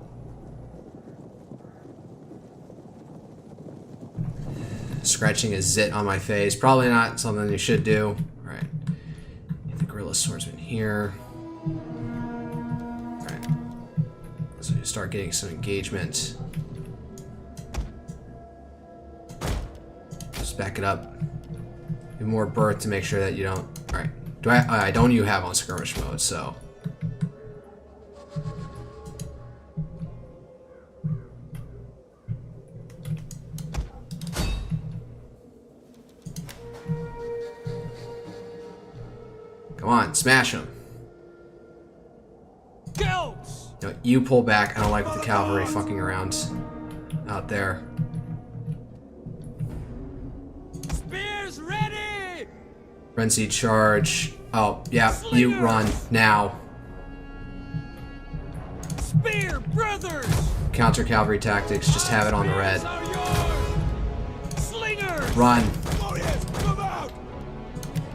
A: Scratching a zit on my face. Probably not something you should do. Alright. The guerrilla swordsman here. Alright. So you start getting some engagement. Just back it up. Give more berth to make sure that you don't. Alright. I don't you have on skirmish mode, so. Come on, smash him.
C: Gelts!
A: No, you pull back. I don't like the cavalry fucking around out there.
C: Spears ready!
A: Frenzied charge. Oh, yeah, you run now.
C: Spear brothers!
A: Counter cavalry tactics. Just have it on the red.
C: Spears are yours! Slingers!
A: Run.
C: Warriors, come out!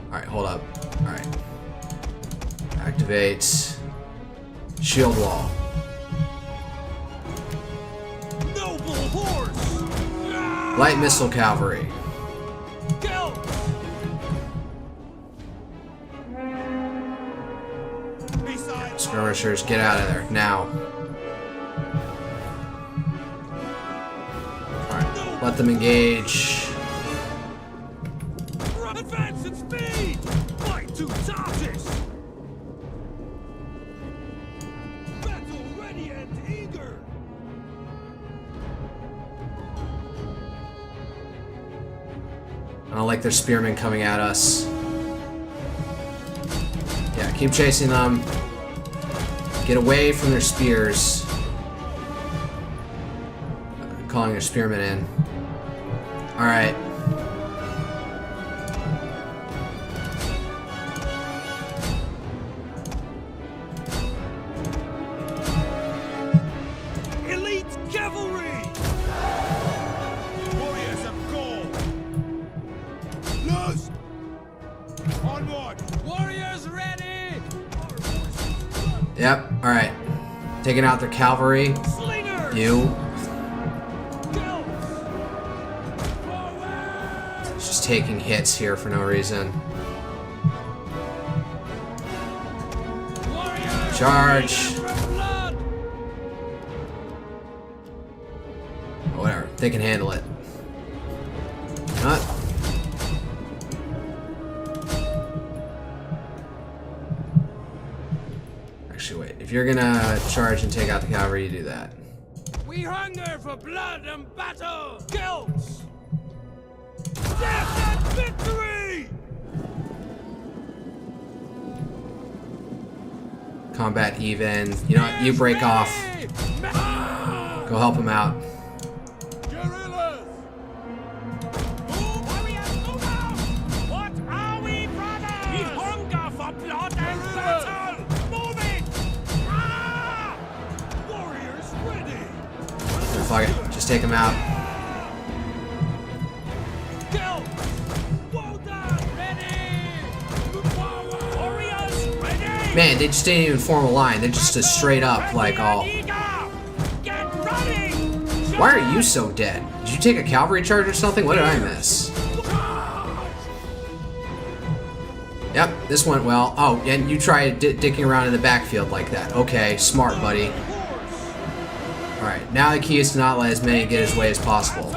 A: Alright, hold up. Alright. Activate. Shield wall.
C: Noble horse!
A: Light missile cavalry.
C: Gelts! Beside
A: Skirmishers, get out of there. Now. Alright, let them engage.
C: advance at speed! Fight to Tarsus! Battle ready and eager!
A: I don't like their spearmen coming at us. Yeah, keep chasing them. Get away from their spears. Calling their spearmen in. Alright.
C: Elite cavalry! Warriors of Gaul! Loose! Onward! Warriors ready!
A: Yep, alright. Taking out their cavalry.
C: Slingers!
A: You.
C: Gelts!
A: Just taking hits here for no reason.
C: Warriors!
A: Charge.
C: For blood!
A: Whatever. They can handle it. Not. Actually, wait. If you're gonna charge and take out the cavalry, you do that.
C: We hunger for blood and battle! Gelts! Death and victory!
A: Combat even. You know what? You break off. Go help him out.
C: Guerrillas! Warriors, move out! What are we, brothers? We hunger for blood and battle! Move it! Ah!
A: Just take him out.
C: Go! Well done! Ready! Warriors, ready!
A: Man, they just didn't even form a line. They're just a straight up, like, all...
C: Get ready!
A: Why are you so dead? Did you take a cavalry charge or something? What did I miss? Yep, this went well. Oh, and you tried dicking around in the backfield like that. Okay, smart, buddy. Alright, now the key is to not let as many get his way as possible.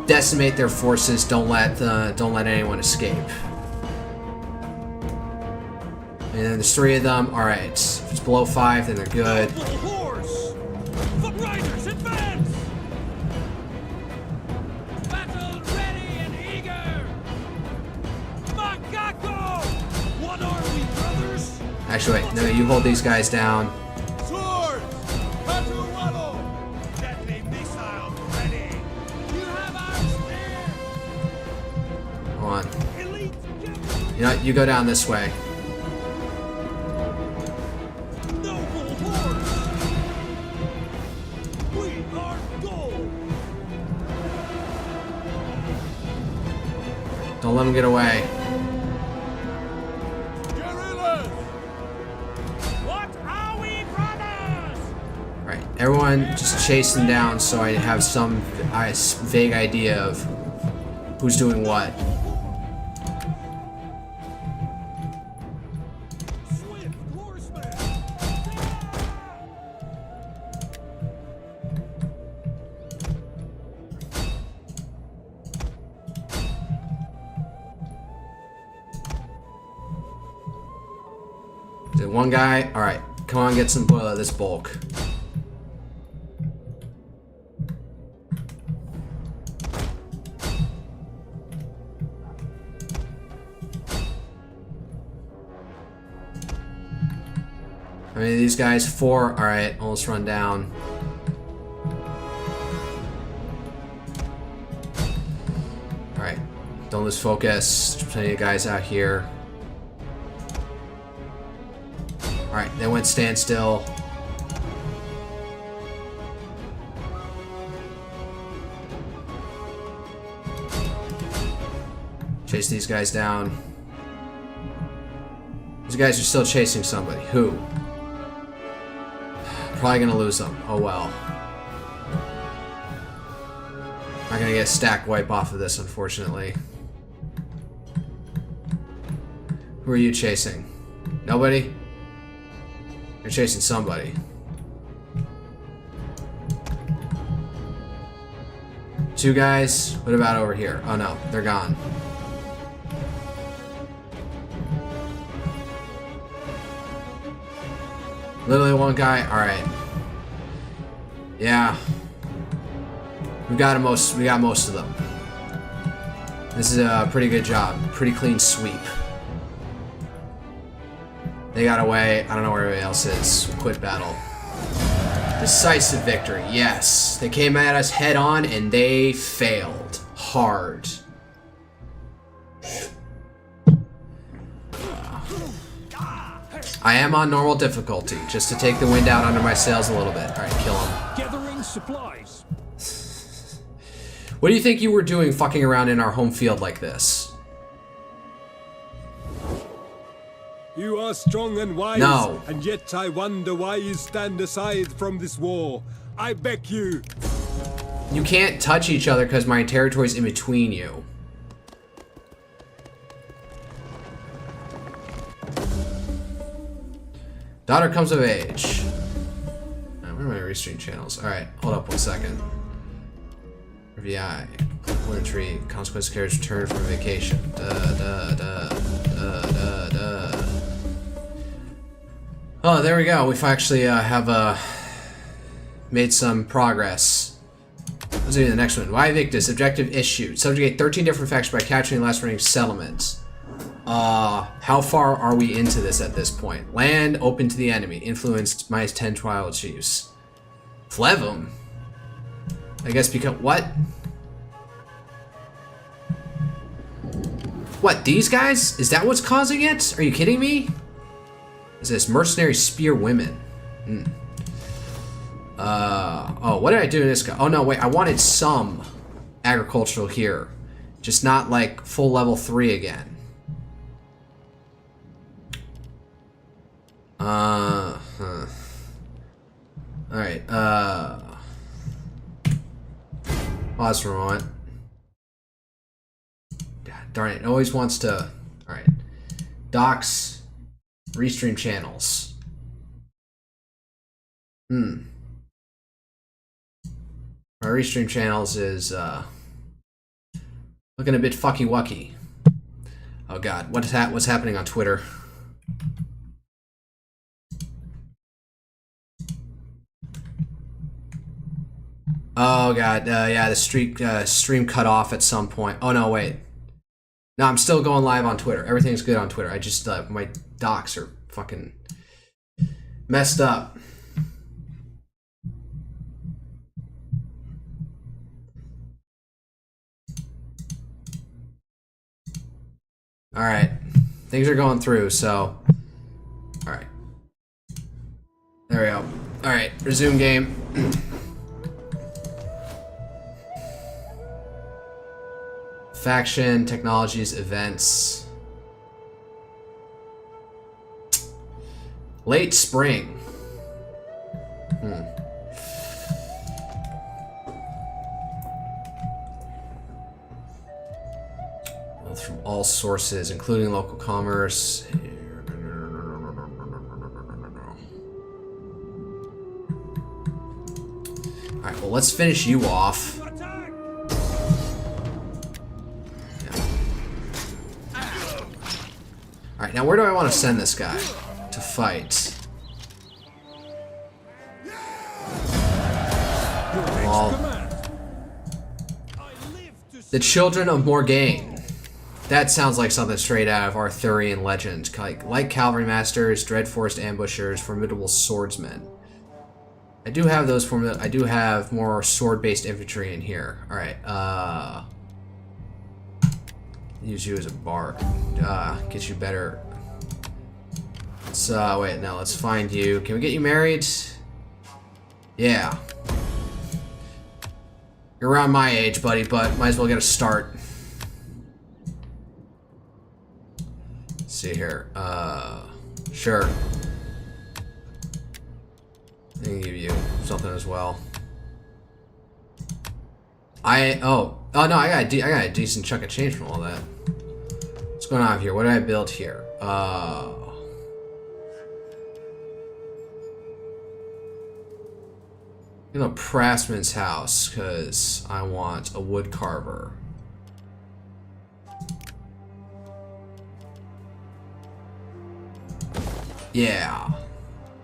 A: Decimate their forces. Don't let anyone escape. And then there's 3 of them. Alright, if it's below 5, then they're good.
C: Foot riders, advance! Battle ready and eager! Makako! What are we, brothers?
A: Actually, wait, no, you hold these guys down.
C: Swords! Katuwalo! Deadly missiles ready! You have our spear!
A: Hold on.
C: Elite
A: You know what? You go down this way.
C: noble horse! We are Gaul!
A: Don't let them get away.
C: Guerrillas! What are we, brothers?
A: Alright, everyone just chase them down so I have some vague idea of who's doing what.
C: Swift horsemen!
A: Is it one guy? Alright, come on, get some of this bulk. How many of these guys? 4. Alright, almost run down. Alright, don't lose focus. There's plenty of guys out here. Alright, they went standstill. Chase these guys down. These guys are still chasing somebody. Who? Probably gonna lose them. Oh well. Not gonna get a stack wipe off of this, unfortunately. Who are you chasing? Nobody? You're chasing somebody. 2 guys? What about over here? Oh no, they're gone. Literally 1 guy? Alright. Yeah. We got most of them. This is a pretty good job. Pretty clean sweep. They got away. I don't know where everybody else is. Quit battle. Decisive victory. Yes. They came at us head on and they failed. Hard. I am on normal difficulty, just to take the wind out under my sails a little bit. Alright, kill him.
C: Gathering supplies.
A: What do you think you were doing fucking around in our home field like this?
D: You are strong and wise,
A: No.
D: and yet I wonder why you stand aside from this war. I beg you.
A: You can't touch each other because my territory's in between you. Daughter comes of age. Where are my restream channels? Alright, hold up 1 second. RVI. Political intrigue. Consequence of carriage return from vacation. Oh, there we go. We've actually have made some progress. Let's do the next one. Why Victus? Objective issued. Subjugate 13 different factions by capturing the last remaining settlements. How far are we into this at this point? Land open to the enemy. Influenced -10 tribal chiefs. Flevum? I guess because what? What, these guys? Is that what's causing it? Are you kidding me? is this? Mercenary spear women. Oh, what did I do to this guy? Oh no, wait, I wanted some agricultural here. Just not like full level 3 again. Alright, pause for a moment. God darn it, it always wants to... Alright. Docks, restream channels. My restream channels is, looking a bit fucky-wucky. Oh god, what's happening on Twitter? Oh god, yeah, the stream cut off at some point. Oh no, wait. No, I'm still going live on Twitter. Everything's good on Twitter. I just, my docs are fucking messed up. Alright. Things are going through, so... Alright. There we go. Alright, resume game. Faction, technologies, events. Late spring. From all sources, including local commerce. Alright, well, let's finish you off. Alright, now where do I want to send this guy to fight? Well, the Children of Morgaine. That sounds like something straight out of Arthurian legend. Like cavalry masters, dread forest ambushers, formidable swordsmen. I do have those I do have more sword-based infantry in here. Alright, use you as a bard. Get you better. Let's, wait, now let's find you. Can we get you married? Yeah. You're around my age, buddy, but might as well get a start. Let's see here. Sure. I can give you something as well. Oh no, I got a decent chunk of change from all that. What's going on here? What did I build here? You know, Pressman's house, because I want a wood carver. Yeah,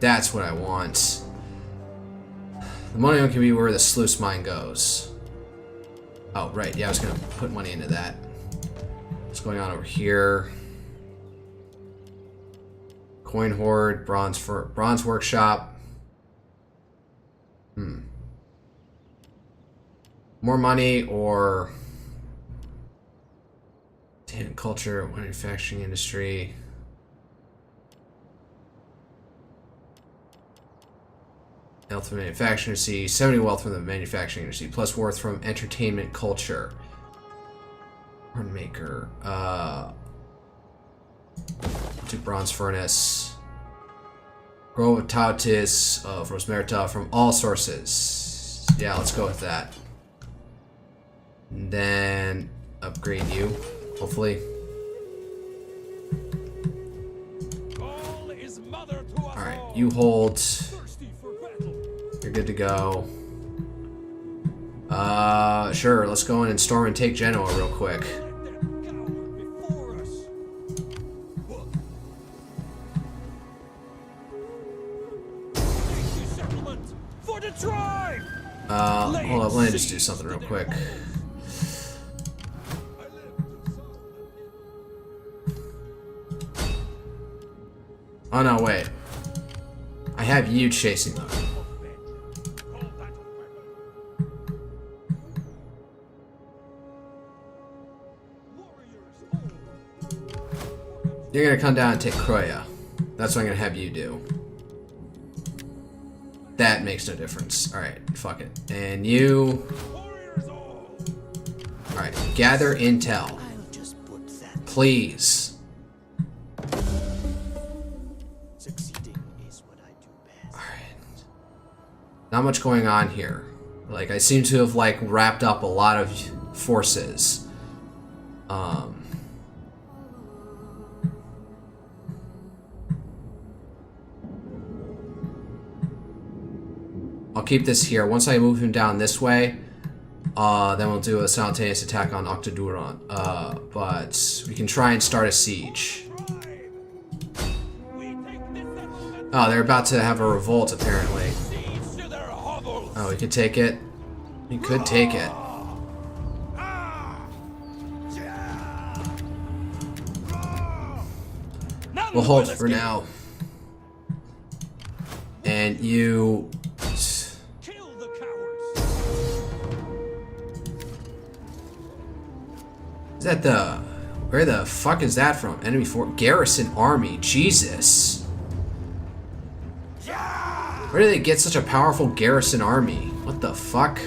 A: that's what I want. The money can be where the sluice mine goes. Oh, right, yeah, I was gonna put money into that. What's going on over here? Coin hoard, bronze workshop. More money or culture, manufacturing industry. Wealth from manufacturing industry, 70 wealth from the manufacturing industry, plus worth from entertainment culture. Horn maker. To bronze furnace. Grove of Tautis of Rosmerta from all sources. Yeah, let's go with that. And then upgrade you, hopefully. Alright, you hold. You're good to go. Sure, let's go in and storm and take Genoa real quick. Hold up, let me just do something real quick. Oh no, wait. I have you chasing them. You're gonna come down and take Croya. That's what I'm gonna have you do. That makes no difference. Alright, fuck it. And you... Alright, gather intel. Please. Alright. Not much going on here. Like, I seem to have, like, wrapped up a lot of forces. I'll keep this here. Once I move him down this way, then we'll do a simultaneous attack on Octoduron. But we can try and start a siege. Oh, they're about to have a revolt, apparently. Oh, we could take it. We could take it. We'll hold for now. And you... Is that the... Where the fuck is that from? Enemy fort... Garrison army. Jesus. Where do they get such a powerful garrison army? What the fuck?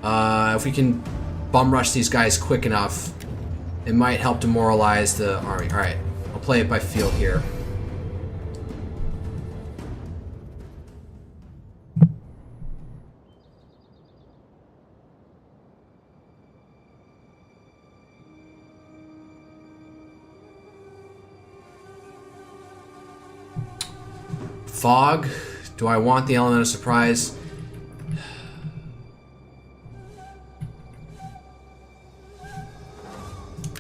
A: If we can bum rush these guys quick enough, it might help demoralize the army. Alright, I'll play it by field here. Fog. Do I want the element of surprise?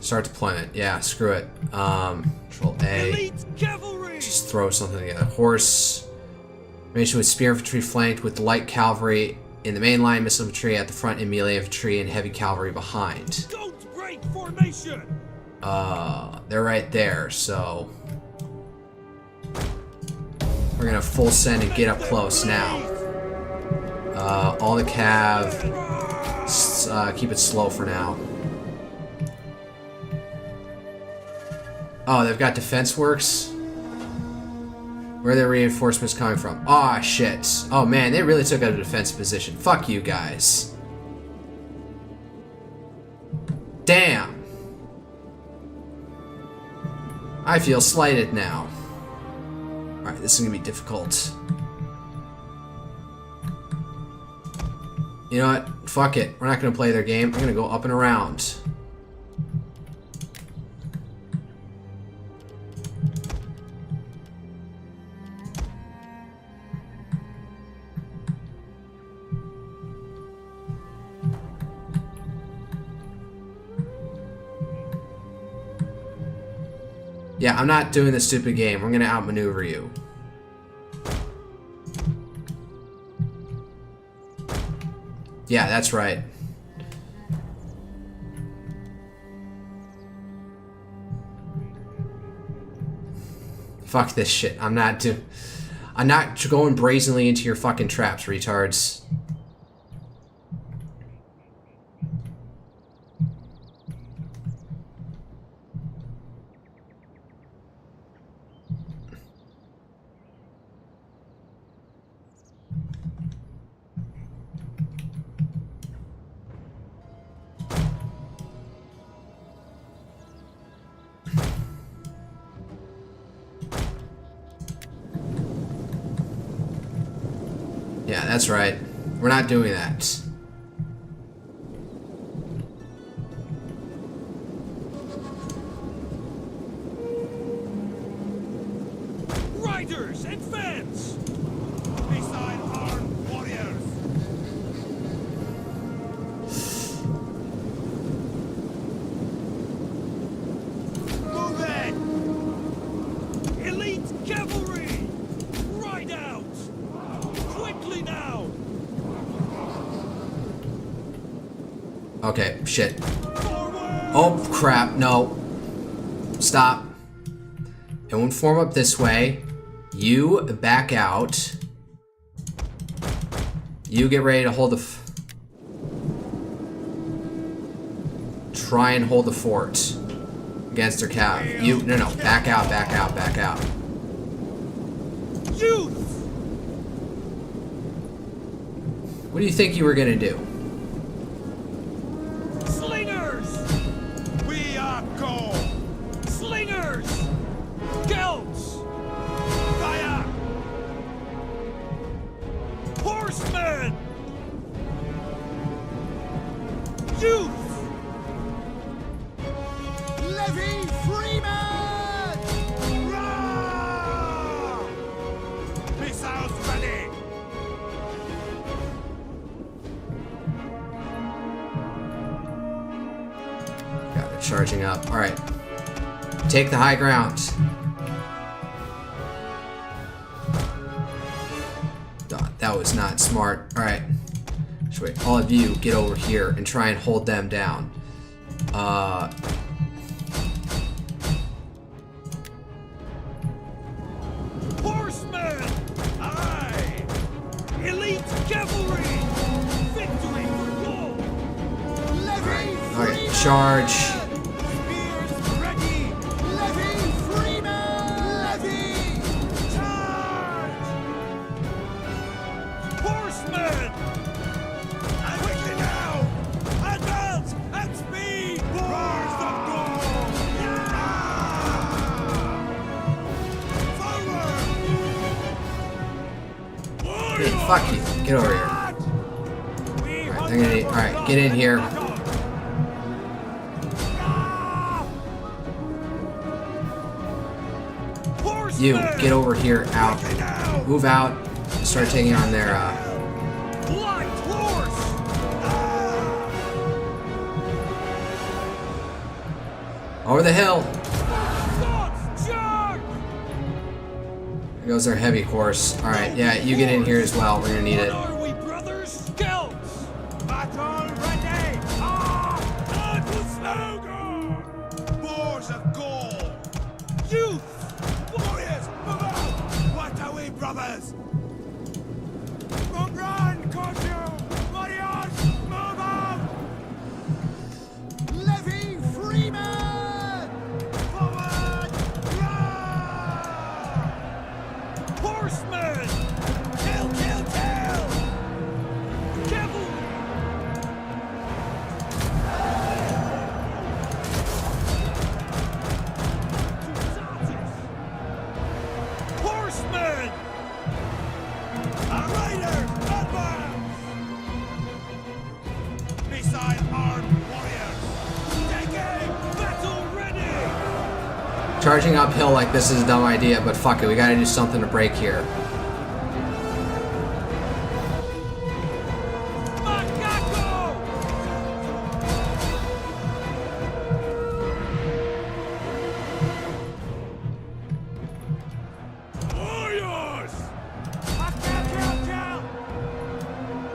A: Start deployment. Yeah, screw it. Control A. Just throw something together. Horse. Formation with spear infantry flanked with light cavalry in the main line, missile infantry at the front, and melee infantry and heavy cavalry behind.
C: Don't break formation.
A: They're right there, so we're gonna full send and get up close now. All the cav, keep it slow for now. Oh, they've got defense works? Where are their reinforcements coming from? Aw, oh, shit. Oh man, they really took out a defense position. Fuck you guys. Damn. I feel slighted now. Alright, this is gonna be difficult. You know what? Fuck it. We're not gonna play their game. I'm gonna go up and around. Yeah, I'm not doing this stupid game. We're gonna outmaneuver you. Yeah, that's right. Fuck this shit. I'm not going brazenly into your fucking traps, retards. Yeah, that's right. We're not doing that.
C: Riders, advance! Beside armed warriors! Move it! Elite cavalry! Ride out! Quickly now!
A: Okay, shit. Oh, crap, no. Stop. It won't form up this way. You back out. You get ready to hold the... Try and hold the fort. against their cav. You, no, back out, back out, back out.
C: Youth!
A: What do you think you were gonna do?
C: Slingers! We are Gaul! Slingers! Gelts! Fire! Horsemen! Youth!
E: Levy Freeman!
C: Rah! Missiles ready!
A: Got it, charging up. Alright. Take the high ground. That was not smart. Alright. Wait, all of you get over here and try and hold them down.
C: Horsemen! Aye! Elite cavalry! Victory for Gaul! Levy
A: Alright, charge.
C: Spears ready! Levy Freeman! Levy! Charge! Horsemen! And quickly now! Advance at speed! Roars of Gaul! Forward!
A: Hey, fuck you. Get over here. Alright, they're gonna need, alright, get in here. You, get over here, out. Move out. Start taking on their,
C: Light horse!
A: over the hill.
C: Thoughts, charge!
A: There goes our heavy horse. Alright, yeah, you get in here as well. We're gonna need it.
C: What are we, brothers? Scouts! Battle ready! Time to slogan! Boars of Gaul! Youth! Warriors, move out! What are we, brothers? Run, costume! Warriors, move out!
E: Levy Freeman!
C: Forward! Run! Horsemen! Kill, kill, kill! Cavalry! Horsemen! Riders, advance! Missile armed warriors! Take aim! Battle ready!
A: Charging uphill like this is a dumb idea, but fuck it, we gotta do something to break here.
C: Macaco! Warriors!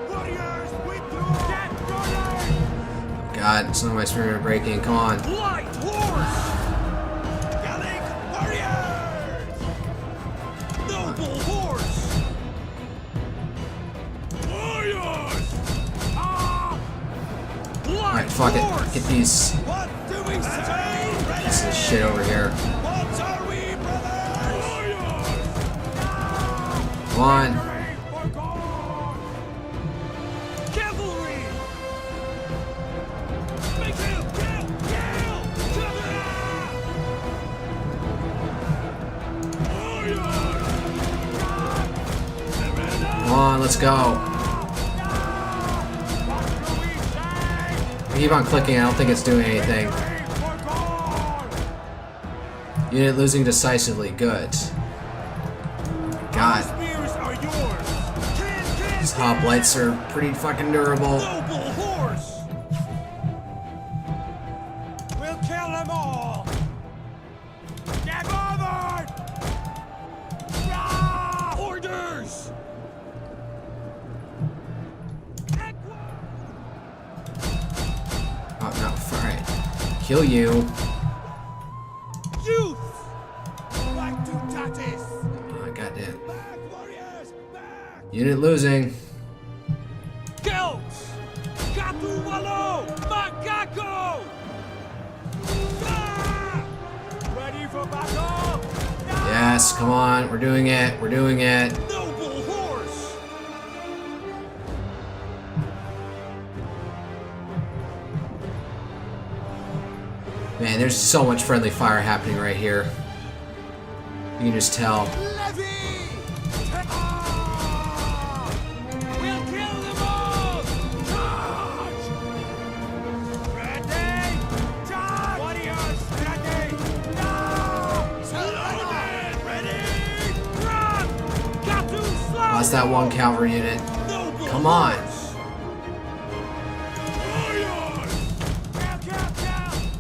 C: Warriors, withdraw! Get running!
A: God, some of my screaming are breaking. Come on.
C: Light horse! Gallic warriors! Noble horse! Warriors!
A: Alright, fuck it. Get these
C: What do we say?
A: pieces of shit over here.
C: What are we, brothers? Warriors!
A: Come on.
C: For God! Cavalry! Make him! Kill! Kill! Warriors!
A: Come on, let's go. I keep on clicking, I don't think it's doing anything. Unit losing decisively. Good. God,
C: Spears are yours!
A: these hoplites are pretty fucking durable.
C: Noble horse! We'll kill them all! Get forward! Ah! Orders!
A: Oh no, alright. Kill you.
C: Youth! Back to Tatis!
A: Oh, goddamn.
C: Back, warriors! Back!
A: Unit losing.
C: Gelts! Catualo! Macaco! Ah!
A: Yes, come on. We're doing it. We're doing it.
C: Noble horse!
A: Man, there's so much friendly fire happening right here. You can just tell.
E: Nervii!
C: We'll kill them all! Charge! Ready? Charge! Warriors, ready? No! Loaded! Ready? Run! Got to slow!
A: Lost that one cavalry unit.
C: Noble
A: Come on.
C: horse! Warriors!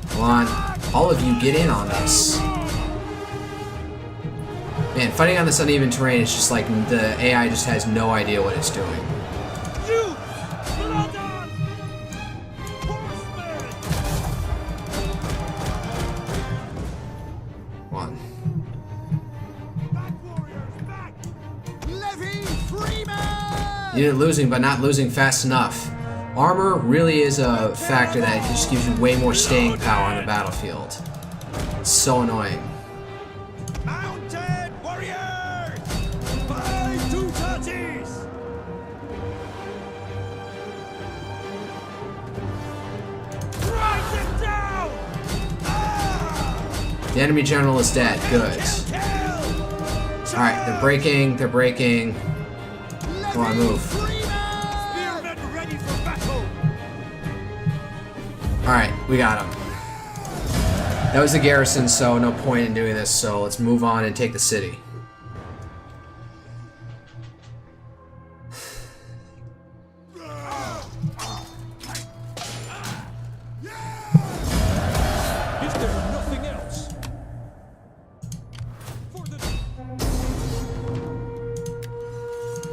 A: Come on. All of you, get in on this. Man, fighting on this uneven terrain is just like the AI just has no idea what it's doing.
C: You! Blood on! Horsemen!
A: Come on.
C: Back, warriors, back!
E: Levy Freeman!
A: Unit losing, but not losing fast enough. Armor really is a factor that just gives you way more staying power on the battlefield. It's so annoying.
C: Mounted warriors! 5 230s! Strike them down! Ah!
A: The enemy general is dead. Good.
C: Kill!
A: Alright, they're breaking. They're breaking. Come on, move.
C: Spearmen ready for battle!
A: Alright, we got him. That was the garrison, so no point in doing this, so let's move on and take the city.
C: Is there nothing else? For the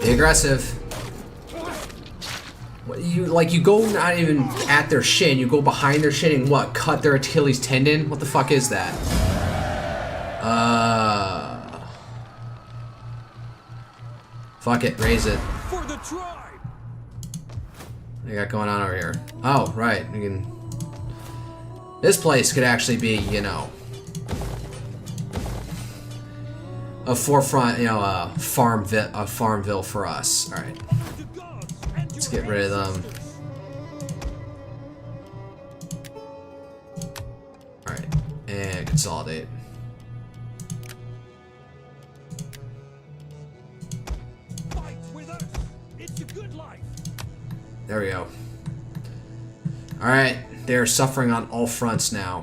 A: Be aggressive. What, you go not even at their shin, you go behind their shin and what? Cut their Achilles tendon? What the fuck is that? Fuck it, raise it.
C: for the tribe!
A: What do you got going on over here? Oh, right. We can. This place could actually be, you know, a forefront, you know, a farmville for us. All right,
C: The gods and
A: let's get rid of them. All right, and consolidate.
C: Fight with us! It's a good life!
A: There we go. All right, they're suffering on all fronts now.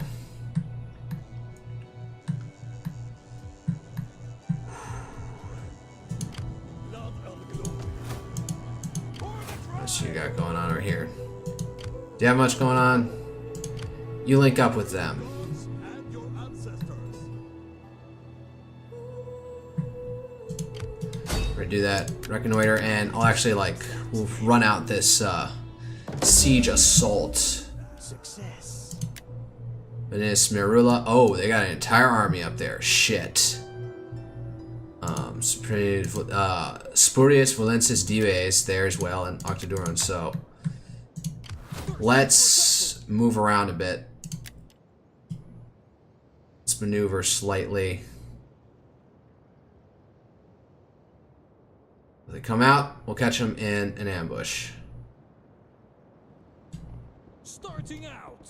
C: Love of glory.
A: What you got going on over here? Do you have much going on? You link up with them.
C: And your ancestors.
A: We're gonna do that reconnoiter, and I'll actually we'll run out this siege assault.
C: Success.
A: Venice, Merula. Oh, they got an entire army up there. Shit. Spurius Valensis Dives there as well, and Octoduron. So let's move around a bit. Let's maneuver slightly. If they come out, we'll catch them in an ambush.
C: Starting out.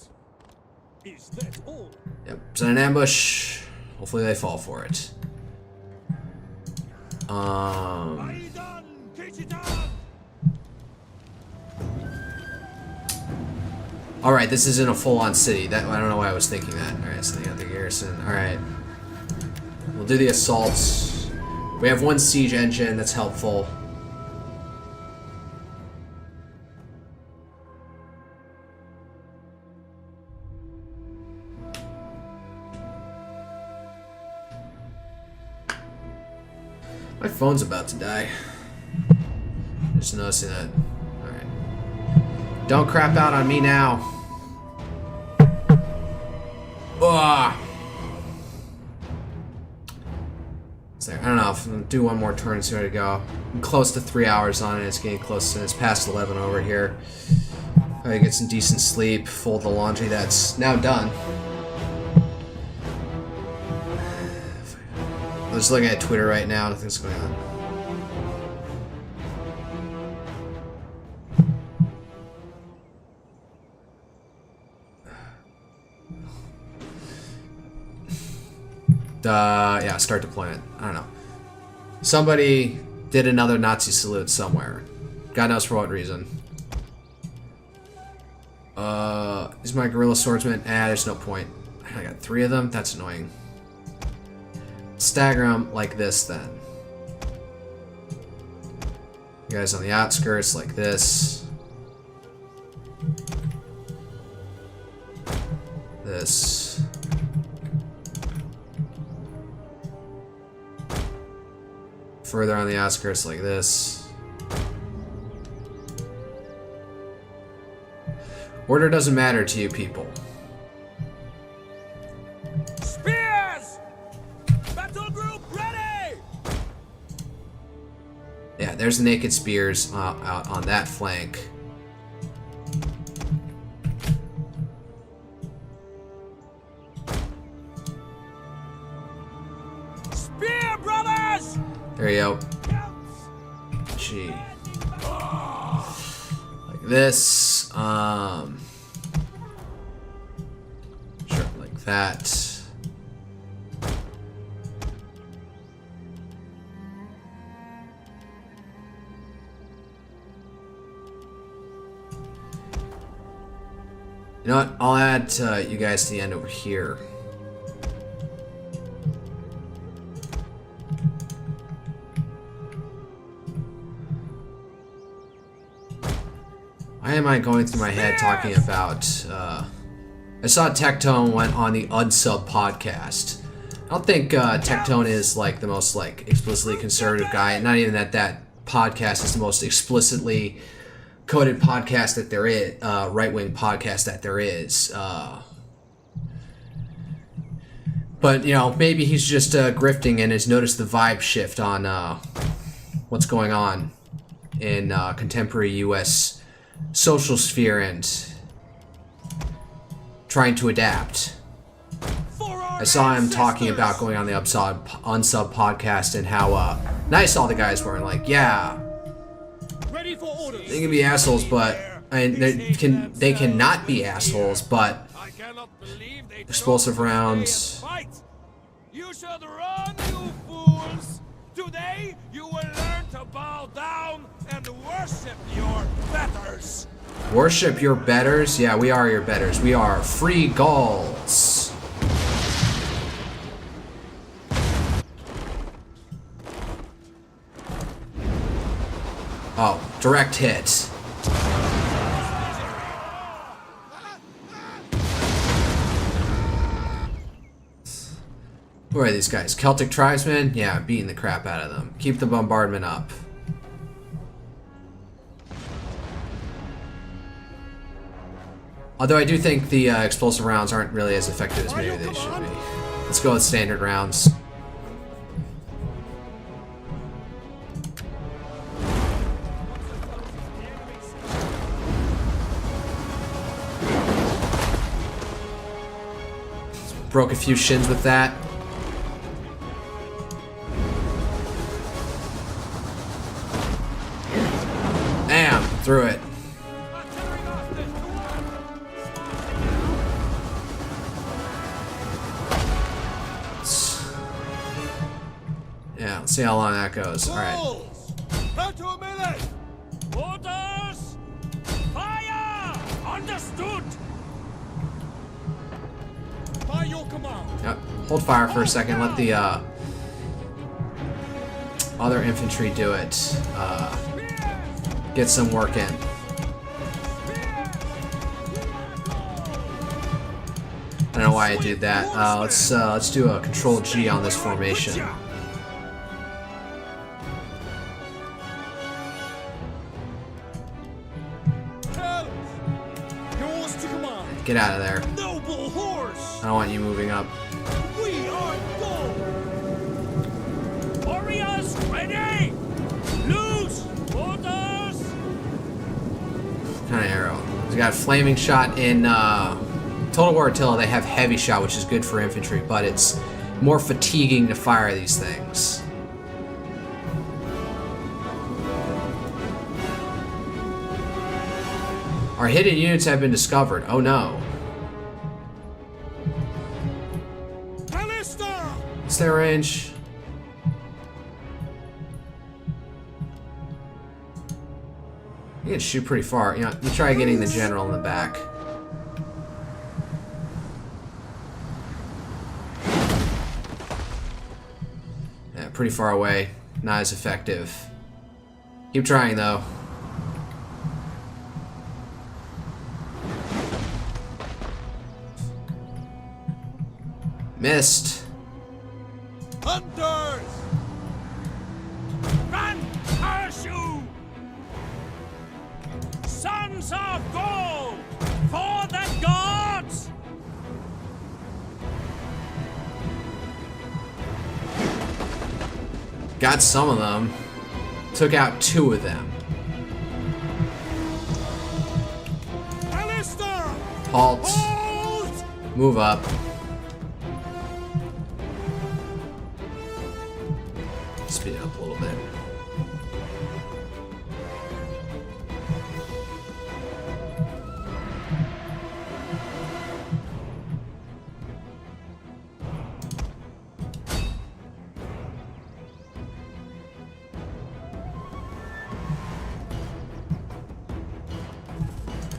C: Is that all?
A: Yep, it's an ambush. Hopefully they fall for it.
C: Aidan, Kichitan.
A: Alright, this isn't a full-on city. That I don't know why I was thinking that. Alright, so they got the garrison. Alright. We'll do the assaults. We have one siege engine, that's helpful. My phone's about to die. Just noticing that. Alright. Don't crap out on me now. Ugh. So, I don't know. If I'm gonna do one more turn and see where to go. I'm close to 3 hours on it. It's getting close to. It's past 11 over here. Probably get some decent sleep. Fold the laundry that's now done.
F: just looking at Twitter right now. Nothing's going on. Yeah, start deployment. I don't know. Somebody did another Nazi salute somewhere. God knows for what reason. Is my guerrilla swordsman? There's no point. I got 3 of them? That's annoying. Stagger them like this, then. You guys on the outskirts like this. This. Further on the outskirts like this. Order doesn't matter to you people.
C: Spears! Battle group ready!
F: Yeah, there's the naked spears out on that flank.
C: Spear brothers!
F: There you go. Gee. Like this. Sure, like that. You know what? I'll add you guys to the end over here. Why am I going through my head talking about, I saw Tectone went on the Unsub podcast. I don't think Tectone is like the most like explicitly conservative guy. Not even that podcast is the most explicitly coded podcast that there is, right-wing podcast that there is. But, you know, maybe he's just grifting and has noticed the vibe shift on what's going on in contemporary U.S. social sphere and trying to adapt. I saw him talking about going on the Unsub podcast and how nice all the guys were, and like, yeah,
C: Ready for orders.
F: they can be assholes, but they cannot be assholes, but
C: I cannot believe they
F: explosive
C: chose to
F: rounds.
C: stay and fight. You should run, you fools. Today you will learn to bow down and worship your betters.
F: Worship your betters? Yeah, we are your betters. We are free Gauls. Oh, direct hit. Who are these guys? Celtic tribesmen? Yeah, beating the crap out of them. Keep the bombardment up. Although I do think the explosive rounds aren't really as effective as maybe they should be. Let's go with standard rounds. Broke a few shins with that. Damn, through it. Yeah, let's see how long that goes. Alright.
C: Back to a minute. Orders. Fire. Understood. By your command.
F: Yep. Hold fire for a second. Let the other infantry do it. Get some work in. I don't know why I did that. Let's do a Control G on this formation.
C: Yours to command.
F: Get out of there.
C: Noble horse.
F: I don't want you moving up.
C: We are Gaul. Warriors ready. Loose. Orders.
F: Kind of arrow. He's got flaming shot in Total War Attila. They have heavy shot, which is good for infantry, but it's more fatiguing to fire these things. Our hidden units have been discovered. Oh no. What's their range? You can shoot pretty far. You know, you try getting the general in the back. Yeah, pretty far away. Not as effective. Keep trying though. Missed.
C: Hunters! Run! Curse you! Sons of Gaul! For the gods!
F: Got some of them. Took out 2 of them.
C: Alistair!
F: Halt.
C: Halt!
F: Move up. Speed it up a little bit.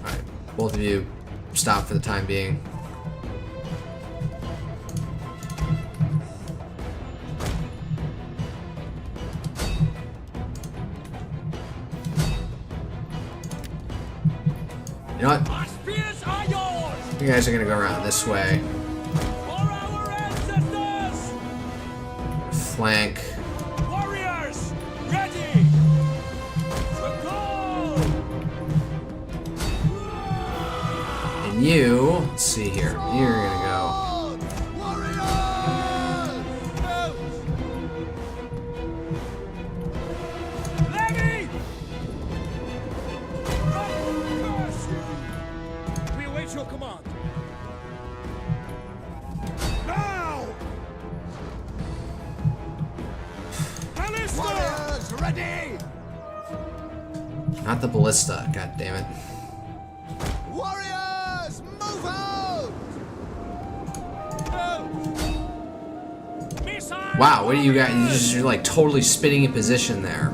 F: Alright, both of you stop for the time being. You know what?
C: Our spears are yours!
F: You guys are gonna go around this way.
C: For our ancestors!
F: Flank.
C: Warriors! Ready! To go!
F: And you, let's see here. You're gonna go.
C: Levy! We await your command. Now! Alistair!
E: Warriors, ready!
F: Not the ballista, god damn it.
E: Warriors, move out!
C: Missile!
F: Wow, what do you got? You're like totally spinning in position there.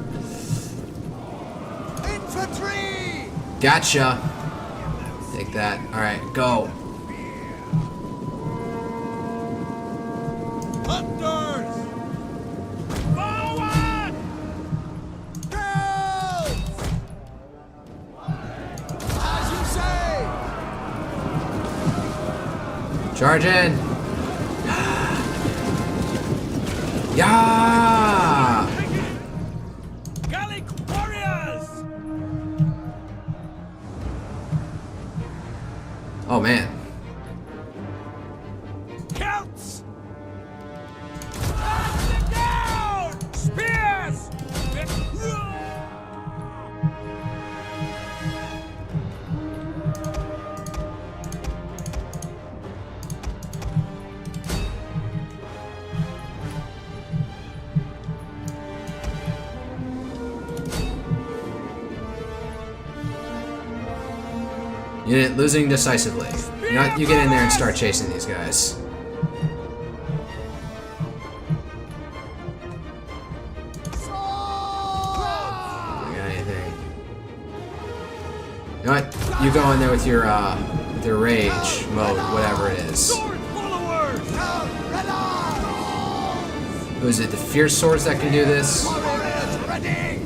E: Infantry!
F: Gotcha. Take that. Alright, go.
C: Hunters! Forward!
E: Girls! As you say!
F: Charge in. Yeah.
C: Gallic warriors!
F: Oh man.
C: Celts! Sit down! Spears!
F: Unit losing decisively. You know what? You get in there and start chasing these guys. Don't got anything. You know what? You go in there with your rage mode, whatever it is.
C: Sword followers!
F: Who is it? The fierce swords that can do this?
E: Warriors, ready!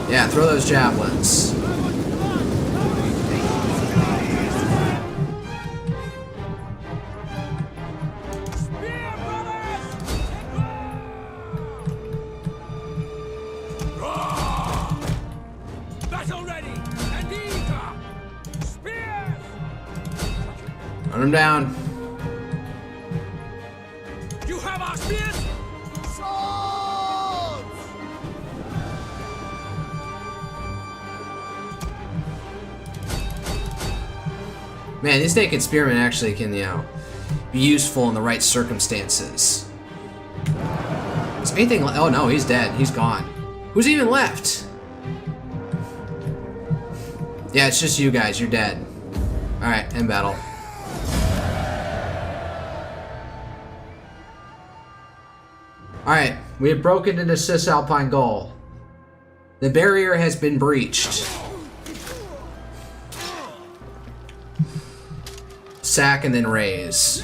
F: Yeah, throw those javelins.
C: Spear brothers! Battle ready and eager! Spears!
F: Run them down.
C: You have our spears?
E: Swords!
F: Man, these naked spearmen actually can, you know, be useful in the right circumstances. Is anything... Oh no, he's dead. He's gone. Who's even left? Yeah, it's just you guys. You're dead. Alright, end battle. Alright, we have broken into Cisalpine Gaul. The barrier has been breached. Sack and then raise.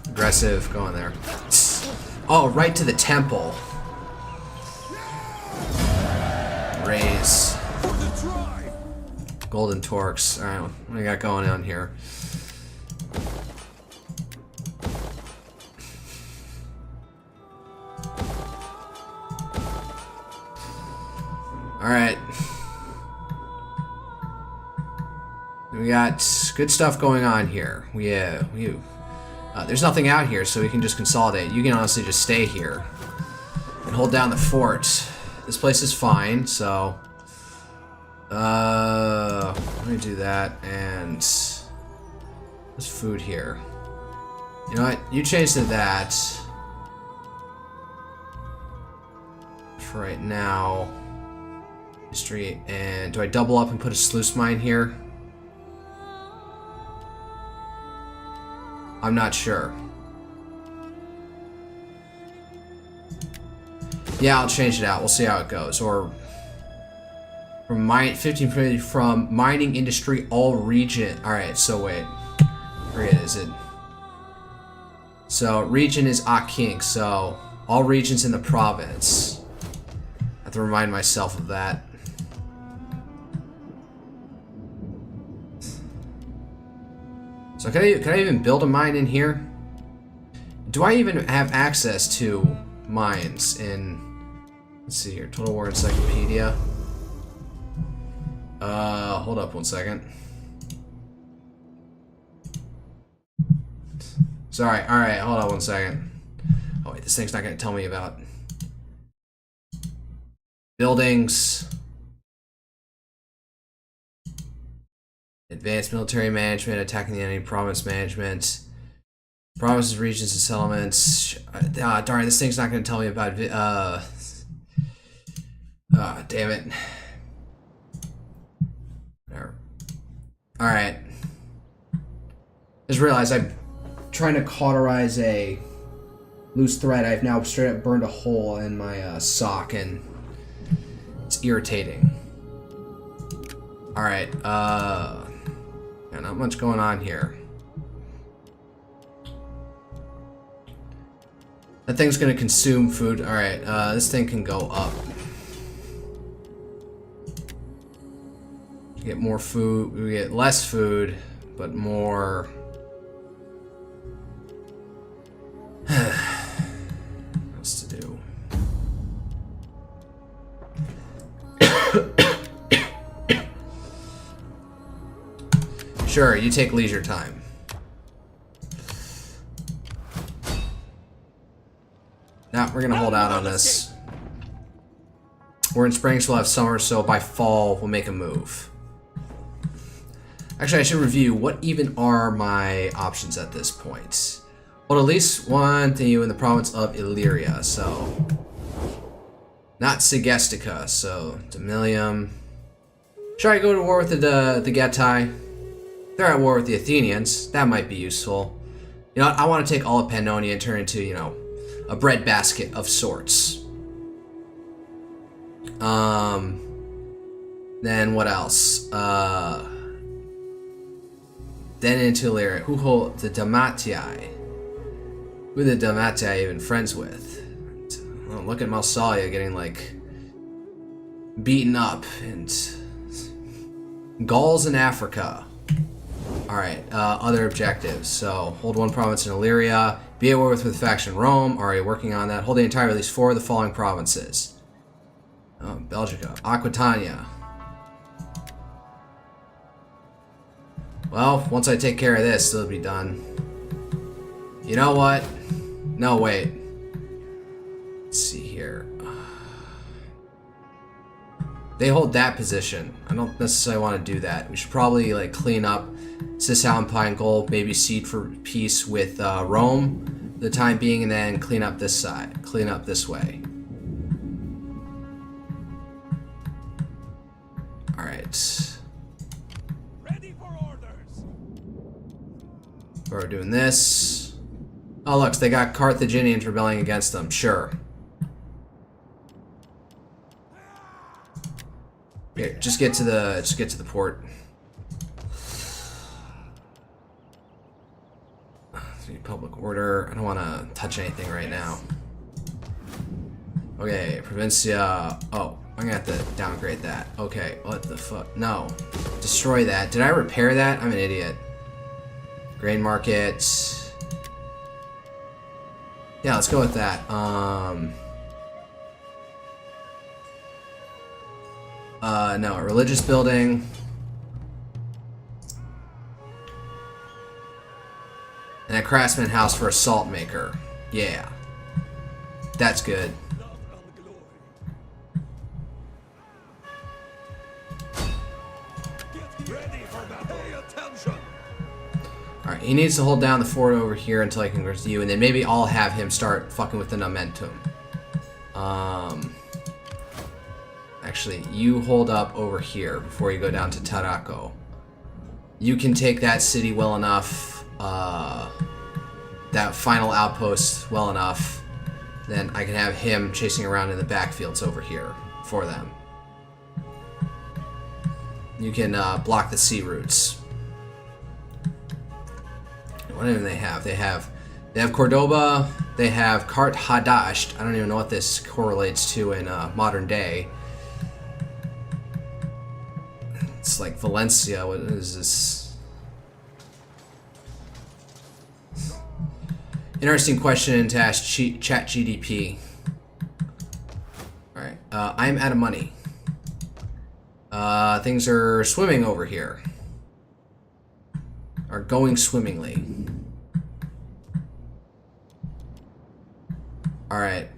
F: Aggressive, go in there. Oh, right to the temple. Raise. Golden Torques. Alright, what do we got going on here? Alright. We got good stuff going on here. There's nothing out here, so we can just consolidate. You can honestly just stay here and hold down the fort. This place is fine, so... let me do that, and... There's food here. You know what? You change to that. For right now... History, and do I double up and put a sluice mine here? I'm not sure. Yeah, I'll change it out. We'll see how it goes. Or from 15 from mining industry all region. All right. So wait, where is it? So region is Aking. So all regions in the province. I have to remind myself of that. So can I even build a mine in here? Do I even have access to mines in... Let's see here. Total War Encyclopedia. Hold up one second. Sorry, alright, hold on one second. Oh wait, this thing's not gonna tell me about... Buildings... Advanced military management, attacking the enemy province management, provinces, regions, and settlements. Darn, this thing's not going to tell me about. Damn it. Whatever. All right. Just realized I'm trying to cauterize a loose thread. I've now straight up burned a hole in my sock, and it's irritating. All right. Yeah, not much going on here. That thing's gonna consume food. Alright, this thing can go up. We get more food. We get less food, but more... What's to do? Sure, you take leisure time. Now we're gonna hold out on this. We're in spring, so we'll have summer, so by fall we'll make a move. Actually, I should review what even are my options at this point. Well, at least one to you in the province of Illyria, so not Segestica, so Demilium. Should I go to war with the Getae? They're at war with the Athenians. That might be useful. You know what? I want to take all of Pannonia and turn it into, you know, a breadbasket of sorts. Then what else? Then into Illyria. Who hold the Dalmatii? Who are the Dalmatii even friends with? Oh, look at Massalia getting like beaten up, and Gauls in Africa. Alright, other objectives. So, hold one province in Illyria. Be at war with faction Rome. Already working on that. Hold the entire, at least 4 of the following provinces. Oh, Belgica. Aquitania. Well, once I take care of this, it'll be done. You know what? No, wait. Let's see here. They hold that position. I don't necessarily want to do that. We should probably like clean up Cisalpine Gaul, maybe cede for peace with Rome for the time being, and then clean up this side. Clean up this way. Alright.
C: Ready for orders.
F: We're doing this. Oh look, so they got Carthaginians rebelling against them. Sure. Here, just get to the port. Public order. I don't want to touch anything right now. Okay, Provincia. Oh, I'm gonna have to downgrade that. Okay, what the fuck? No, destroy that. Did I repair that? I'm an idiot. Grain market. Yeah, let's go with that. No, a religious building. And a craftsman house for a salt maker. Yeah. That's good.
C: Ready for battle. Pay attention.
F: Alright, he needs to hold down the fort over here until I can go to you, and then maybe I'll have him start fucking with the momentum. Actually, you hold up over here before you go down to Tarraco. You can take that city well enough, that final outpost well enough, then I can have him chasing around in the backfields over here for them. You can block the sea routes. What do they have? They have Cordoba. They have Kart Hadasht. I don't even know what this correlates to in modern day. It's like Valencia. What is this? Interesting question to ask ChatGDP. Alright, I'm out of money. Things are swimming over here. Are going swimmingly. Alright,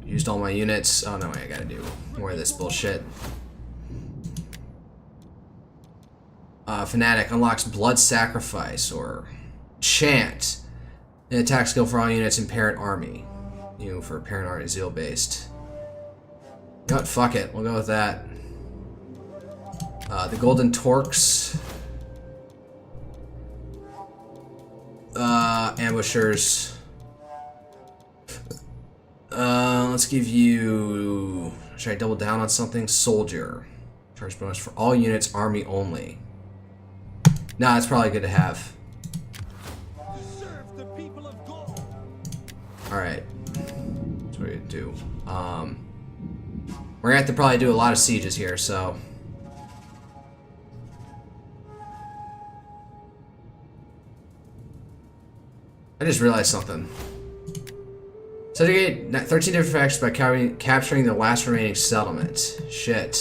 F: used all my units. Oh no, I gotta do more of this bullshit. Fanatic unlocks Blood Sacrifice or Chant. An attack skill for all units in Parent Army. You for Parent Army Zeal based. You know what? Fuck it. We'll go with that. The Golden Torques. Ambushers. Let's give you... Should I double down on something? Soldier. Charge bonus for all units, army only. Nah, it's probably good to have.
C: Serve the people of Gaul.
F: Alright. That's what we do. We're gonna have to probably do a lot of sieges here, so... I just realized something. Subjugate 13 different factions by capturing the last remaining settlement. Shit.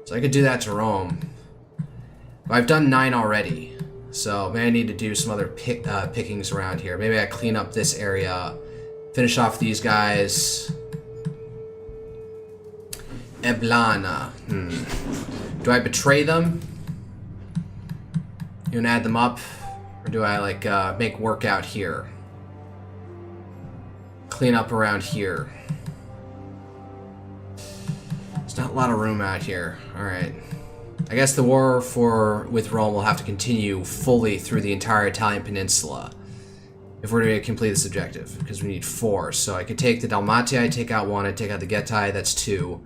F: So I could do that to Rome. But I've done 9 already. So maybe I need to do some other pickings around here. Maybe I clean up this area. Finish off these guys. Eblana. Do I betray them? You wanna add them up? Or do I like make work out here? Clean up around here. There's not a lot of room out here. Alright. I guess the war with Rome will have to continue fully through the entire Italian peninsula if we're going to complete this objective, because we need 4. So I could take the Dalmatii, I take out 1, I take out the Getae, that's 2.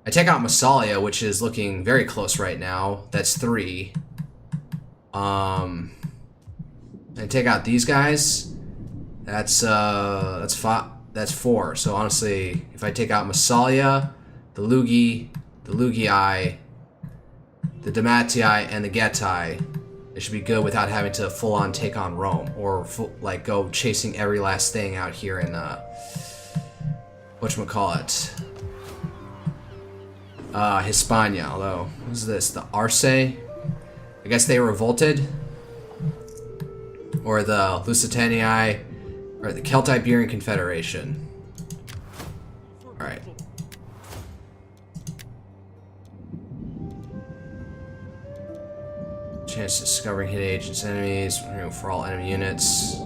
F: I take out Massalia, which is looking very close right now, that's 3. I take out these guys, that's 5, that's 4. So honestly, if I take out Massalia, the Lugii, the Dalmatii, and the Getae, it should be good without having to full-on take on Rome, or like go chasing every last thing out here in whatchamacallit, Hispania. Although, what is this? The Arce? I guess they revolted, or the Lusitanii, or the Celtiberian Confederation. All right. Chance discovering hidden agents, enemies, for all enemy units.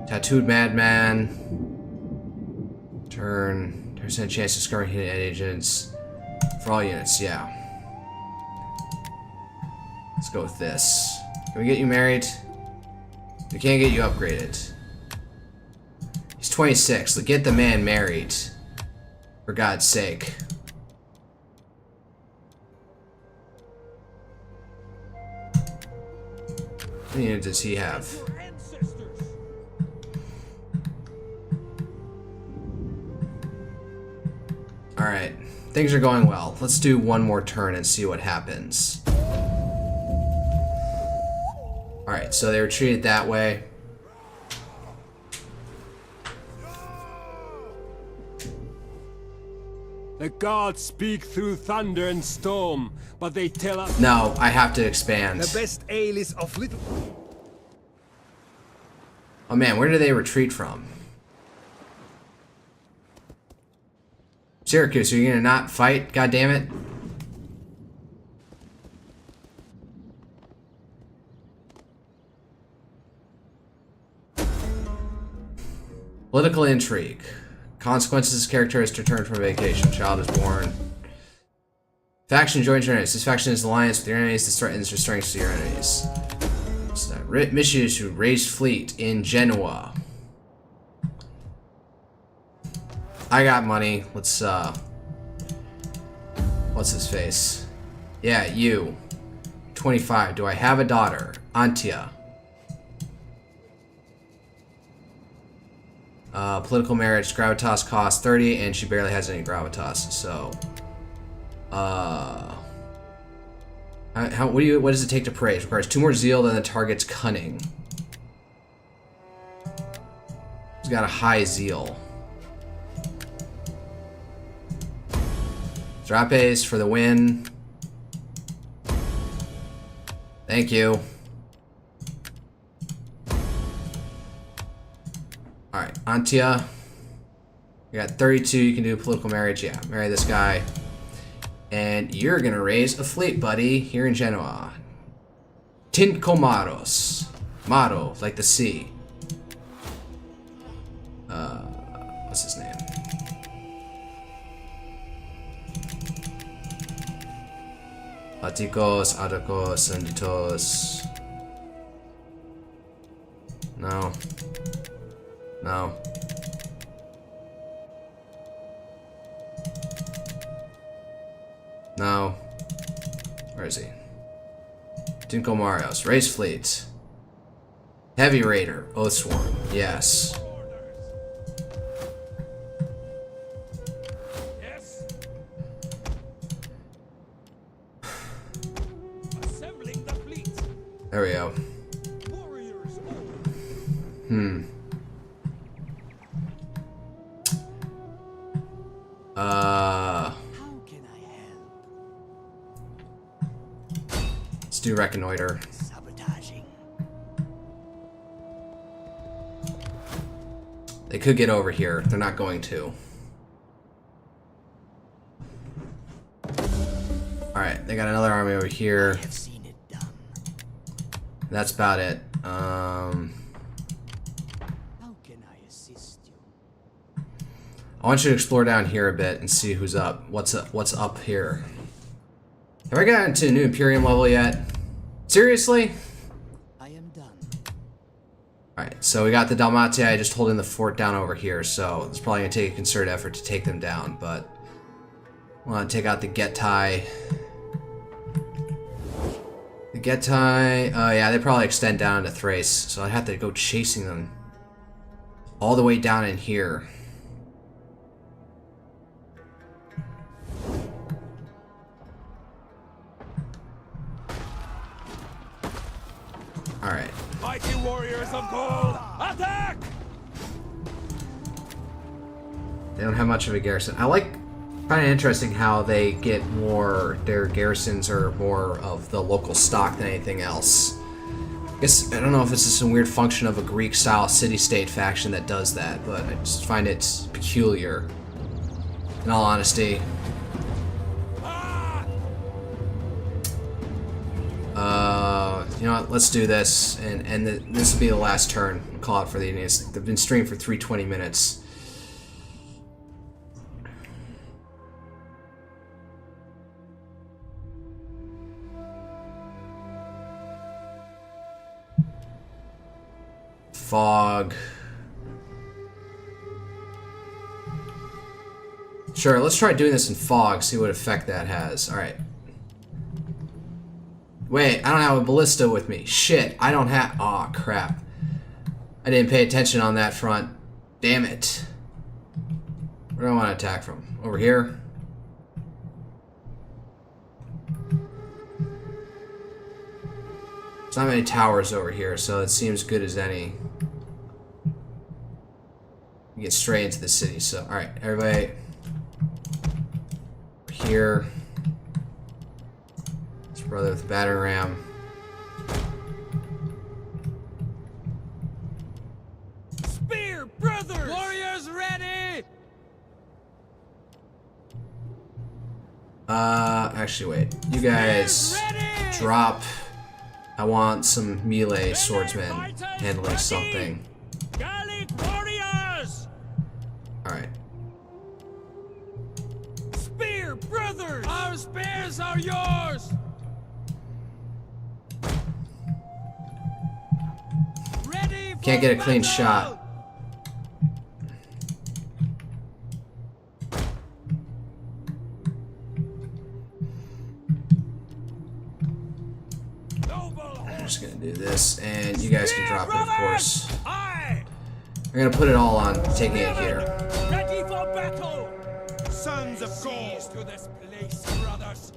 F: Tattooed Madman. Turn. There's a chance discovering hidden agents for all units, yeah. Let's go with this. Can we get you married? We can't get you upgraded. He's 26. Let's get the man married. For God's sake. How many units does he have? Alright. Things are going well. Let's do one more turn and see what happens. Alright, so they retreated that way.
D: The gods speak through thunder and storm, but they tell us
F: No, I have to expand.
D: the best ale is of little.
F: Oh man, where do they retreat from? Syracuse, are you gonna not fight? God damn it. Political intrigue. Consequences, this character has returned from vacation. Child is born. Faction joins your enemies. This faction is alliance with your enemies. This threatens your strengths to your enemies. So mission is to raise fleet in Genoa. I got money. Let's what's his face? Yeah, you. 25. Do I have a daughter? Antia. Political marriage, gravitas cost 30, and she barely has any gravitas, so what does it take to praise? Requires 2 more zeal than the target's cunning. He's got a high zeal. Drapes for the win. Thank you. Alright, Antia. You got 32, you can do political marriage. Yeah, marry this guy. And you're gonna raise a fleet, buddy, here in Genoa. Tincomaros. Maro, like the sea. What's his name? Atikos, Adakos, Anditos. No. No. No. Where is he? Tinko Marios. Race fleet. Heavy Raider. Oathsworn. Yes.
C: Yes. Assembling the fleet.
F: There we go.
C: Warriors.
E: How can I help?
F: Let's do reconnoiter.
E: Sabotaging.
F: They could get over here. They're not going to. Alright, they got another army over here.
E: I've seen it done.
F: That's about it.
E: How can I assist you?
F: I want you to explore down here a bit and see who's up. What's up here? Have I gotten to a new Imperium level yet? Seriously?
E: I am done.
F: Alright, so we got the Dalmatii just holding the fort down over here, so it's probably going to take a concerted effort to take them down, but I want to take out the Getai. The Getai, oh yeah, they probably extend down into Thrace, so I'd have to go chasing them all the way down in here. Alright.
C: Mighty warriors of Gaul, attack!
F: They don't have much of a garrison. Find it interesting how they get more, their garrisons are more of the local stock than anything else. I guess, I don't know if it's just some weird function of a Greek-style city-state faction that does that, but I just find it peculiar, in all honesty. You know what? Let's do this, and this will be the last turn. We'll call it for the evening. They've been streaming for 320 minutes. Fog. Sure, let's try doing this in fog, see what effect that has. Alright. Wait, I don't have a ballista with me. Shit, I don't have... Aw, crap. I didn't pay attention on that front. Damn it. Where do I want to attack from? Over here? There's not many towers over here, so it seems good as any. We get straight into the city, so... Alright, everybody... Here. This brother with the battering ram.
C: Spear, brothers! Warriors ready!
F: Actually, wait. You guys drop. I want some melee swordsmen handling something.
C: Gallic warriors!
F: Alright.
C: Spear, brothers! Our spears are yours! Ready for
F: Can't get a clean
C: battle!
F: shot. I'm just gonna do this, and you guys can drop it, of course.
C: Aye!
F: I'm gonna put it all on taking it here.
C: Ready for battle!
E: Sons of Gaul!
C: Seize to this place, brothers!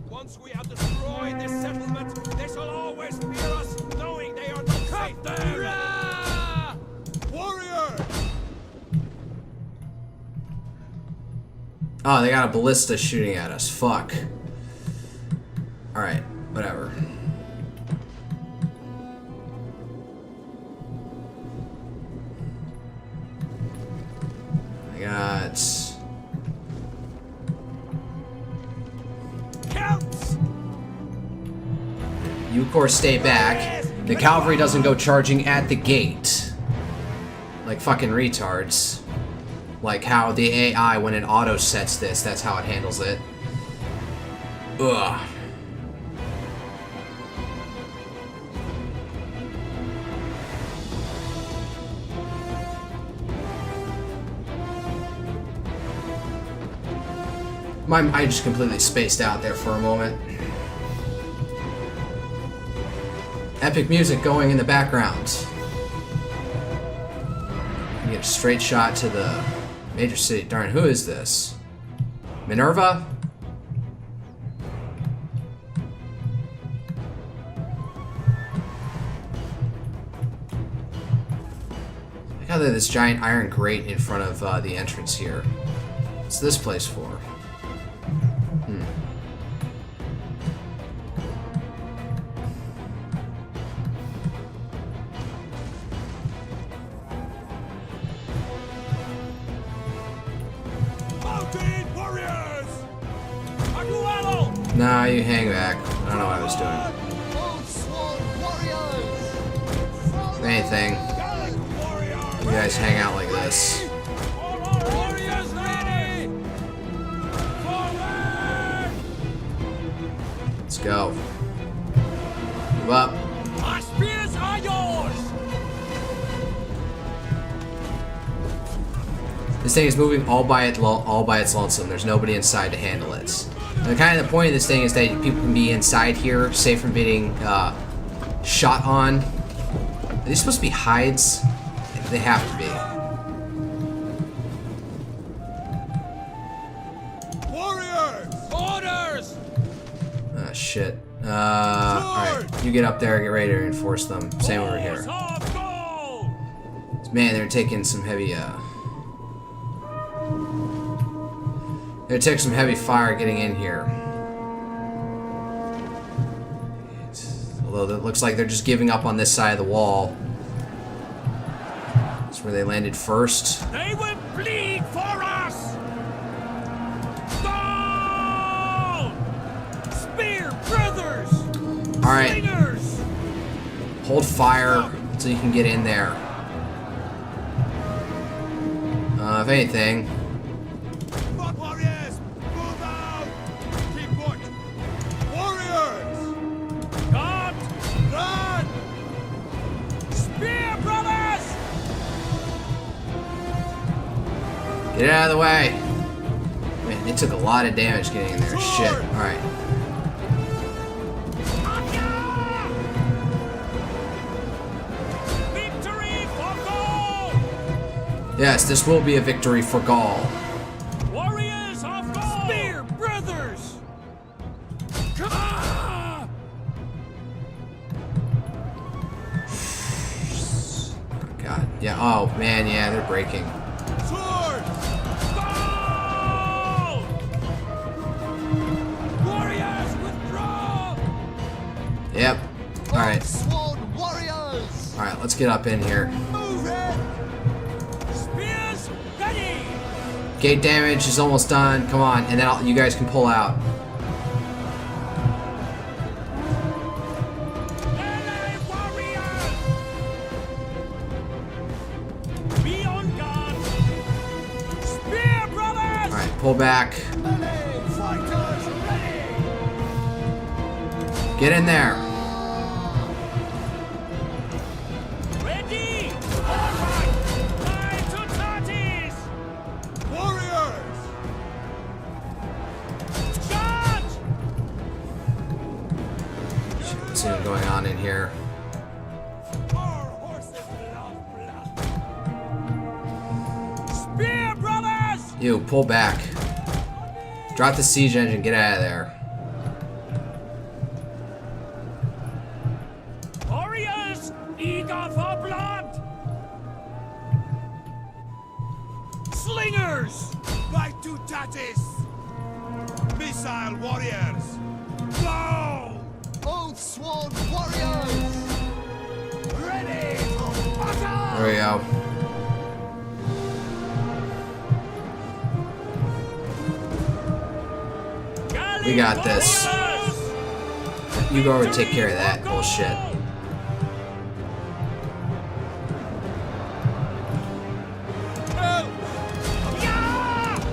C: Once we have destroyed this settlement, they shall always fear us, knowing they are not safe there!
E: Warrior!
F: Oh, they got a ballista shooting at us. Fuck. Alright, whatever. I got...
C: Counts!
F: You, of course, stay back. The cavalry doesn't go charging at the gate. Like fucking retards. Like how the AI, when it auto sets this, that's how it handles it. Ugh. I just completely spaced out there for a moment. Epic music going in the background. You get a straight shot to the major city. Darn, who is this? Minerva? I got this giant iron grate in front of the entrance here. What's this place for?
C: Mountain warriors! Aguero!
F: Nah, you hang back. I don't know what I was doing. If anything,
C: Gallic warriors!
F: you guys hang out like this.
C: Warriors ready! Forward!
F: Let's go. Move up.
C: Our spears are yours!
F: This thing is moving all by its lonesome. There's nobody inside to handle it. And kind of the point of this thing is that people can be inside here, safe from being shot on. Are these supposed to be hides? They have to be.
C: Warriors! Orders!
F: Ah, shit. Alright. You get up there, get ready to reinforce them. Same over here.
C: Of Gaul!
F: Man, they're taking some heavy, They're taking some heavy fire getting in here. Although it looks like they're just giving up on this side of the wall. That's where they landed first.
C: They will bleed for us! Gaul! Spear brothers!
F: Alright.
C: Slingers!
F: Hold fire so you can get in there. If anything.
C: Front warriors, move out! Keep put! Warriors! Guard! Run! Spear, brothers!
F: Get out of the way. Man, they took a lot of damage getting in there. Shit. Alright.
C: Victory for Gaul!
F: Yes, this will be a victory for Gaul.
C: Warriors of Gaul! Spear, brothers! Come on!
F: God. Yeah. Oh, man. Yeah, they're breaking.
C: Sword! Gaul! Warriors, withdraw!
F: Yep. Alright.
E: Sworn warriors!
F: Alright, let's get up in here.
E: Move it!
C: Spears, ready!
F: Gate damage is almost done. Come on. And then you guys can pull out.
C: Melee warriors! Be on guard! Spear, brothers!
F: Alright, pull back.
E: Melee fighters ready!
F: Get in there.
C: Ready! Forward! Line to Tartis! Warriors! Charge!
F: What's even going on in here?
C: Our horses love blood! Spear, brothers!
F: You, pull back. Drop the siege engine, get out of there.
C: Warriors, eager for blood! Slingers! Right to Tatis! Missile warriors! Go!
E: Oath sworn warriors! Ready for battle!
F: There we go. We got this. You go over and take care of that bullshit.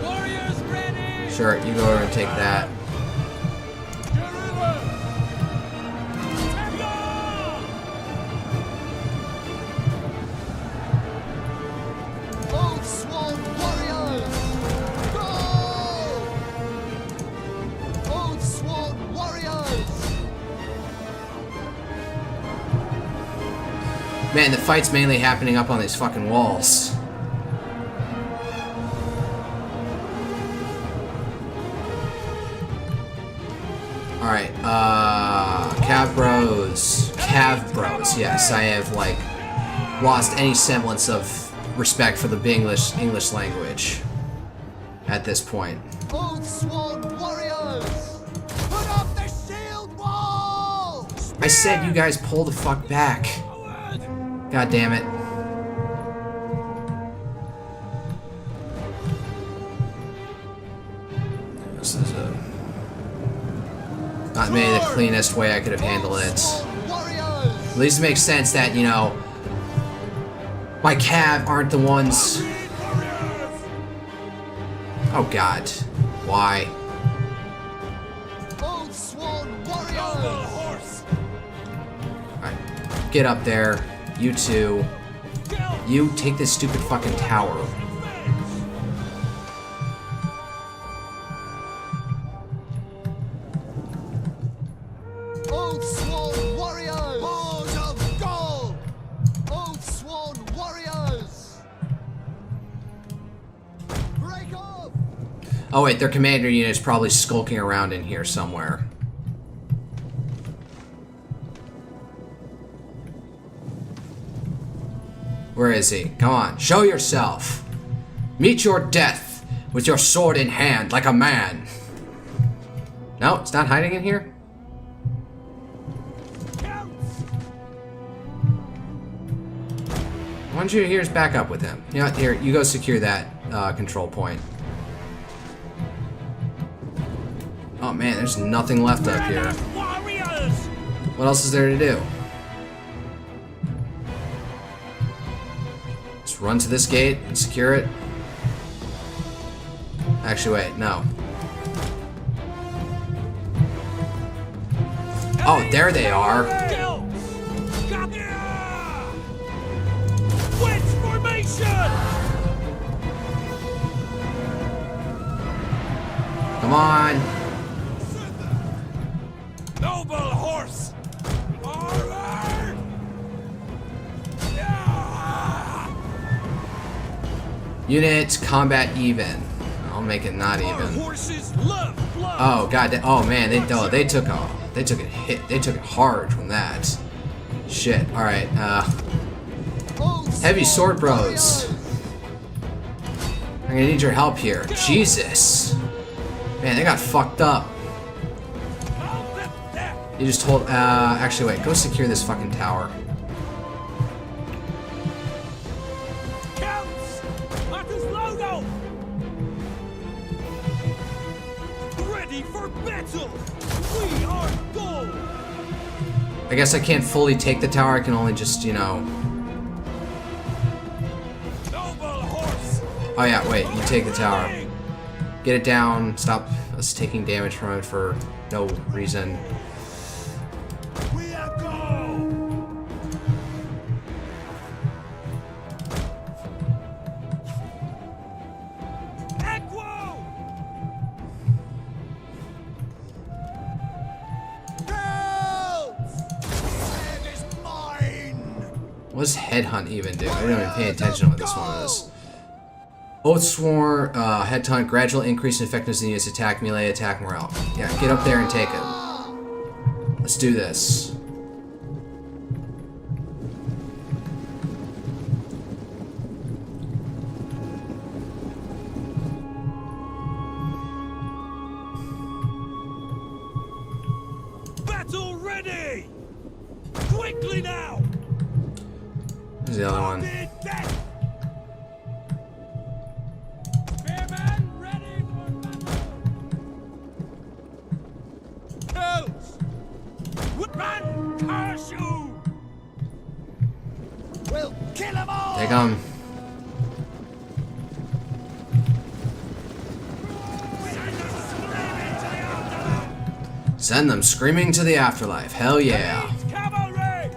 C: Warriors ready!
F: Sure, you go over and take that.
E: Oath sworn warriors! Go! Oath sworn warriors!
F: Man, the fight's mainly happening up on these fucking walls. Alright, Cav Bros. Cav Bros, yes, I have, like, lost any semblance of respect for the English language at this point.
E: Oath sworn warriors! Put up the shield wall!
F: I said you guys pull the fuck back. God damn it. This is not maybe the cleanest way I could have handled it.
E: Warriors!
F: At least it makes sense that, you know, my cav aren't the ones. Oh god. Why?
E: Oath sworn warriors!
F: Alright. Get up there. You two. You take this stupid fucking tower.
E: Oath sworn warriors! Boars of Gaul! Oath sworn warriors! Break off!
F: Oh wait, their commander unit is probably skulking around in here somewhere. Where is he? Come on, show yourself. Meet your death with your sword in hand like a man. No, it's not hiding in here? Why don't you here's back up with him? You know what, here, you go secure that control point. Oh man, there's nothing left up here.
C: Warriors!
F: What else is there to do? run to this gate and secure it. Actually, wait, no. Oh, there they are.
C: Wedge formation!
F: Come on.
C: Noble horse! Forward! Yeah!
F: Unit combat even. I'll make it not
C: Our
F: even.
C: horses love blood!
F: Oh god. Oh man. They took a hit. They took it hard from that. Shit. All right. Heavy sword bros. I'm gonna need your help here. Jesus. Man, they got fucked up. You just told. Actually, wait. Go secure this fucking tower.
C: Counts! At his logo! Ready for battle! We are Gaul!
F: I guess I can't fully take the tower. I can only just, you know.
C: Noble horse!
F: Oh yeah. Wait. You take the tower. Get it down. Stop us taking damage from it for no reason.
C: We are Gaul! Equo!
E: Land is mine!
F: What does headhunt even do? I didn't even pay attention to what this one is. Oathsworn, headhunt, gradual increase in effectiveness in units attack, melee attack, morale. Yeah, get up there and take it. Let's do this.
C: Battle ready! Quickly now!
F: Where's the other one?
C: Death! Spearmen ready for battle! Hells! Run, curse you!
E: We'll kill them all!
F: Take them. Send them screaming to the afterlife. Hell yeah.
C: Cavalry!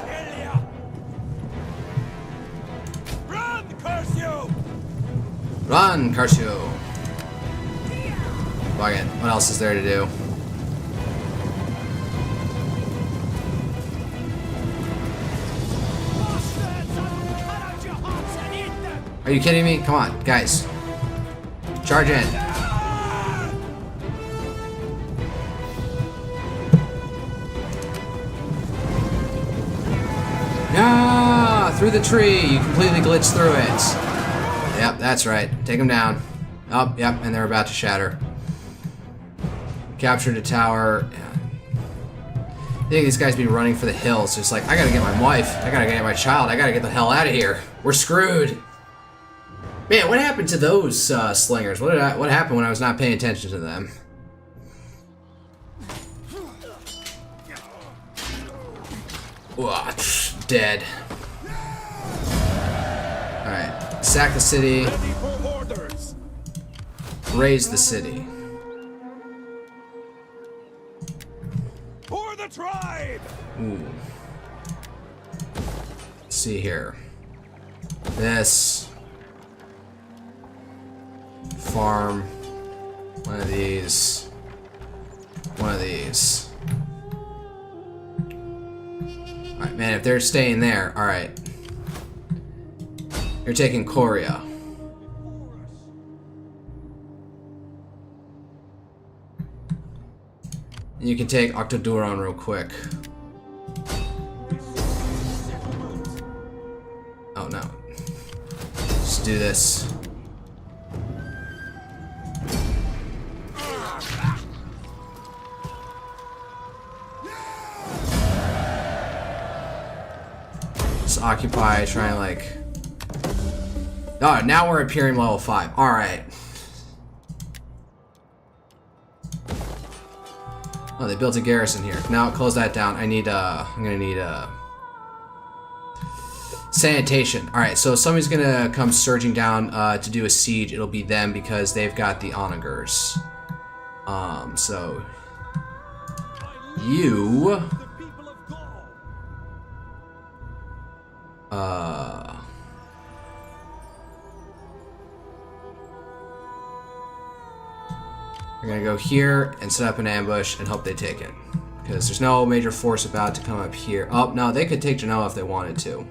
C: Kill ya! Run, curse you!
F: Run, curse you. Fuck it. What else is there to do?
C: Bastards! Cut out your hearts and eat them!
F: Are you kidding me? Come on, guys. Charge in. Yeah, through the tree. You completely glitched through it. Yep, that's right. Take them down. Oh, yep, and they're about to shatter. Captured a tower. I think these guys be running for the hills. Just like, I gotta get my wife. I gotta get my child. I gotta get the hell out of here. We're screwed. Man, what happened to those slingers? What happened when I was not paying attention to them? Dead. Alright. Sack the city.
C: Ready for orders!
F: Raise the city.
C: For the tribe!
F: Ooh. Let's see here. This. Farm. One of these. One of these. Alright, man, if they're staying there, alright. You're taking Korea. You can take Octoduron real quick. Oh no. Let's do this. Just occupy, try and like... Oh, now we're at Imperium level 5. Alright. Oh, they built a garrison here. Now close that down. I'm gonna need sanitation. All right, so if somebody's gonna come surging down to do a siege, it'll be them because they've got the onagers. So you we're gonna go here and set up an ambush and hope they take it. Because there's no major force about to come up here. Oh, no, they could take Genoa if they wanted to.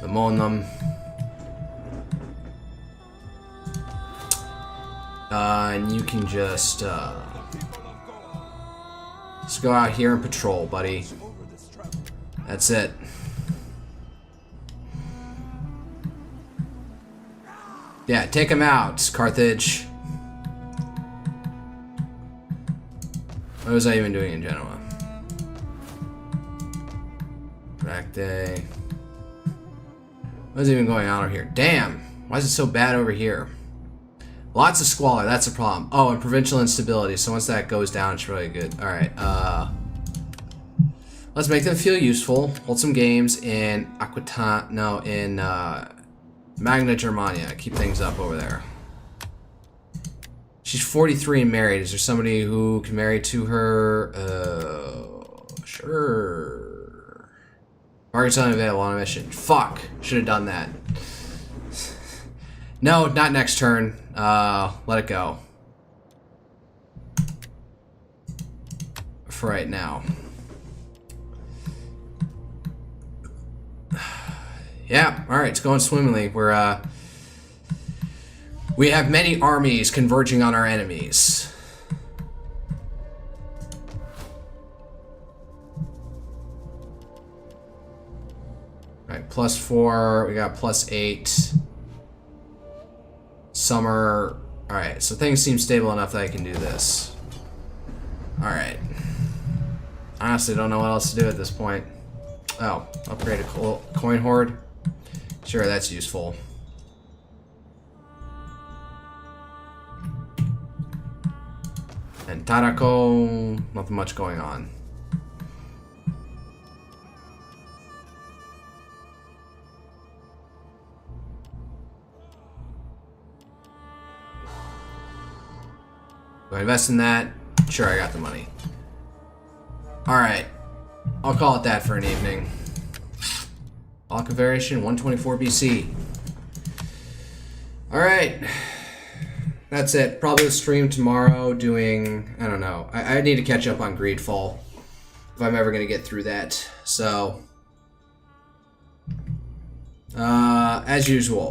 F: Bemoan. And you can just go out here and patrol, buddy. That's it. Yeah, take him out, Carthage. What was I even doing in Genoa? Back day. What is even going on over here? Damn! Why is it so bad over here? Lots of squalor, that's a problem. Oh, and provincial instability, so once that goes down, it's really good. Alright, let's make them feel useful. Hold some games in Magna Germania. Keep things up over there. She's 43 and married. Is there somebody who can marry to her? Sure. Margaret's unavailable on a mission. Fuck. Should have done that. No, not next turn. Let it go. For right now. Yeah, alright, it's going swimmingly. We have many armies converging on our enemies. Alright, +4, we got +8. Summer. Alright, so things seem stable enough that I can do this. Alright. Honestly, don't know what else to do at this point. Oh, upgrade a coin hoard. Sure, that's useful. And Tarako, nothing much going on. Do I invest in that? Sure, I got the money. Alright. I'll call it that for an evening. Alka variation, 124 BC. Alright. That's it. Probably a stream tomorrow doing... I don't know. I need to catch up on Greedfall. If I'm ever going to get through that. So... as usual.